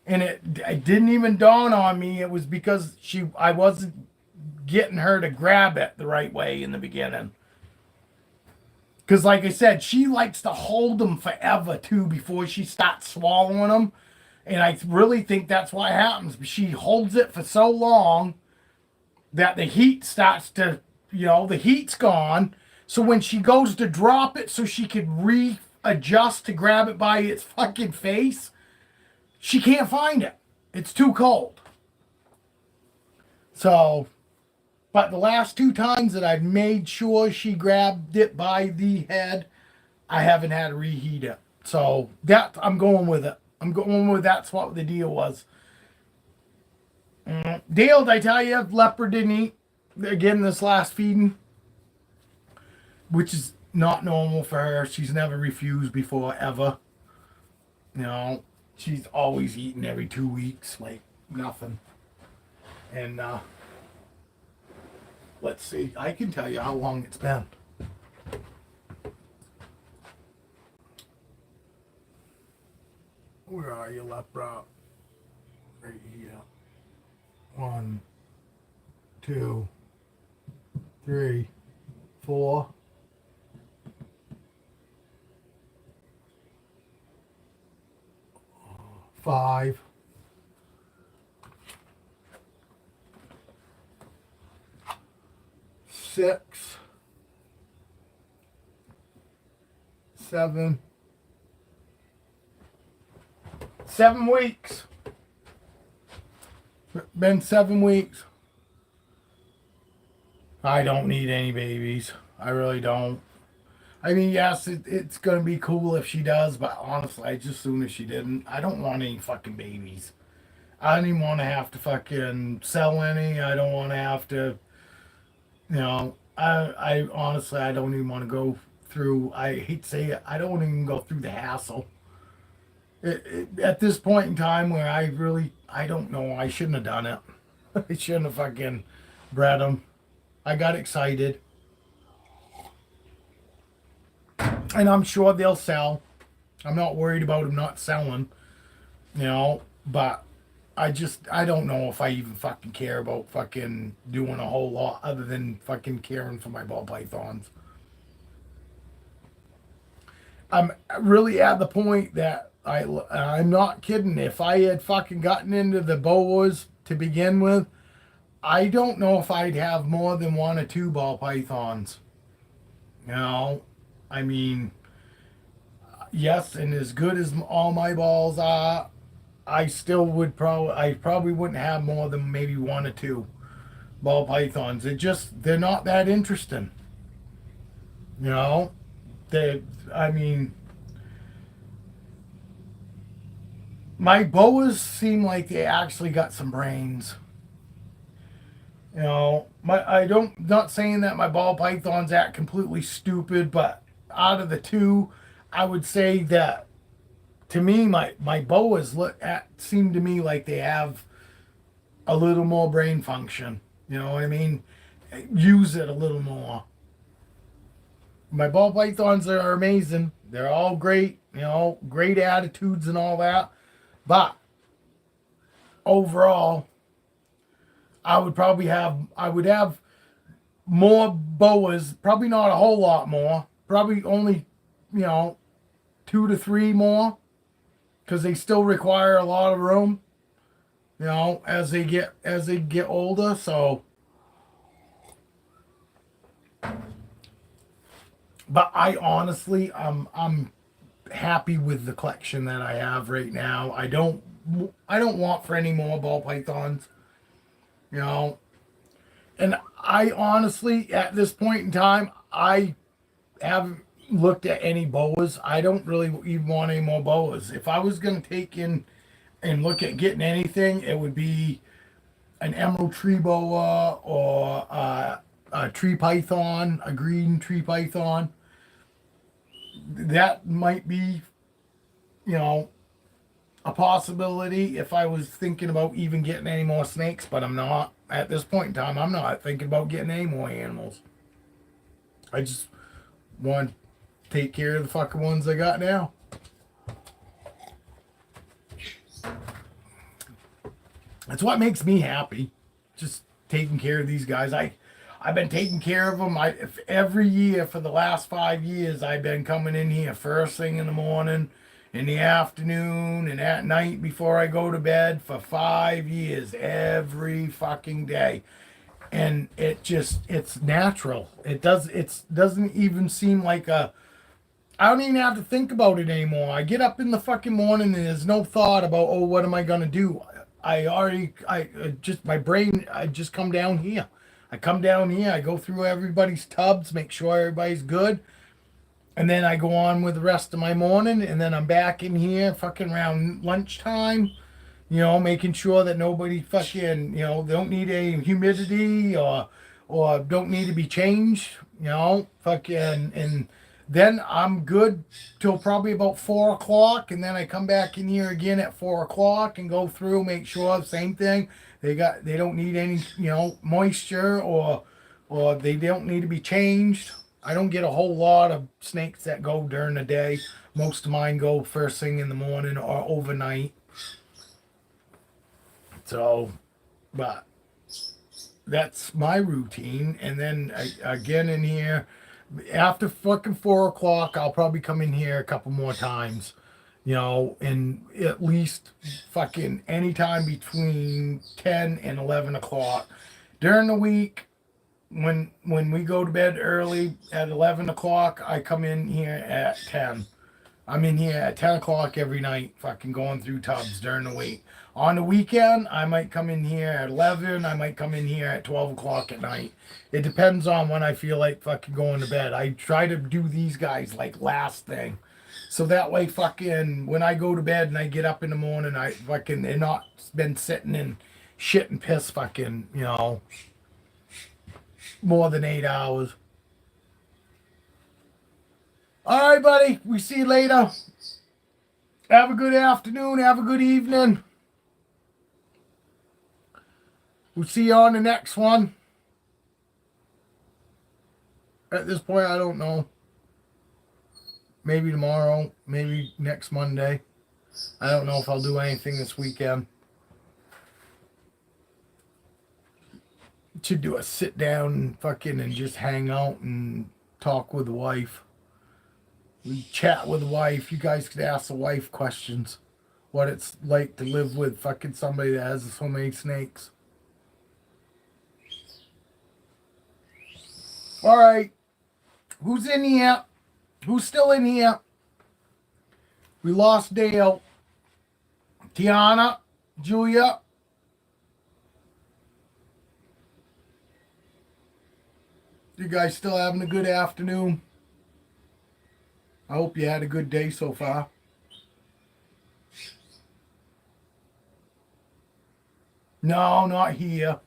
And it didn't even dawn on me. It was because I wasn't getting her to grab it the right way in the beginning. Because like I said, she likes to hold them forever too before she starts swallowing them. And I really think that's what happens. She holds it for so long that the heat starts to, the heat's gone. So when she goes to drop it so she could readjust to grab it by its fucking face, she can't find it. It's too cold. So, but the last 2 times that I've made sure she grabbed it by the head, I haven't had to reheat it. So that I'm going with it. I'm going with that's what the deal was. Dale, did I tell you, leopard didn't eat again this last feeding, which is not normal for her. She's never refused before, ever. She's always eaten every 2 weeks, like nothing. And let's see, I can tell you how long it's been. Where are you, leopard? Right here. 1, 2, 3, 4. 5. 6. 7. 7 weeks. Been 7 weeks. I don't need any babies. I really don't. I mean, yes, it's going to be cool if she does, but honestly, I just soon as she didn't. I don't want any fucking babies. I don't even want to have to fucking sell any. I don't want to have to, I honestly, I don't even want to go through, I hate to say it, I don't even go through the hassle. At this point in time where I don't know, I shouldn't have done it. I shouldn't have fucking bred them. I got excited. And I'm sure they'll sell. I'm not worried about them not selling, but I don't know if I even fucking care about fucking doing a whole lot other than fucking caring for my ball pythons. I'm really at the point that I'm not kidding. If I had fucking gotten into the Boas to begin with, I don't know if I'd have more than 1 or 2 ball pythons. I mean, yes, and as good as all my balls are, I still would probably wouldn't have more than maybe 1 or 2 ball pythons. They're not that interesting. I mean, my boas seem like they actually got some brains. Not saying that my ball pythons act completely stupid, but out of the 2, I would say that to me, my boas seem to me like they have a little more brain function. You know what I mean? Use it a little more. My ball pythons are amazing. They're all great, great attitudes and all that. But overall, I would have more boas, probably not a whole lot more, probably only, 2 to 3 more, because they still require a lot of room, as they get older. So, but I honestly, I'm happy with the collection that I have right now. I don't want for any more ball pythons, and I honestly, at this point in time, I have looked at any boas. I don't really even want any more boas. If I was going to take in and look at getting anything, it would be an emerald tree boa or a tree python, a green tree python. That might be, you know, a possibility if I was thinking about even getting any more snakes, but I'm not. At this point in time, I'm not thinking about getting any more animals. I just want to take care of the fucking ones I got now. That's what makes me happy. Just taking care of these guys. I've been taking care of them. Every year for the last 5 years, I've been coming in here first thing in the morning, in the afternoon, and at night before I go to bed for 5 years, every fucking day. And it's natural. It doesn't even seem like I don't even have to think about it anymore. I get up in the fucking morning and there's no thought about, oh, what am I gonna do? My brain, I just come down here. I come down here, I go through everybody's tubs, make sure everybody's good, and then I go on with the rest of my morning, and then I'm back in here fucking around lunchtime, making sure that nobody fucking, they don't need any humidity or don't need to be changed, fucking, and then I'm good till probably about 4 o'clock, and then I come back in here again at 4 o'clock and go through, make sure same thing. They don't need any, moisture or they don't need to be changed. I don't get a whole lot of snakes that go during the day. Most of mine go first thing in the morning or overnight. So, but that's my routine. And then again in here, after fucking 4 o'clock, I'll probably come in here a couple more times, and at least fucking anytime between 10 and 11 o'clock. During the week, when we go to bed early at 11 o'clock, I come in here at 10. I'm in here at 10 o'clock every night, fucking going through tubs during the week. On the weekend, I might come in here at 11. I might come in here at 12 o'clock at night. It depends on when I feel like fucking going to bed. I try to do these guys like last thing. So that way fucking when I go to bed and I get up in the morning, they're not been sitting in shit and piss fucking, more than 8 hours. All right, buddy. We see you later. Have a good afternoon. Have a good evening. We'll see you on the next one. At this point, I don't know. Maybe tomorrow. Maybe next Monday. I don't know if I'll do anything this weekend. Should do a sit down and fucking and just hang out and talk with the wife. We chat with the wife. You guys could ask the wife questions. What it's like to live with fucking somebody that has so many snakes. All right. Who's in here? Who's still in here? We lost Dale. Tiana. Julia. You guys still having a good afternoon? I hope you had a good day so far. No, not here.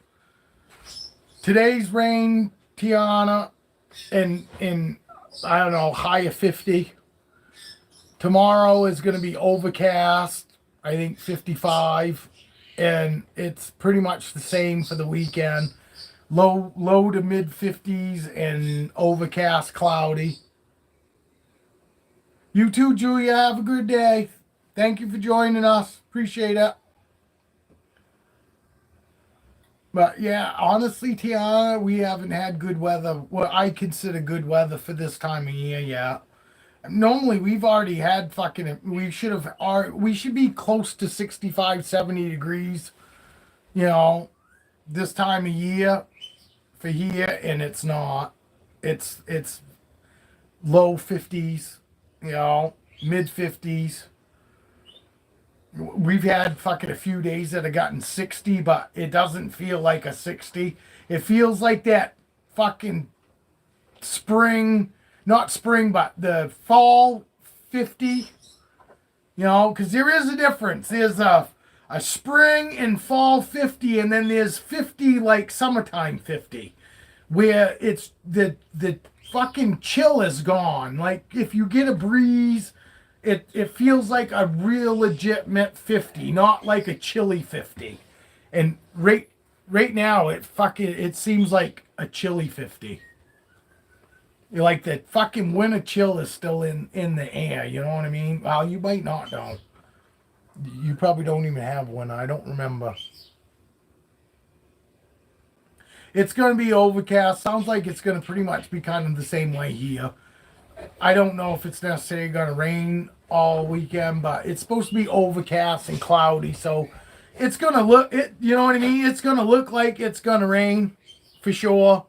Today's rain, Tiana, in I don't know, high of 50. Tomorrow is going to be overcast, I think 55, and it's pretty much the same for the weekend. Low to mid 50s and overcast, cloudy. You too, Julia. Have a good day. Thank you for joining us. Appreciate it. But yeah, honestly, Tiana, we haven't had good weather. What I consider good weather for this time of year yet. Normally, we've already had fucking. We should be close to 65, 70 degrees. This time of year for here, and it's not. It's low 50s. Mid 50s. We've had fucking a few days that have gotten 60, but it doesn't feel like a 60. It feels like that fucking spring not spring, but the fall 50. You know, because there is a difference. There's a spring and fall 50, and then there's 50 like summertime 50, where it's the fucking chill is gone. Like if you get a breeze, it feels like a real legitimate 50, not like a chilly 50. And right now it seems like a chilly 50. Like the fucking winter chill is still in the air, you know what I mean? Well, you might not know. You probably don't even have one. I don't remember. It's going to be overcast. Sounds like it's going to pretty much be kind of the same way here. I don't know if it's necessarily going to rain all weekend, but it's supposed to be overcast and cloudy, so it's going to look it. You know what I mean? It's going to look like it's going to rain for sure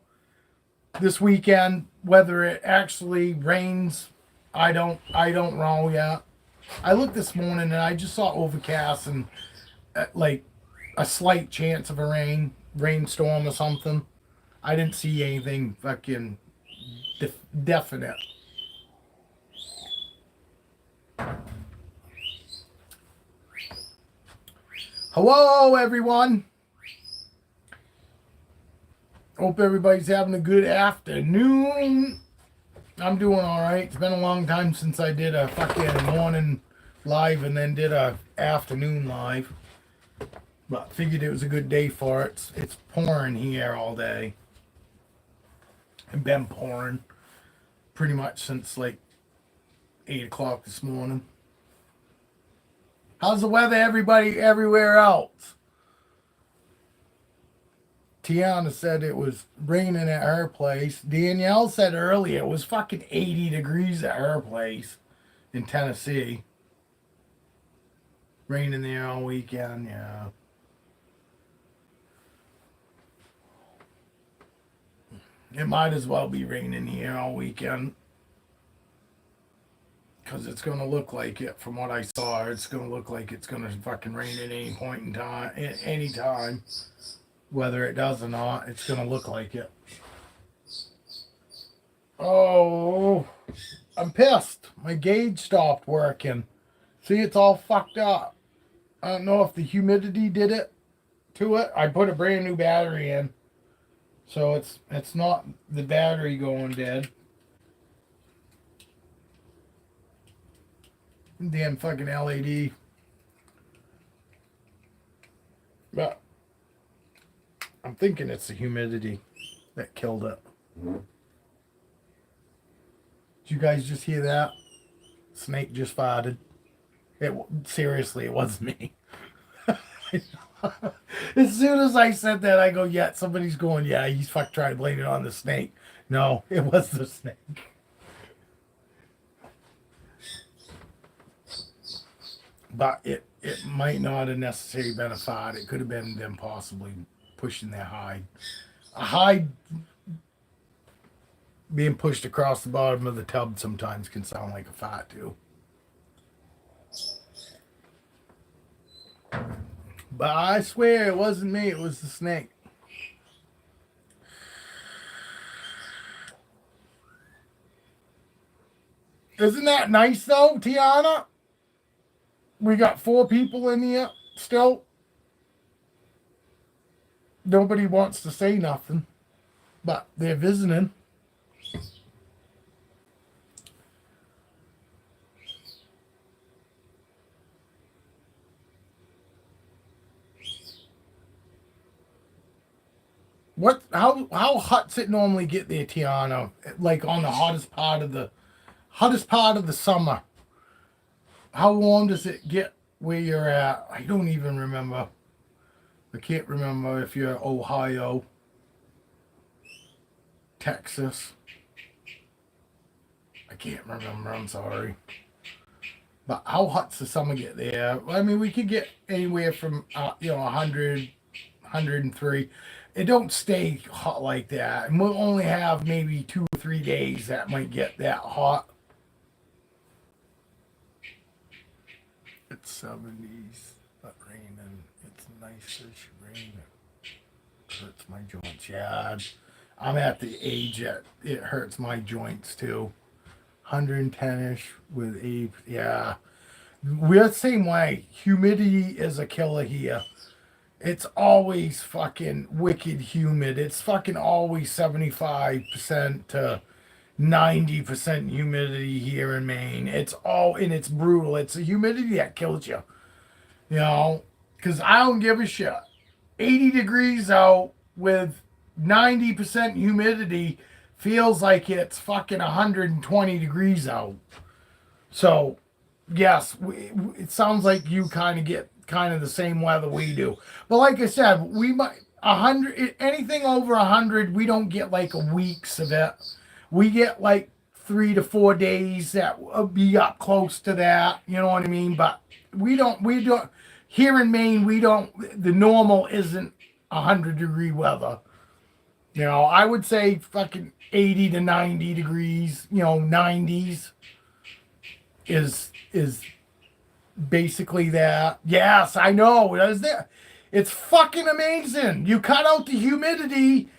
this weekend. Whether it actually rains, I don't know yet. I looked this morning and I just saw overcast and like a slight chance of a rainstorm or something. I didn't see anything fucking definite. Hello, everyone. Hope everybody's having a good afternoon. I'm doing all right. It's been a long time since I did a fucking morning live and then did a afternoon live. But figured it was a good day for it. It's pouring here all day. And been pouring pretty much since like 8 o'clock this morning. How's the weather, everybody, everywhere else? Tiana said it was raining at her place. Danielle said earlier it was fucking 80 degrees at her place in Tennessee. Raining there all weekend, yeah. It might as well be raining here all weekend. Because it's going to look like it from what I saw. It's going to look like it's going to fucking rain at any point in time, at any time. Whether it does or not, it's going to look like it. Oh, I'm pissed. My gauge stopped working. See, it's all fucked up. I don't know if the humidity did it to it. I put a brand new battery in. So it's not the battery going dead. Damn fucking LED. But I'm thinking it's the humidity that killed it. Did you guys just hear that? Snake just farted. Seriously, it wasn't me. As soon as I said that, I go, yeah, somebody's going, yeah, he's trying to blame it on the snake. No, it was the snake. But it might not have necessarily been a fart. It could have been them possibly pushing their hide. A hide being pushed across the bottom of the tub sometimes can sound like a fart too. But I swear it wasn't me, it was the snake. Isn't that nice though, Tiana? We got 4 people in here still. Nobody wants to say nothing, but they're visiting. How hot's it normally get there, Tiana? Like on the hottest part of the summer. How warm does it get where you're at? I don't even remember. I can't remember if you're Ohio, Texas. I can't remember, I'm sorry. But how hot's the summer get there? I mean, we could get anywhere from, 100, 103. It don't stay hot like that. And we'll only have maybe 2 or 3 days that might get that hot. It's 70s, but raining. It's nice-ish rain. It hurts my joints. Yeah, I'm at the age that it hurts my joints too. 110-ish with 8. Yeah. We're the same way. Humidity is a killer here. It's always fucking wicked humid. It's fucking always 75% to 90% humidity here in Maine. And it's brutal. It's the humidity that kills you. You know, because I don't give a shit. 80 degrees out with 90% humidity feels like it's fucking 120 degrees out. So, yes, it sounds like you kind of get kind of the same weather we do. But like I said, we might 100 anything over 100, we don't get like weeks of it. We get like 3 to 4 days that will be up close to that. You know what I mean? But we don't here in Maine. We don't. The normal isn't 100-degree weather. You know, I would say fucking 80 to 90 degrees. You know, 90s is basically that. Yes, I know. Is there? It's fucking amazing. You cut out the humidity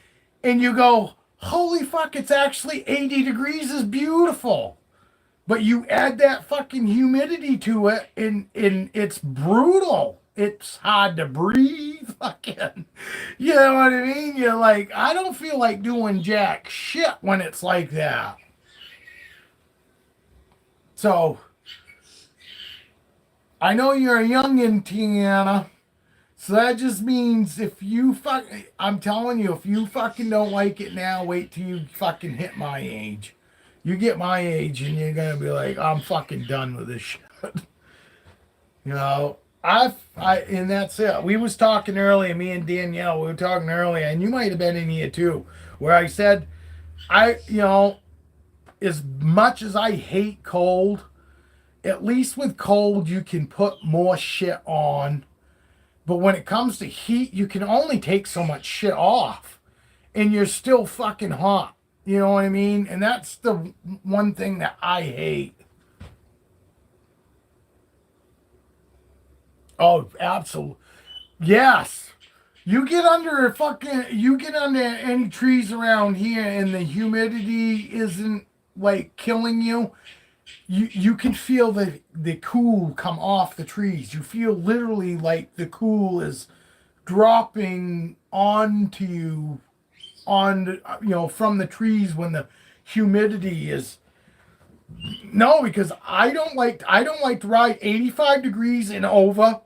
and you go, holy fuck, it's actually 80 degrees is beautiful. But you add that fucking humidity to it and it's brutal. It's hard to breathe. Fucking, you know what I mean? You're like, I don't feel like doing jack shit when it's like that. So, I know you're a youngin', Tiana. So that just means I'm telling you, if you fucking don't like it now, wait till you fucking hit my age. You get my age and you're gonna be like, I'm fucking done with this shit. You know, and that's it. We was talking earlier, me and Danielle, we were talking earlier, and you might have been in here too, where I said, you know, as much as I hate cold, at least with cold, you can put more shit on. But when it comes to heat, you can only take so much shit off. And you're still fucking hot. You know what I mean? And that's the one thing that I hate. Oh, absolutely. Yes. You get under any trees around here and the humidity isn't like killing you. You can feel the cool come off the trees. You feel literally like the cool is dropping onto you from the trees when the humidity is. No, because I don't like to ride 85 degrees and over.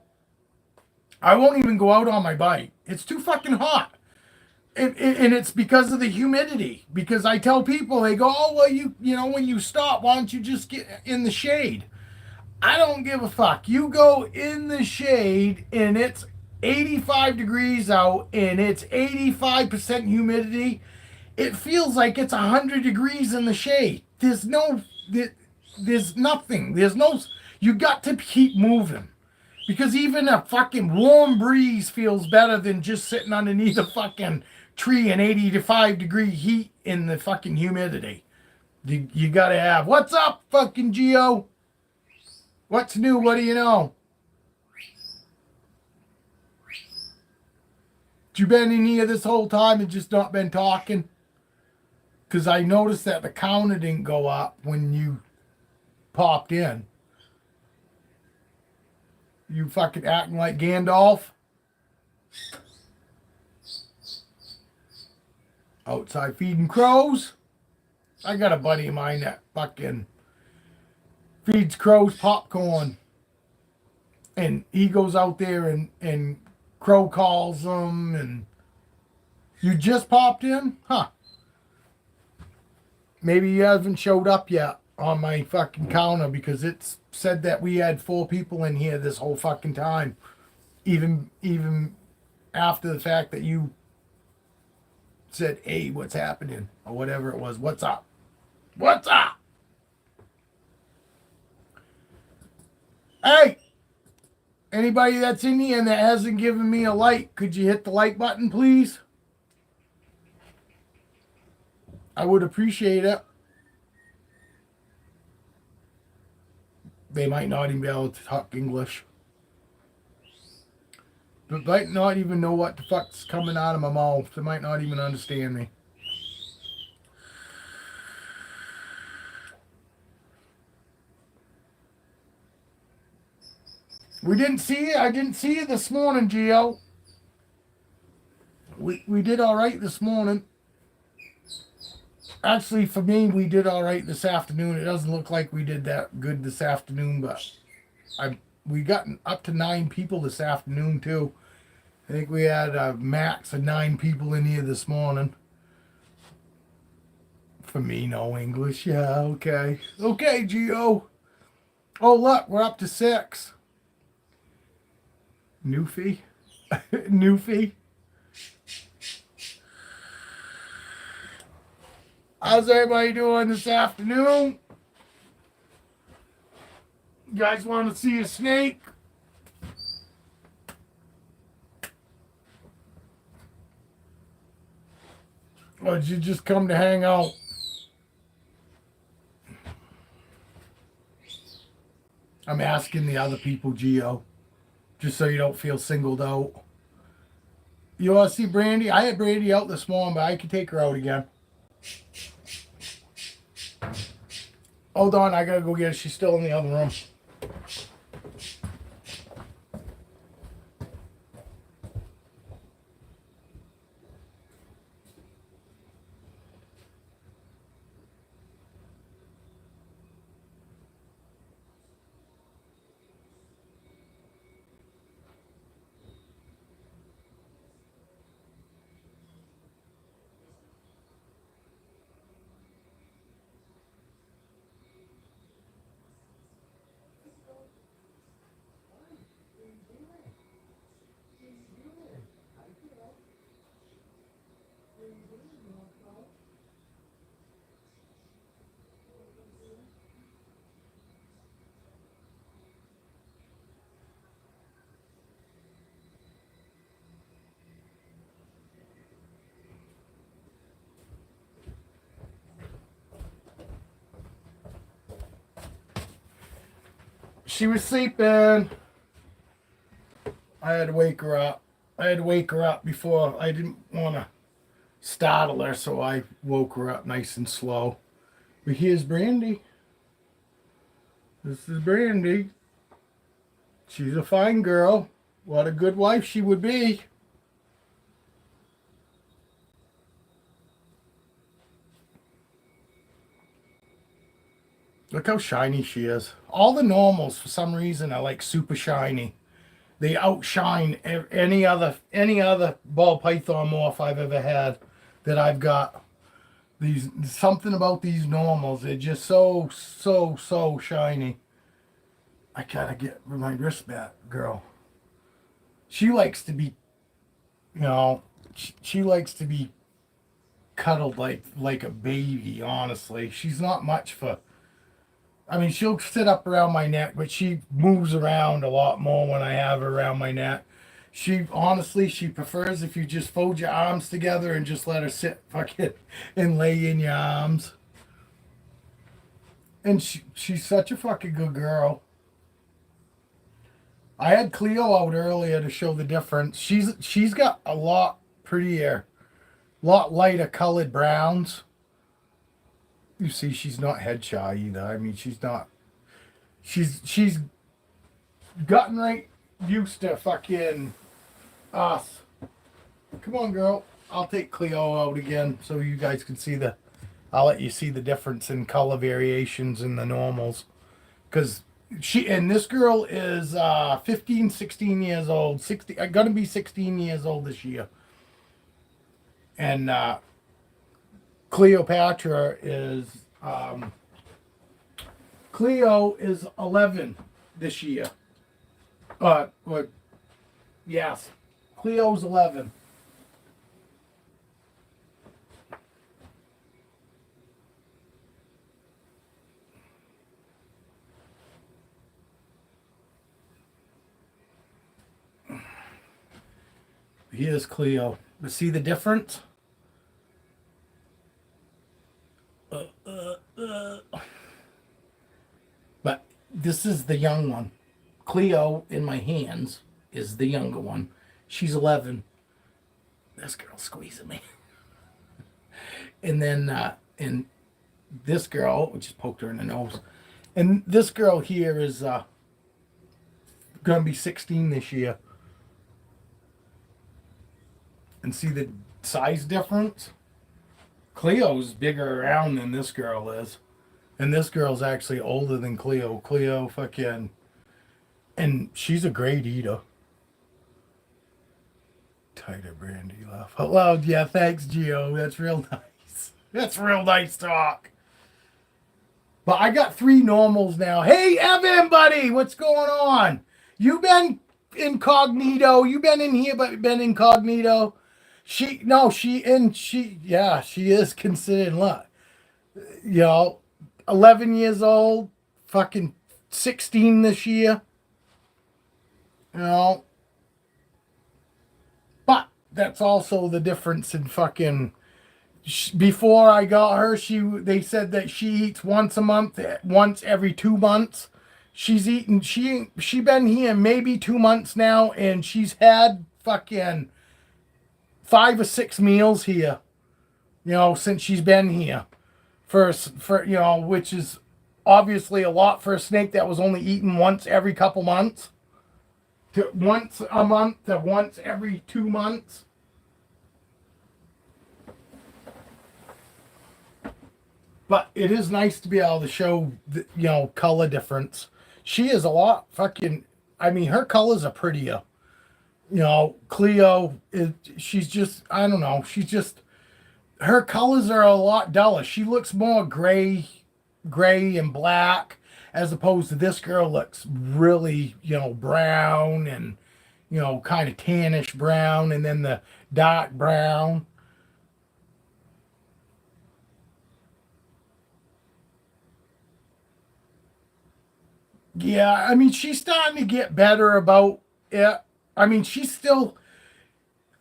I won't even go out on my bike. It's too fucking hot. And it's because of the humidity. Because I tell people, they go, oh, well, you know, when you stop, why don't you just get in the shade? I don't give a fuck. You go in the shade and it's 85 degrees out and it's 85% humidity. It feels like it's 100 degrees in the shade. There's nothing. You got to keep moving. Because even a fucking warm breeze feels better than just sitting underneath a fucking tree in 85-degree heat in the fucking humidity. You gotta have. What's up, fucking Geo? What's new? What do you know? You been in here this whole time and just not been talking? Because I noticed that the counter didn't go up when you popped in. You fucking acting like Gandalf? Outside feeding crows? I got a buddy of mine that fucking feeds crows popcorn. And he goes out there and crow calls them. And you just popped in? Huh. Maybe you haven't showed up yet on my fucking counter because it's said that we had 4 people in here this whole fucking time. Even after the fact that you said, hey, what's happening? Or whatever it was. What's up? What's up? Hey! Anybody that's in here and that hasn't given me a like, could you hit the like button, please? I would appreciate it. They might not even be able to talk English. They might not even know what the fuck's coming out of my mouth. They might not even understand me. We didn't see you. I didn't see you this morning, Gio. We did all right this morning. Actually, for me, we did all right this afternoon. It doesn't look like we did that good this afternoon, but we got up to 9 people this afternoon too. I think we had a max of 9 people in here this morning. For me, no English. Yeah, okay. Okay, Gio. Oh, look, we're up to 6. Newfie. Newfie. How's everybody doing this afternoon? You guys want to see a snake? Or did you just come to hang out? I'm asking the other people, Gio, just so you don't feel singled out. You want to see Brandy? I had Brandy out this morning, but I could take her out again. Hold on, I gotta go get her. She's still in the other room. She was sleeping. I had to wake her up. I had to wake her up before. I didn't want to startle her, so I woke her up nice and slow. But here's Brandy. This is Brandy. She's a fine girl. What a good wife she would be. Look how shiny she is. All the normals, for some reason, are like super shiny. They outshine any other ball python morph I've ever had that I've got. These something about these normals. They're just so shiny. I gotta get my wrist back, girl. She likes to be, she likes to be cuddled like a baby. Honestly, she's not much for. I mean, she'll sit up around my neck, but she moves around a lot more when I have her around my neck. She prefers if you just fold your arms together and just let her sit fucking and lay in your arms. And she's such a fucking good girl. I had Cleo out earlier to show the difference. She's got a lot prettier, lot lighter colored browns. You see, she's not head shy either. I mean, she's not. She's gotten right used to fucking us. Come on, girl. I'll take Cleo out again so you guys can see the. I'll let you see the difference in color variations in the normals, because this girl is 15, 16 years old. 60. I'm gonna be 16 years old this year, and Cleopatra is Cleo is 11 this year. Yes, Cleo's 11. Here's Cleo. You see the difference? But this is the young one. Cleo in my hands is the younger one. She's 11. This girl's squeezing me. And then and this girl, we just poked her in the nose. And this girl here is gonna be 16 this year. And see the size difference? Cleo's bigger around than this girl is. And this girl's actually older than Cleo. Cleo fucking... And she's a great eater. Tighter Brandy laugh. Out loud, yeah, thanks, Gio. That's real nice. That's real nice talk. But I got 3 normals now. Hey, Evan, buddy, what's going on? You been incognito. You been in here, but been incognito. She is considered, look, 11 years old, fucking 16 this year. But that's also the difference in fucking... Before I got her, they said that she eats once a month, once every 2 months. She's eaten, she been here maybe 2 months now, and she's had fucking 5 or 6 meals here, since she's been here. For which is obviously a lot for a snake that was only eaten once every couple months. To once a month to once every 2 months. But it is nice to be able to show, color difference. She is a lot fucking... I mean, her colors are prettier. Cleo, she's just... I don't know. She's just... Her colors are a lot duller. She looks more gray and black, as opposed to this girl looks really, brown and, kind of tannish brown, and then the dark brown. Yeah, I mean, she's starting to get better about it. I mean, she's still...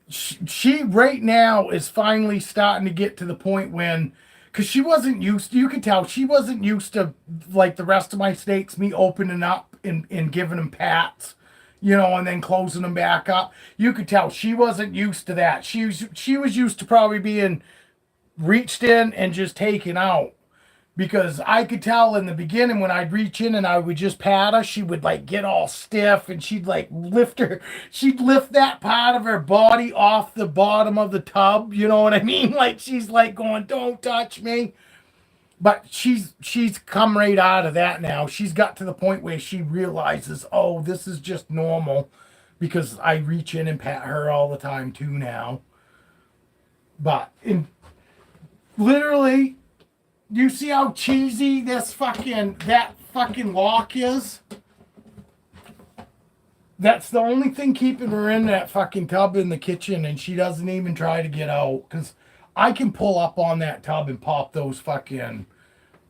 She right now is finally starting to get to the point when... Because she wasn't used... You could tell she wasn't used to, like the rest of my snakes, me opening up and giving them pats, and then closing them back up. You could tell she wasn't used to that. She was used to probably being reached in and just taken out. Because I could tell in the beginning when I'd reach in and I would just pat her, she would like get all stiff, and she'd lift that part of her body off the bottom of the tub. You know what I mean? Like she's like going, "Don't touch me." But she's come right out of that now. She's got to the point where she realizes, oh, this is just normal, because I reach in and pat her all the time too now. But literally... You see how cheesy that fucking lock is? That's the only thing keeping her in that fucking tub in the kitchen, and she doesn't even try to get out. Because I can pull up on that tub and pop those fucking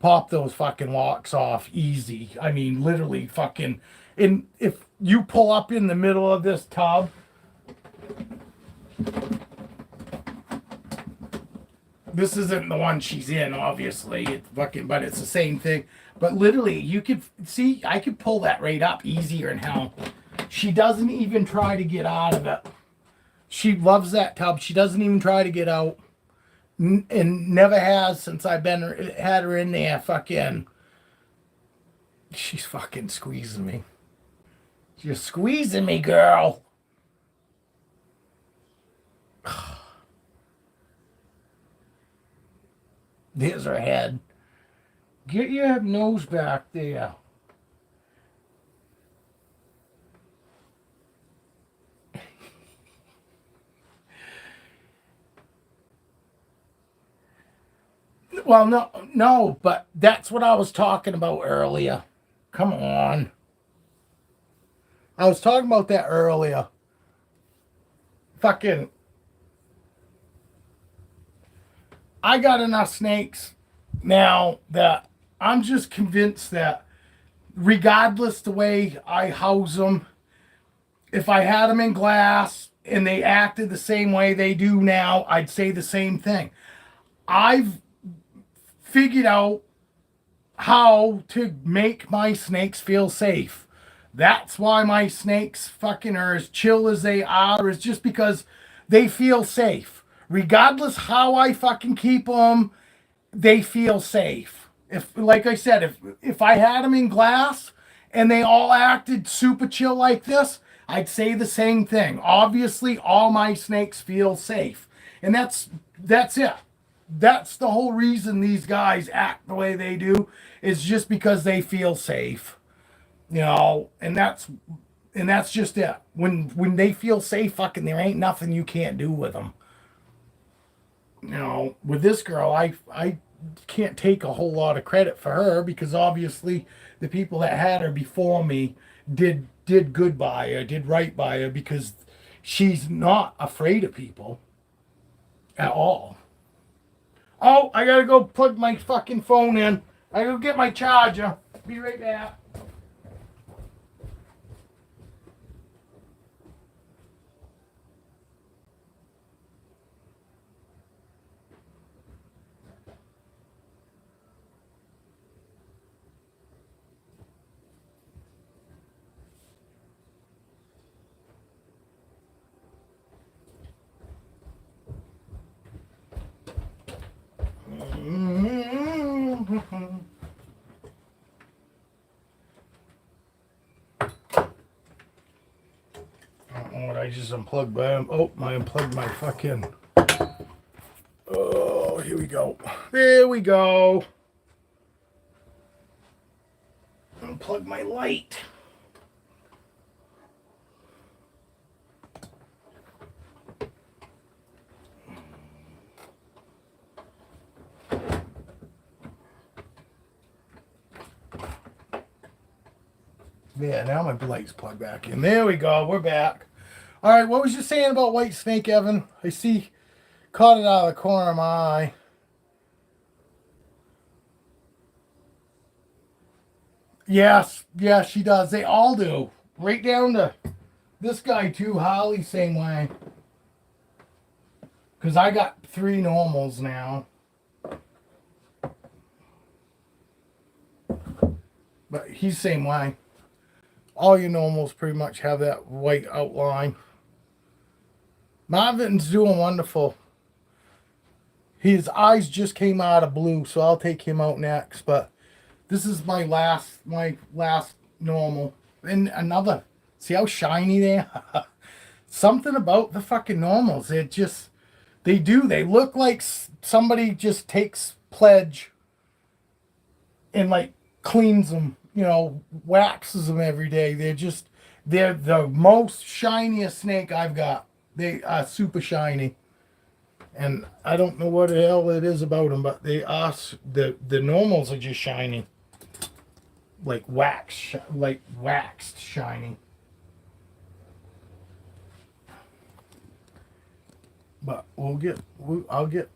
locks off easy. I mean, literally fucking... And if you pull up in the middle of this tub... This isn't the one she's in, obviously. It's fucking, but it's the same thing. But literally, you could see, I could pull that right up easier in hell. She doesn't even try to get out of it. She loves that tub. She doesn't even try to get out. And never has since I've had her in there. Fucking, she's fucking squeezing me. You're squeezing me, girl. There's her head. Get your nose back there. Well, no, but that's what I was talking about earlier. Come on. I was talking about that earlier. Fucking... I got enough snakes now that I'm just convinced that regardless the way I house them, if I had them in glass and they acted the same way they do now, I'd say the same thing. I've figured out how to make my snakes feel safe. That's why my snakes fucking are as chill as they are, is just because they feel safe. Regardless how I fucking keep them, they feel safe. If, like I said, if I had them in glass and they all acted super chill like this, I'd say the same thing. Obviously, all my snakes feel safe. And that's it. That's the whole reason these guys act the way they do, is just because they feel safe. And that's just it. When they feel safe, fucking there ain't nothing you can't do with them. With this girl, I can't take a whole lot of credit for her, because obviously the people that had her before me did good by her, did right by her, because she's not afraid of people at all. Oh, I gotta go plug my fucking phone in. I gotta go get my charger. Be right back. I just unplugged I unplugged my fucking. Oh, here we go. There we go. Unplug my light. Yeah, now my light's plugged back in. There we go. We're back. All right, what was you saying about white snake, Evan? I see, caught it out of the corner of my eye. Yes, she does. They all do. Right down to this guy too, Holly, same way. Because I got 3 normals now. But he's same way. All your normals pretty much have that white outline. Marvin's doing wonderful. His eyes just came out of blue, so I'll take him out next. But this is my last normal. And another. See how shiny they are? Something about the fucking normals. They look like somebody just takes Pledge and like cleans them, waxes them every day. They're the most shiniest snake I've got. They are super shiny. And I don't know what the hell it is about them, but they are, the normals are just shiny. Like waxed shiny. But I'll get,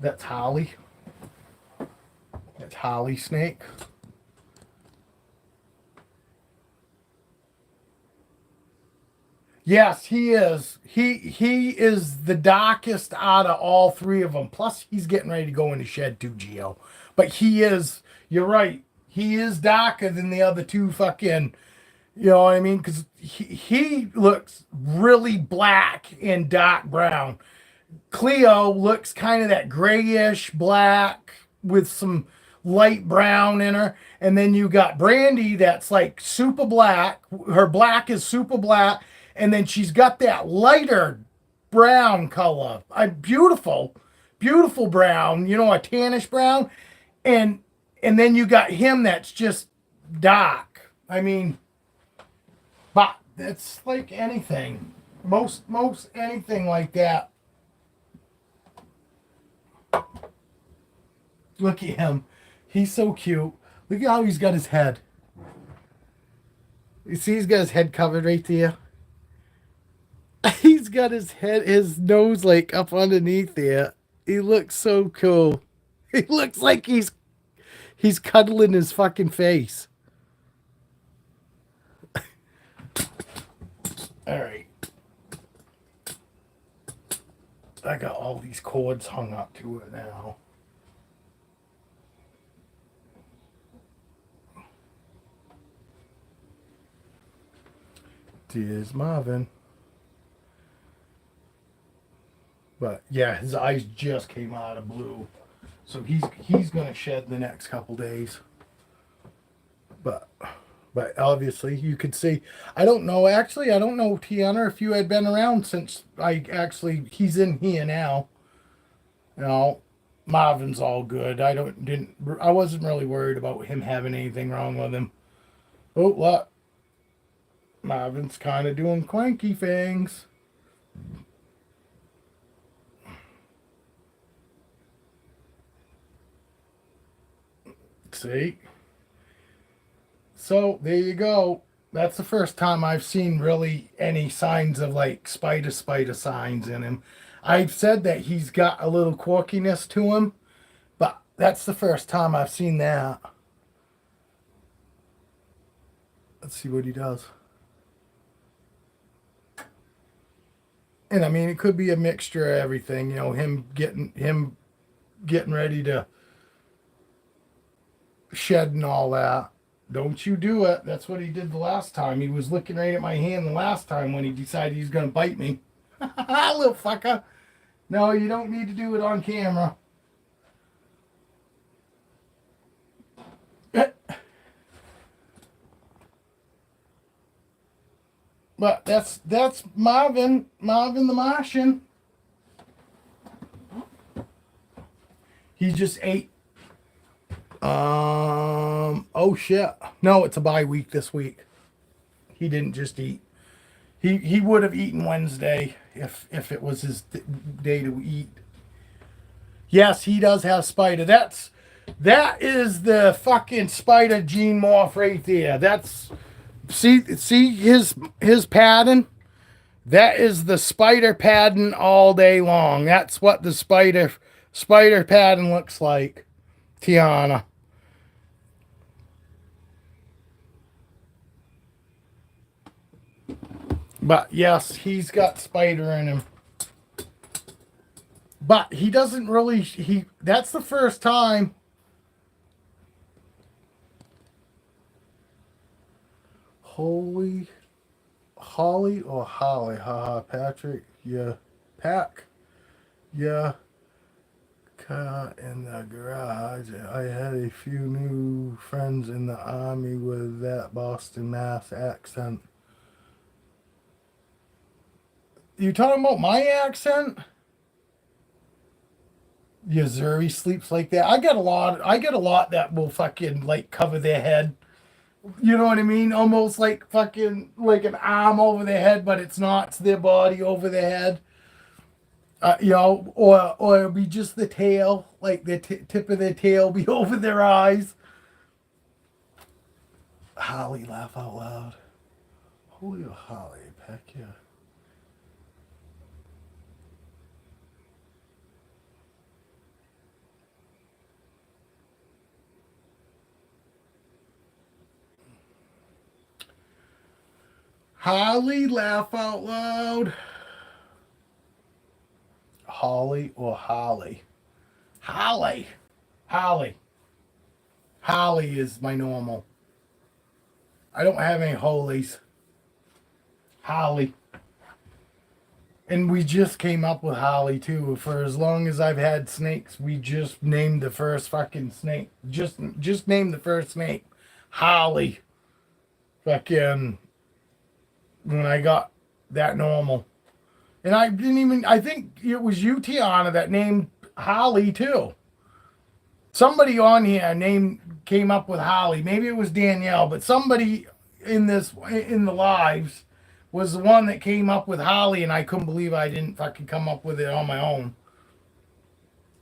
that's Holly. That's Holly snake. Yes, he is. He is the darkest out of all 3 of them. Plus, he's getting ready to go in the shed too, Geo. But he is, you're right, he is darker than the other 2 fucking, you know what I mean? Because he looks really black and dark brown. Cleo looks kind of that grayish black with some light brown in her. And then you got Brandy that's like super black. Her black is super black. And then she's got that lighter brown color. Beautiful brown, a tannish brown. And then you got him that's just dark. I mean, but it's like anything. Most anything like that. Look at him. He's so cute. Look at how he's got his head. You see he's got his head covered right there? He's got his nose like up underneath there. He looks so cool. He looks like he's cuddling his fucking face. All right. I got all these cords hung up to it now. There's Marvin. But yeah, his eyes just came out of blue. So he's gonna shed the next couple days. But obviously you could see. I don't know. Actually, I don't know, Tiana, if you had been around since he's in here now. You know, Marvin's all good. I wasn't really worried about him having anything wrong with him. Oh, what? Marvin's kind of doing clanky things. See? So there you go. That's the first time I've seen really any signs of like spider signs in him. I've said that he's got a little quirkiness to him, but that's the first time I've seen that. Let's see what he does. And I mean, it could be a mixture of everything. You know, him getting ready to shed and all that. Don't you do it. That's what he did the last time. He was looking right at my hand the last time when he decided he was going to bite me. Little fucker. No, you don't need to do it on camera. But that's Marvin the Martian. He just ate. Oh shit. No, it's a bye week this week. He didn't just eat. He would have eaten Wednesday if it was his day to eat. Yes, he does have spider. That is the fucking spider gene morph right there. That's see his pattern. That is the spider pattern all day long. That's what the spider pattern looks like, Tiana. But yes, he's got spider in him. But he doesn't really that's the first time. Holy Holly or Holly? Haha, Patrick. Yeah. Pack. Yeah. Car in the garage. I had a few new friends in the army with that Boston, Mass accent. You talking about my accent? Missouri sleeps like that. I get a lot that will fucking like cover their head. You know what I mean? Almost like fucking like an arm over their head, but it's not. It's their body over their head. You know, or it'll be just the tail, like the tip of their tail be over their eyes. Holly, laugh out loud. Holy Holly, heck yeah. Holly, laugh out loud. Holly or Holly? Holly. Holly. Holly is my normal. I don't have any holies. Holly. And we just came up with Holly too. For as long as I've had snakes, we just named the first fucking snake. Just named the first snake. Holly. Fucking when I got that normal. And I think it was you, Tiana, that named Holly too. Somebody on here came up with Holly. Maybe it was Danielle, but somebody in the lives was the one that came up with Holly, and I couldn't believe I didn't fucking come up with it on my own.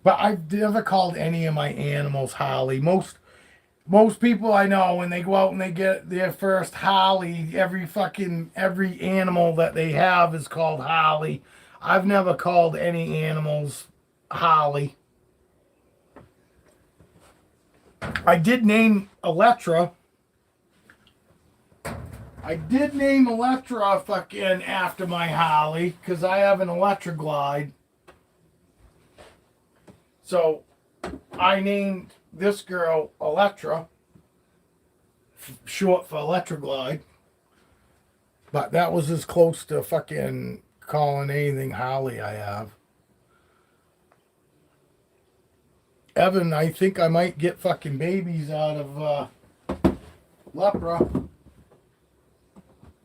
But I've never called any of my animals Holly. Most people I know, when they go out and they get their first Holly, every animal that they have is called Holly. I've never called any animals Holly. I did name Electra. Fucking after my Holly because I have an Electra Glide. So I named this girl Electra, short for Electra Glide. But that was as close to fucking calling anything Holly I have. Evan, I think I might get fucking babies out of Lepra.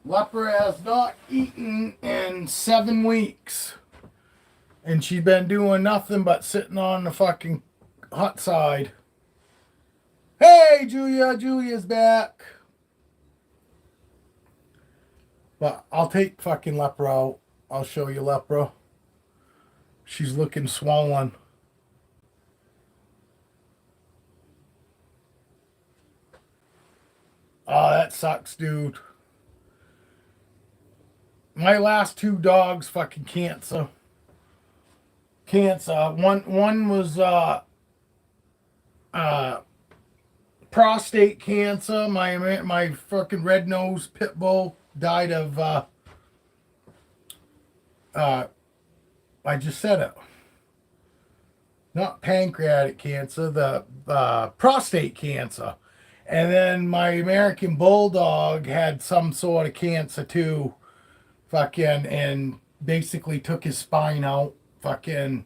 Lepra has not eaten in 7 weeks. And she's been doing nothing but sitting on the fucking hot side. Hey, Julia. Julia's back. But I'll take fucking Lepra out. I'll show you Lepra. She's looking swollen. Oh, that sucks, dude. My last 2 dogs fucking cancer. One was prostate cancer. My fucking red nose pit bull died of I just said it. Not pancreatic cancer, the prostate cancer. And then my American Bulldog had some sort of cancer too. Fucking, and basically took his spine out. Fucking,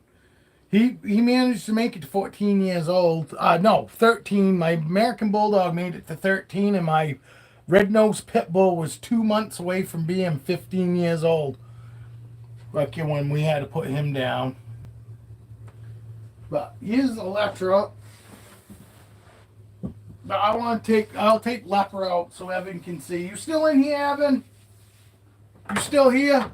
he managed to make it to 14 years old. No, 13. My American Bulldog made it to 13, and my red-nosed pit bull was 2 months away from being 15 years old. Fucking, when we had to put him down. But here's Electra. But I'll take Lepra out so Evan can see. You still in here, Evan? You still here?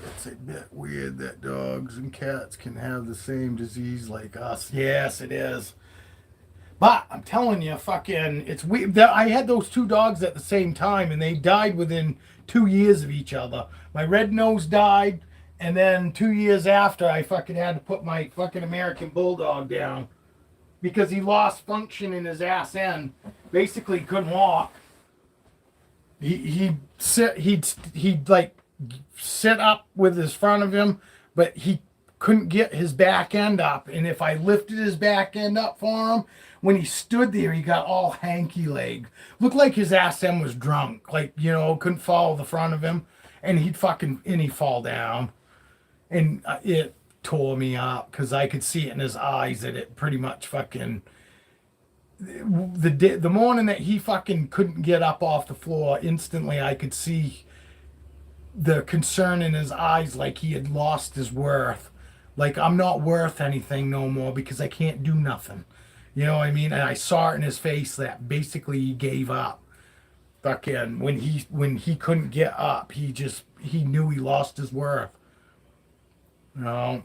It's a bit weird that dogs and cats can have the same disease like us. Yes, it is. But I'm telling you, fucking, it's weird. I had those 2 dogs at the same time, and they died within 2 years of each other. My red nose died, and then 2 years after, I fucking had to put my fucking American Bulldog down because he lost function in his ass end. Basically, couldn't walk. He'd like sit up with his front of him, but he couldn't get his back end up. And if I lifted his back end up for him, when he stood there, he got all hanky leg. Looked like his ass end was drunk. Like, you know, couldn't follow the front of him. And he'd fall down. And it tore me up because I could see it in his eyes that it pretty much fucking... The morning that he fucking couldn't get up off the floor, instantly I could see the concern in his eyes, like he had lost his worth. Like, I'm not worth anything no more because I can't do nothing. You know what I mean? And I saw it in his face that basically he gave up. Fucking, when he couldn't get up, he knew he lost his worth. You know?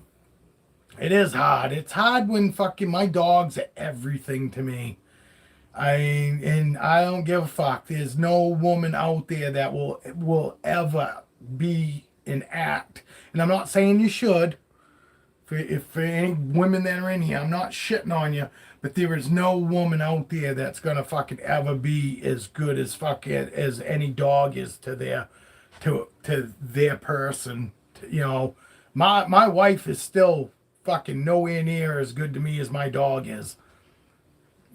It is hard. It's hard when fucking my dogs are everything to me. And I don't give a fuck. There's no woman out there that will ever be an act. And I'm not saying you should. For any women that are in here, I'm not shitting on you. But there is no woman out there that's gonna fucking ever be as good as fucking as any dog is to their person. You know, my wife is still fucking nowhere near as good to me as my dog is.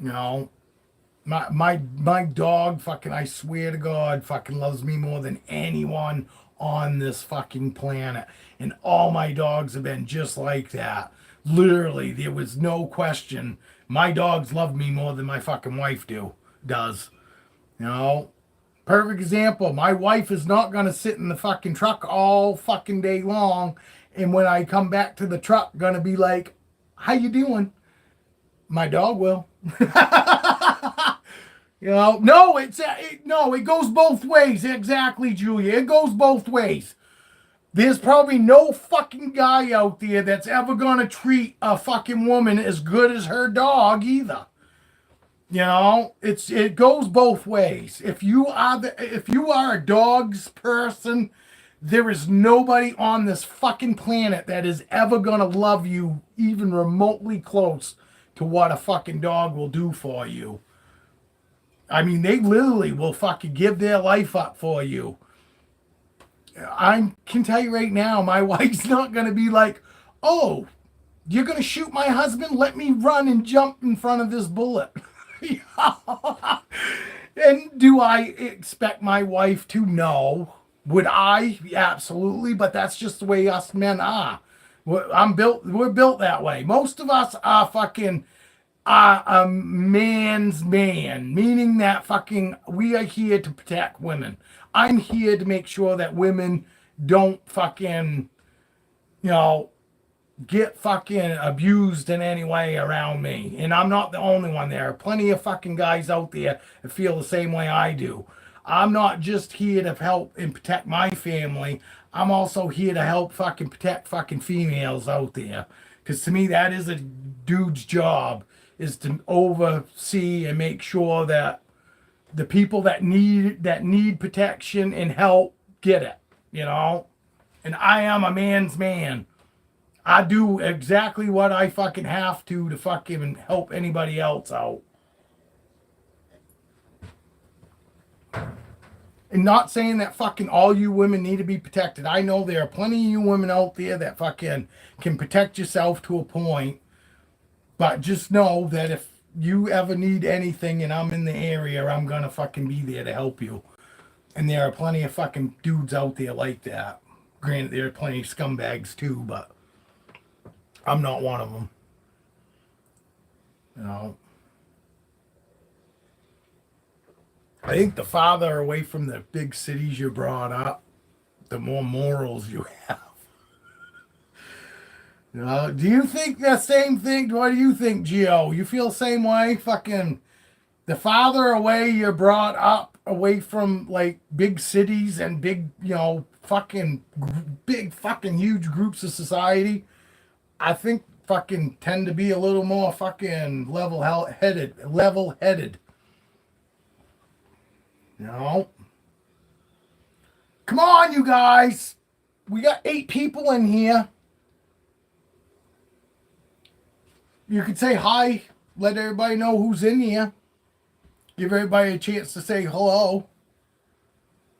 You know. My dog fucking, I swear to God, fucking loves me more than anyone on this fucking planet. And all my dogs have been just like that. Literally, there was no question. My dogs love me more than my fucking wife does. You know? Perfect example. My wife is not going to sit in the fucking truck all fucking day long. And when I come back to the truck, going to be like, how you doing? My dog will. You know, no, it goes both ways. Exactly, Julia. It goes both ways. There's probably no fucking guy out there that's ever gonna treat a fucking woman as good as her dog either. You know, it goes both ways. If you are a dog's person, there is nobody on this fucking planet that is ever gonna love you even remotely close to what a fucking dog will do for you. I mean, they literally will fucking give their life up for you. I can tell you right now, my wife's not going to be like, oh, you're going to shoot my husband? Let me run and jump in front of this bullet. And do I expect my wife to? No. Would I? Absolutely. But that's just the way us men are. We're built that way. Most of us are fucking a man's man, meaning that fucking we are here to protect women. I'm here to make sure that women don't fucking, you know, get fucking abused in any way around me. And I'm not the only one. There are plenty of fucking guys out there that feel the same way I do. I'm not just here to help and protect my family. I'm also here to help fucking protect fucking females out there. Because to me, that is a dude's job, is to oversee and make sure that the people that need protection and help get it, you know? And I am a man's man. I do exactly what I fucking have to fucking help anybody else out. And not saying that fucking all you women need to be protected. I know there are plenty of you women out there that fucking can protect yourself to a point. But just know that if you ever need anything and I'm in the area, I'm gonna fucking be there to help you. And there are plenty of fucking dudes out there like that. Granted, there are plenty of scumbags too, but I'm not one of them. You know. I think the farther away from the big cities you're brought up, the more morals you have. You know, do you think the same thing? What do you think, Gio? You feel the same way? Fucking the farther away you're brought up, away from like big cities and big, you know, fucking big fucking huge groups of society, I think fucking tend to be a little more fucking level-headed. You know? Come on, you guys. We got 8 people in here. You could say hi. Let everybody know who's in here. Give everybody a chance to say hello.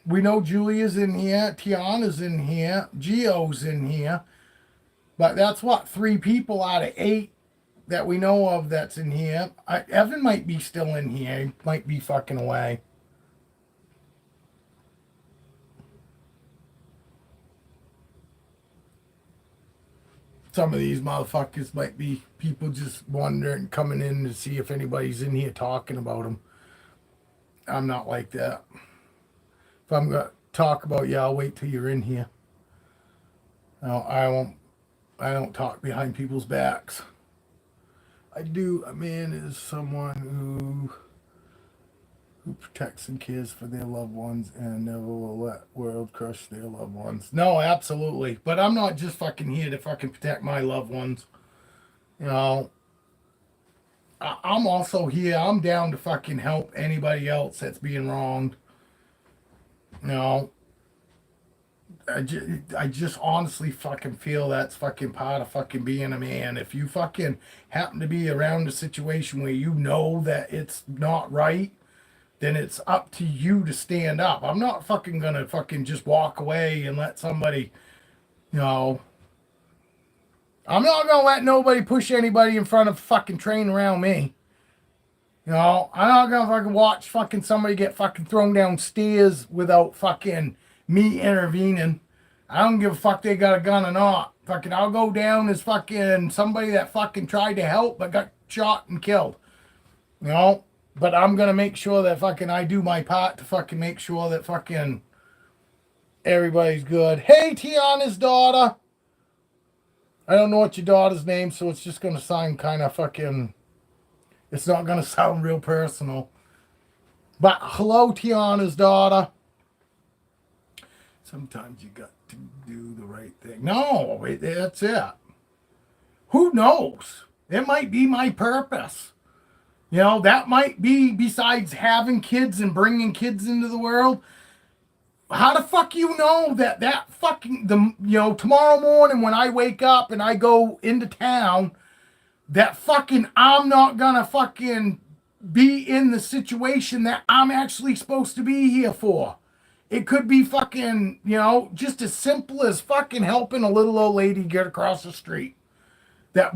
We know Julia's in here. Tiana's in here. Gio's in here. But that's what, 3 people out of 8 that we know of that's in here. Evan might be still in here. He might be fucking away. Some of these motherfuckers might be people just wondering, coming in to see if anybody's in here talking about them. I'm not like that. If I'm going to talk about you, I'll wait till you're in here. No, I won't. I don't talk behind people's backs. I do. A man is someone who protects and cares for their loved ones and never will let world crush their loved ones. No, absolutely. But I'm not just fucking here to fucking protect my loved ones. You know, I'm also here. I'm down to fucking help anybody else that's being wronged. You know, I just honestly fucking feel that's fucking part of fucking being a man. If you fucking happen to be around a situation where you know that it's not right, then it's up to you to stand up. I'm not fucking gonna fucking just walk away and let somebody, you know. I'm not gonna let nobody push anybody in front of a fucking train around me. You know, I'm not gonna fucking watch fucking somebody get fucking thrown downstairs without fucking me intervening. I don't give a fuck they got a gun or not. Fucking, I'll go down as fucking somebody that fucking tried to help but got shot and killed. You know? But I'm going to make sure that fucking I do my part to fucking make sure that fucking everybody's good. Hey, Tiana's daughter. I don't know what your daughter's name, so it's just going to sound kind of fucking... It's not going to sound real personal. But hello, Tiana's daughter. Sometimes you got to do the right thing. No, that's it. Who knows? It might be my purpose. You know, that might be, besides having kids and bringing kids into the world, how the fuck you know that fucking, tomorrow morning when I wake up and I go into town, that fucking I'm not gonna fucking be in the situation that I'm actually supposed to be here for. It could be fucking, just as simple as fucking helping a little old lady get across the street. That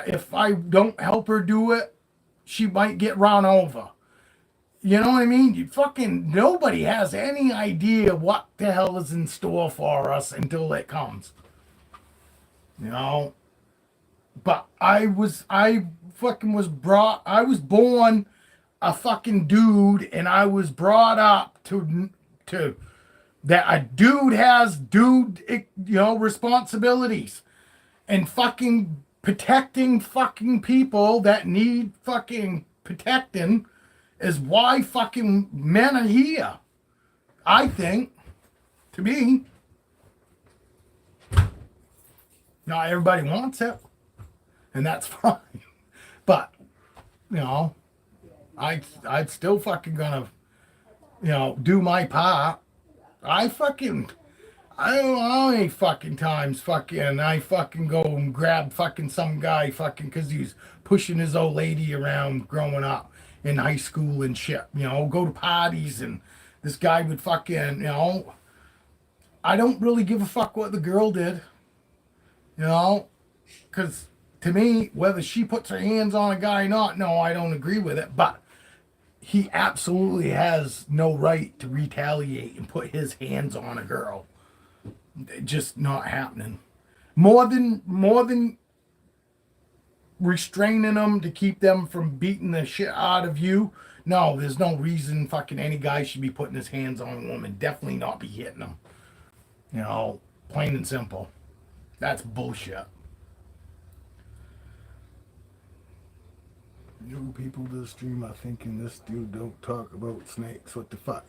if I don't help her do it, she might get run over. You know what I mean? Nobody has any idea what the hell is in store for us until it comes. You know? But I was born a fucking dude, and I was brought up to that a dude has responsibilities, and fucking protecting fucking people that need fucking protecting is why fucking men are here. I think, to me, not everybody wants it, and that's fine. But I'd still fucking gonna do my part. I don't know how many fucking times I fucking go and grab fucking some guy fucking because he's pushing his old lady around growing up in high school and shit. Go to parties and this guy would fucking, I don't really give a fuck what the girl did, because to me, whether she puts her hands on a guy or not, no, I don't agree with it. But he absolutely has no right to retaliate and put his hands on a girl. Just not happening. More than restraining them to keep them from beating the shit out of you. No, there's no reason fucking any guy should be putting his hands on a woman. Definitely not be hitting them. Plain and simple. That's bullshit. New people to the stream are thinking this dude don't talk about snakes. What the fuck?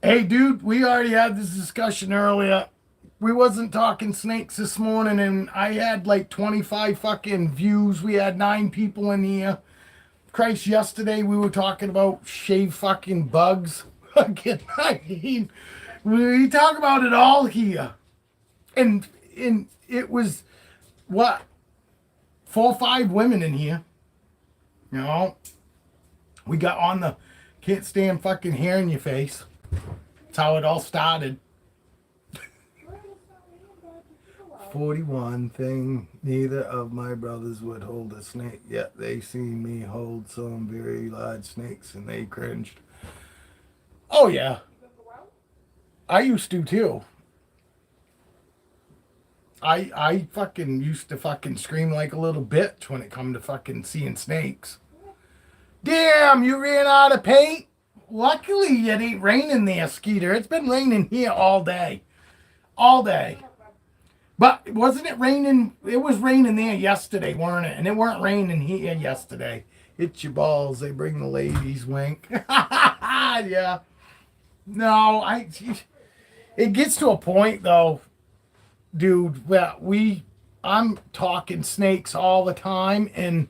Hey, dude, we already had this discussion earlier. We wasn't talking snakes this morning, and I had like 25 fucking views. We had 9 people in here. Christ, yesterday we were talking about shave fucking bugs. Fucking, we talk about it all here. And it was, what, 4 or 5 women in here. We got on the can't stand fucking hair in your face. That's how it all started. 41 thing. Neither of my brothers would hold a snake, yet they seen me hold some very large snakes and they cringed. Oh yeah. I used to too. I fucking used to fucking scream like a little bitch when it come to fucking seeing snakes. Damn, you ran out of paint? Luckily it ain't raining there, Skeeter. It's been raining here all day. All day. But wasn't it raining? It was raining there yesterday, weren't it? And it weren't raining here yesterday. Hit your balls. They bring the ladies, wink. Yeah. No, it gets to a point though, dude, where I'm talking snakes all the time, and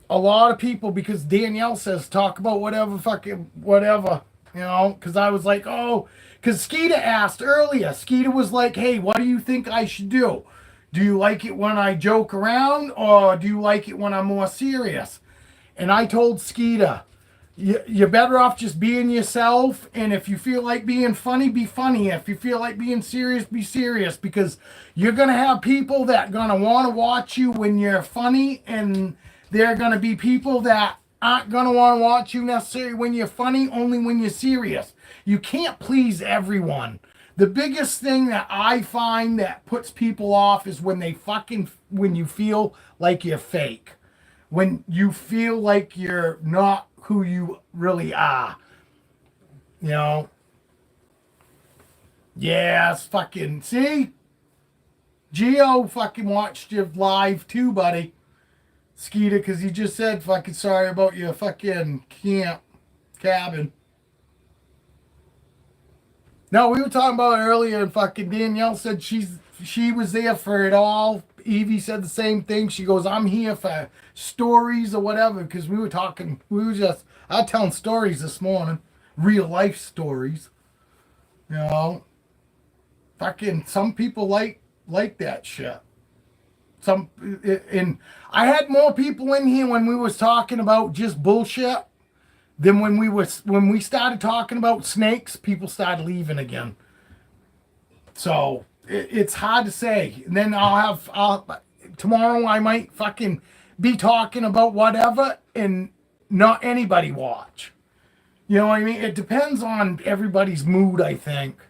a lot of people, because Danielle says talk about whatever fucking whatever, because I was like, oh, because Skeeta asked earlier. Skeeta was like, hey, what do you think I should do? Do you like it when I joke around, or do you like it when I'm more serious? And I told Skeeta, you're better off just being yourself, and if you feel like being funny, be funny. If you feel like being serious, be serious, because you're going to have people that are going to want to watch you when you're funny, and there are going to be people that aren't going to want to watch you necessarily when you're funny, only when you're serious. You can't please everyone. The biggest thing that I find that puts people off is when when you feel like you're fake. When you feel like you're not who you really are. Yeah, it's fucking, see? Geo fucking watched you live too, buddy. Skeeta, because you just said fucking sorry about your fucking cabin. No, we were talking about it earlier, and fucking Danielle said she was there for it all. Evie said the same thing. She goes, I'm here for stories or whatever, because we were I was telling stories this morning, real life stories. Fucking some people like that shit. And I had more people in here when we was talking about just bullshit than when we started talking about snakes. People started leaving again. So it's hard to say. And then tomorrow I might fucking be talking about whatever and not anybody watch. You know what I mean? It depends on everybody's mood, I think.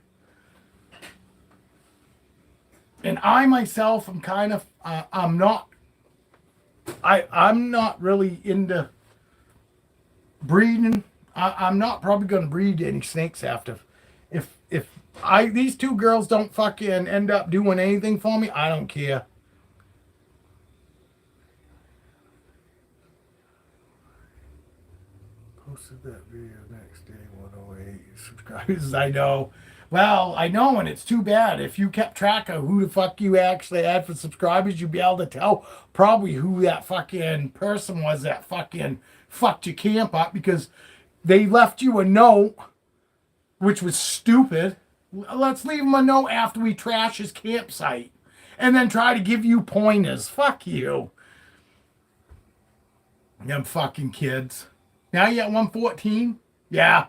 And I myself am kind of, I'm not I'm not really into breeding. I'm not probably going to breed any snakes after. If I these two girls don't fucking end up doing anything for me, I don't care. Posted that video next day, 108 subscribers. I know. Well, I know, and it's too bad. If you kept track of who the fuck you actually had for subscribers, you'd be able to tell probably who that fucking person was that fucking fucked your camp up because they left you a note, which was stupid. Let's leave him a note after we trash his campsite and then try to give you pointers. Fuck you. Them fucking kids. Now you at 114? Yeah.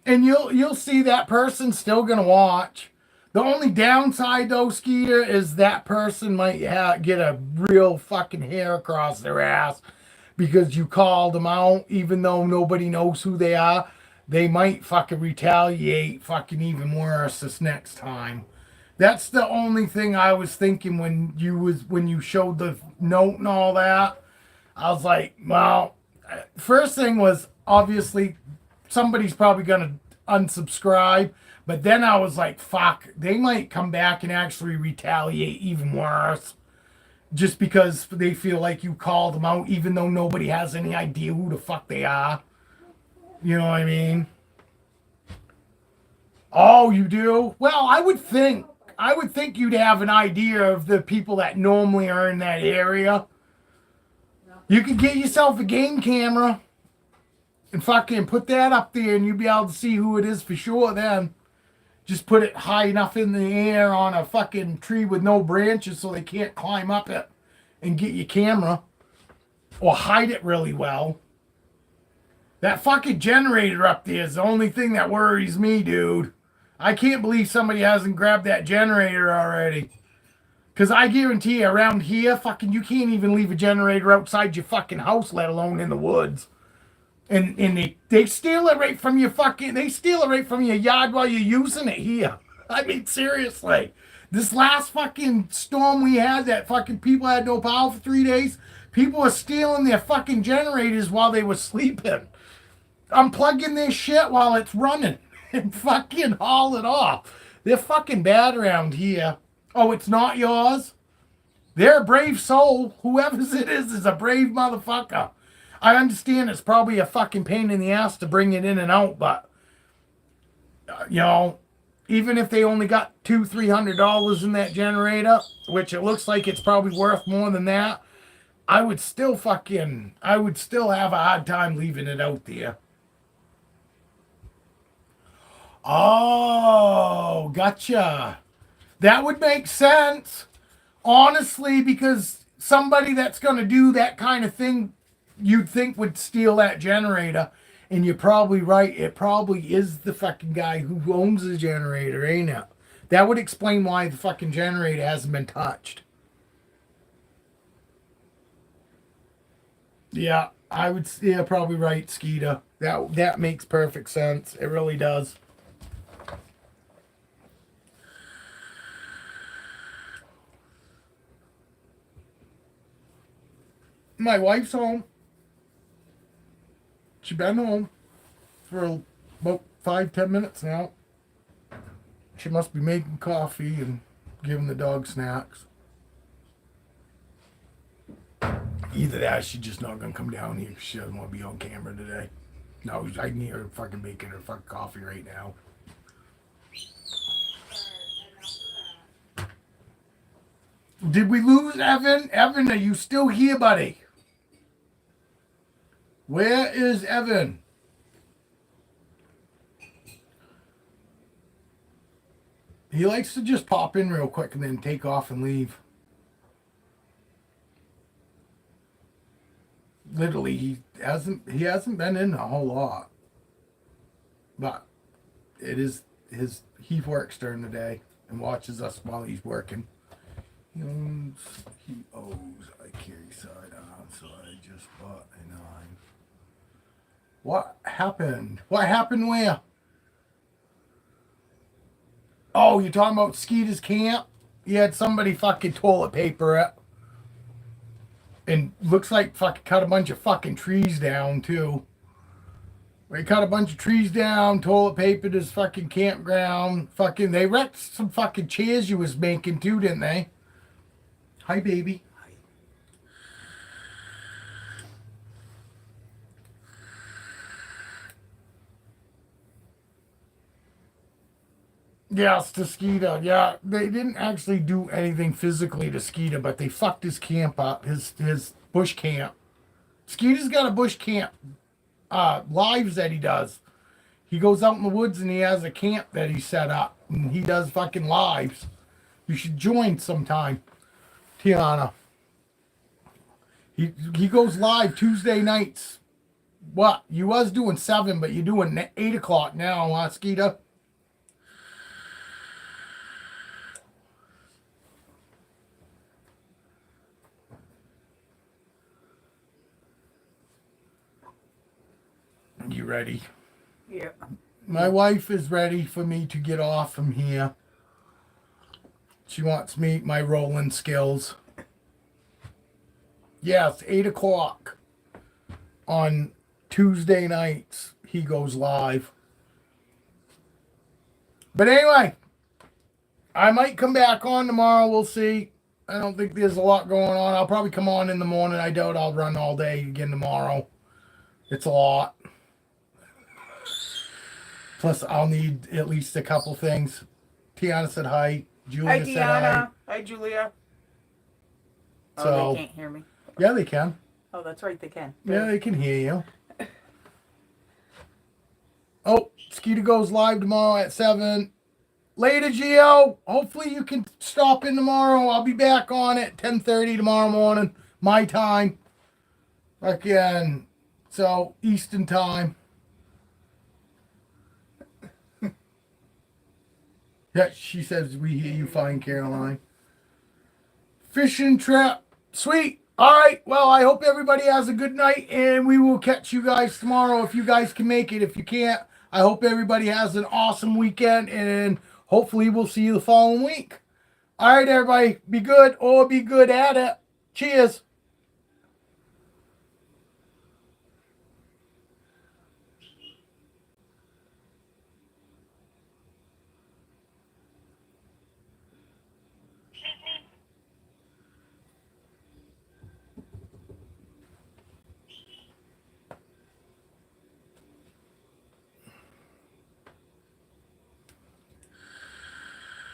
And you'll see that person still gonna watch. The only downside though, Skeeter, is that person might get a real fucking hair across their ass because you called them out, even though nobody knows who they are. They might fucking retaliate fucking even worse this next time. That's the only thing I was thinking when you showed the note and all that. I was like, well, first thing was obviously somebody's probably gonna unsubscribe, but then I was like, fuck, they might come back and actually retaliate even worse. Just because they feel like you called them out, even though nobody has any idea who the fuck they are. You know what I mean? Oh, you do? Well, I would think you'd have an idea of the people that normally are in that area. You could get yourself a game camera and fucking put that up there and you'd be able to see who it is for sure then. Just put it high enough in the air on a fucking tree with no branches so they can't climb up it and get your camera. Or hide it really well. That fucking generator up there is the only thing that worries me, dude. I can't believe somebody hasn't grabbed that generator already. Because I guarantee you, around here, fucking, you can't even leave a generator outside your fucking house, let alone in the woods. And they steal it right from your fucking, they steal it right from your yard while you're using it here. I mean, seriously. This last fucking storm we had that fucking people had no power for 3 days, people were stealing their fucking generators while they were sleeping. Unplugging this shit while it's running and fucking haul it off. They're fucking bad around here. Oh, it's not yours? They're a brave soul. Whoever's it is a brave motherfucker. I understand it's probably a fucking pain in the ass to bring it in and out, but, you know, even if they only got $200-300 in that generator, which it looks like it's probably worth more than that, I would still have a hard time leaving it out there. Oh, gotcha. That would make sense, honestly, because somebody that's going to do that kind of thing, you'd think would steal that generator. And you're probably right. It probably is the fucking guy who owns the generator, ain't it? That would explain why the fucking generator hasn't been touched. Yeah, probably right, Skeeta. That makes perfect sense. It really does. My wife's home. She's been home for about 5-10 minutes now. She must be making coffee and giving the dog snacks. Either that or she's just not going to come down here because she doesn't want to be on camera today. No, I need her fucking making her fucking coffee right now. Did we lose Evan? Evan, are you still here, buddy? Where is Evan? He likes to just pop in real quick and then take off and leave. Literally, he hasn't been in a whole lot. But he works during the day and watches us while he's working. He owes, I carry sidearm, so I just bought a 9. What happened? What happened where? Oh, you're talking about Skeeter's camp? You had somebody fucking toilet paper it. And looks like fucking cut a bunch of fucking trees down too. They cut a bunch of trees down, toilet papered his fucking campground. Fucking, they wrecked some fucking chairs you was making too, didn't they? Hi, baby. Yes, to Skeeter. Yeah, they didn't actually do anything physically to Skeeter, but they fucked his camp up, his bush camp. Skeeter's got a bush camp lives that he does. He goes out in the woods and he has a camp that he set up, and he does fucking lives. You should join sometime, Tiana. He goes live Tuesday nights. What? You was doing 7, but you're doing 8 o'clock now, huh, Skeeter? You ready? Yeah. My wife is ready for me to get off from here. She wants me my rolling skills. Yes, 8 o'clock on Tuesday nights. He goes live. But anyway, I might come back on tomorrow. We'll see. I don't think there's a lot going on. I'll probably come on in the morning. I doubt I'll run all day again tomorrow. It's a lot. Plus, I'll need at least a couple things. Tiana said hi. Julia Hi, said hi. Deanna. Hi, Julia. So, Oh, they can't hear me. Yeah, they can. Oh, that's right, they can. Yeah, they can hear you. Oh, Skeeter goes live tomorrow at 7. Later, Gio. Hopefully you can stop in tomorrow. I'll be back on at 10:30 tomorrow morning, my time. Again, so Eastern time. Yeah, she says we hear you fine, Caroline. Fishing trap. Sweet. All right. Well, I hope everybody has a good night, and we will catch you guys tomorrow if you guys can make it. If you can't, I hope everybody has an awesome weekend, and hopefully we'll see you the following week. All right, everybody. Be good or be good at it. Cheers.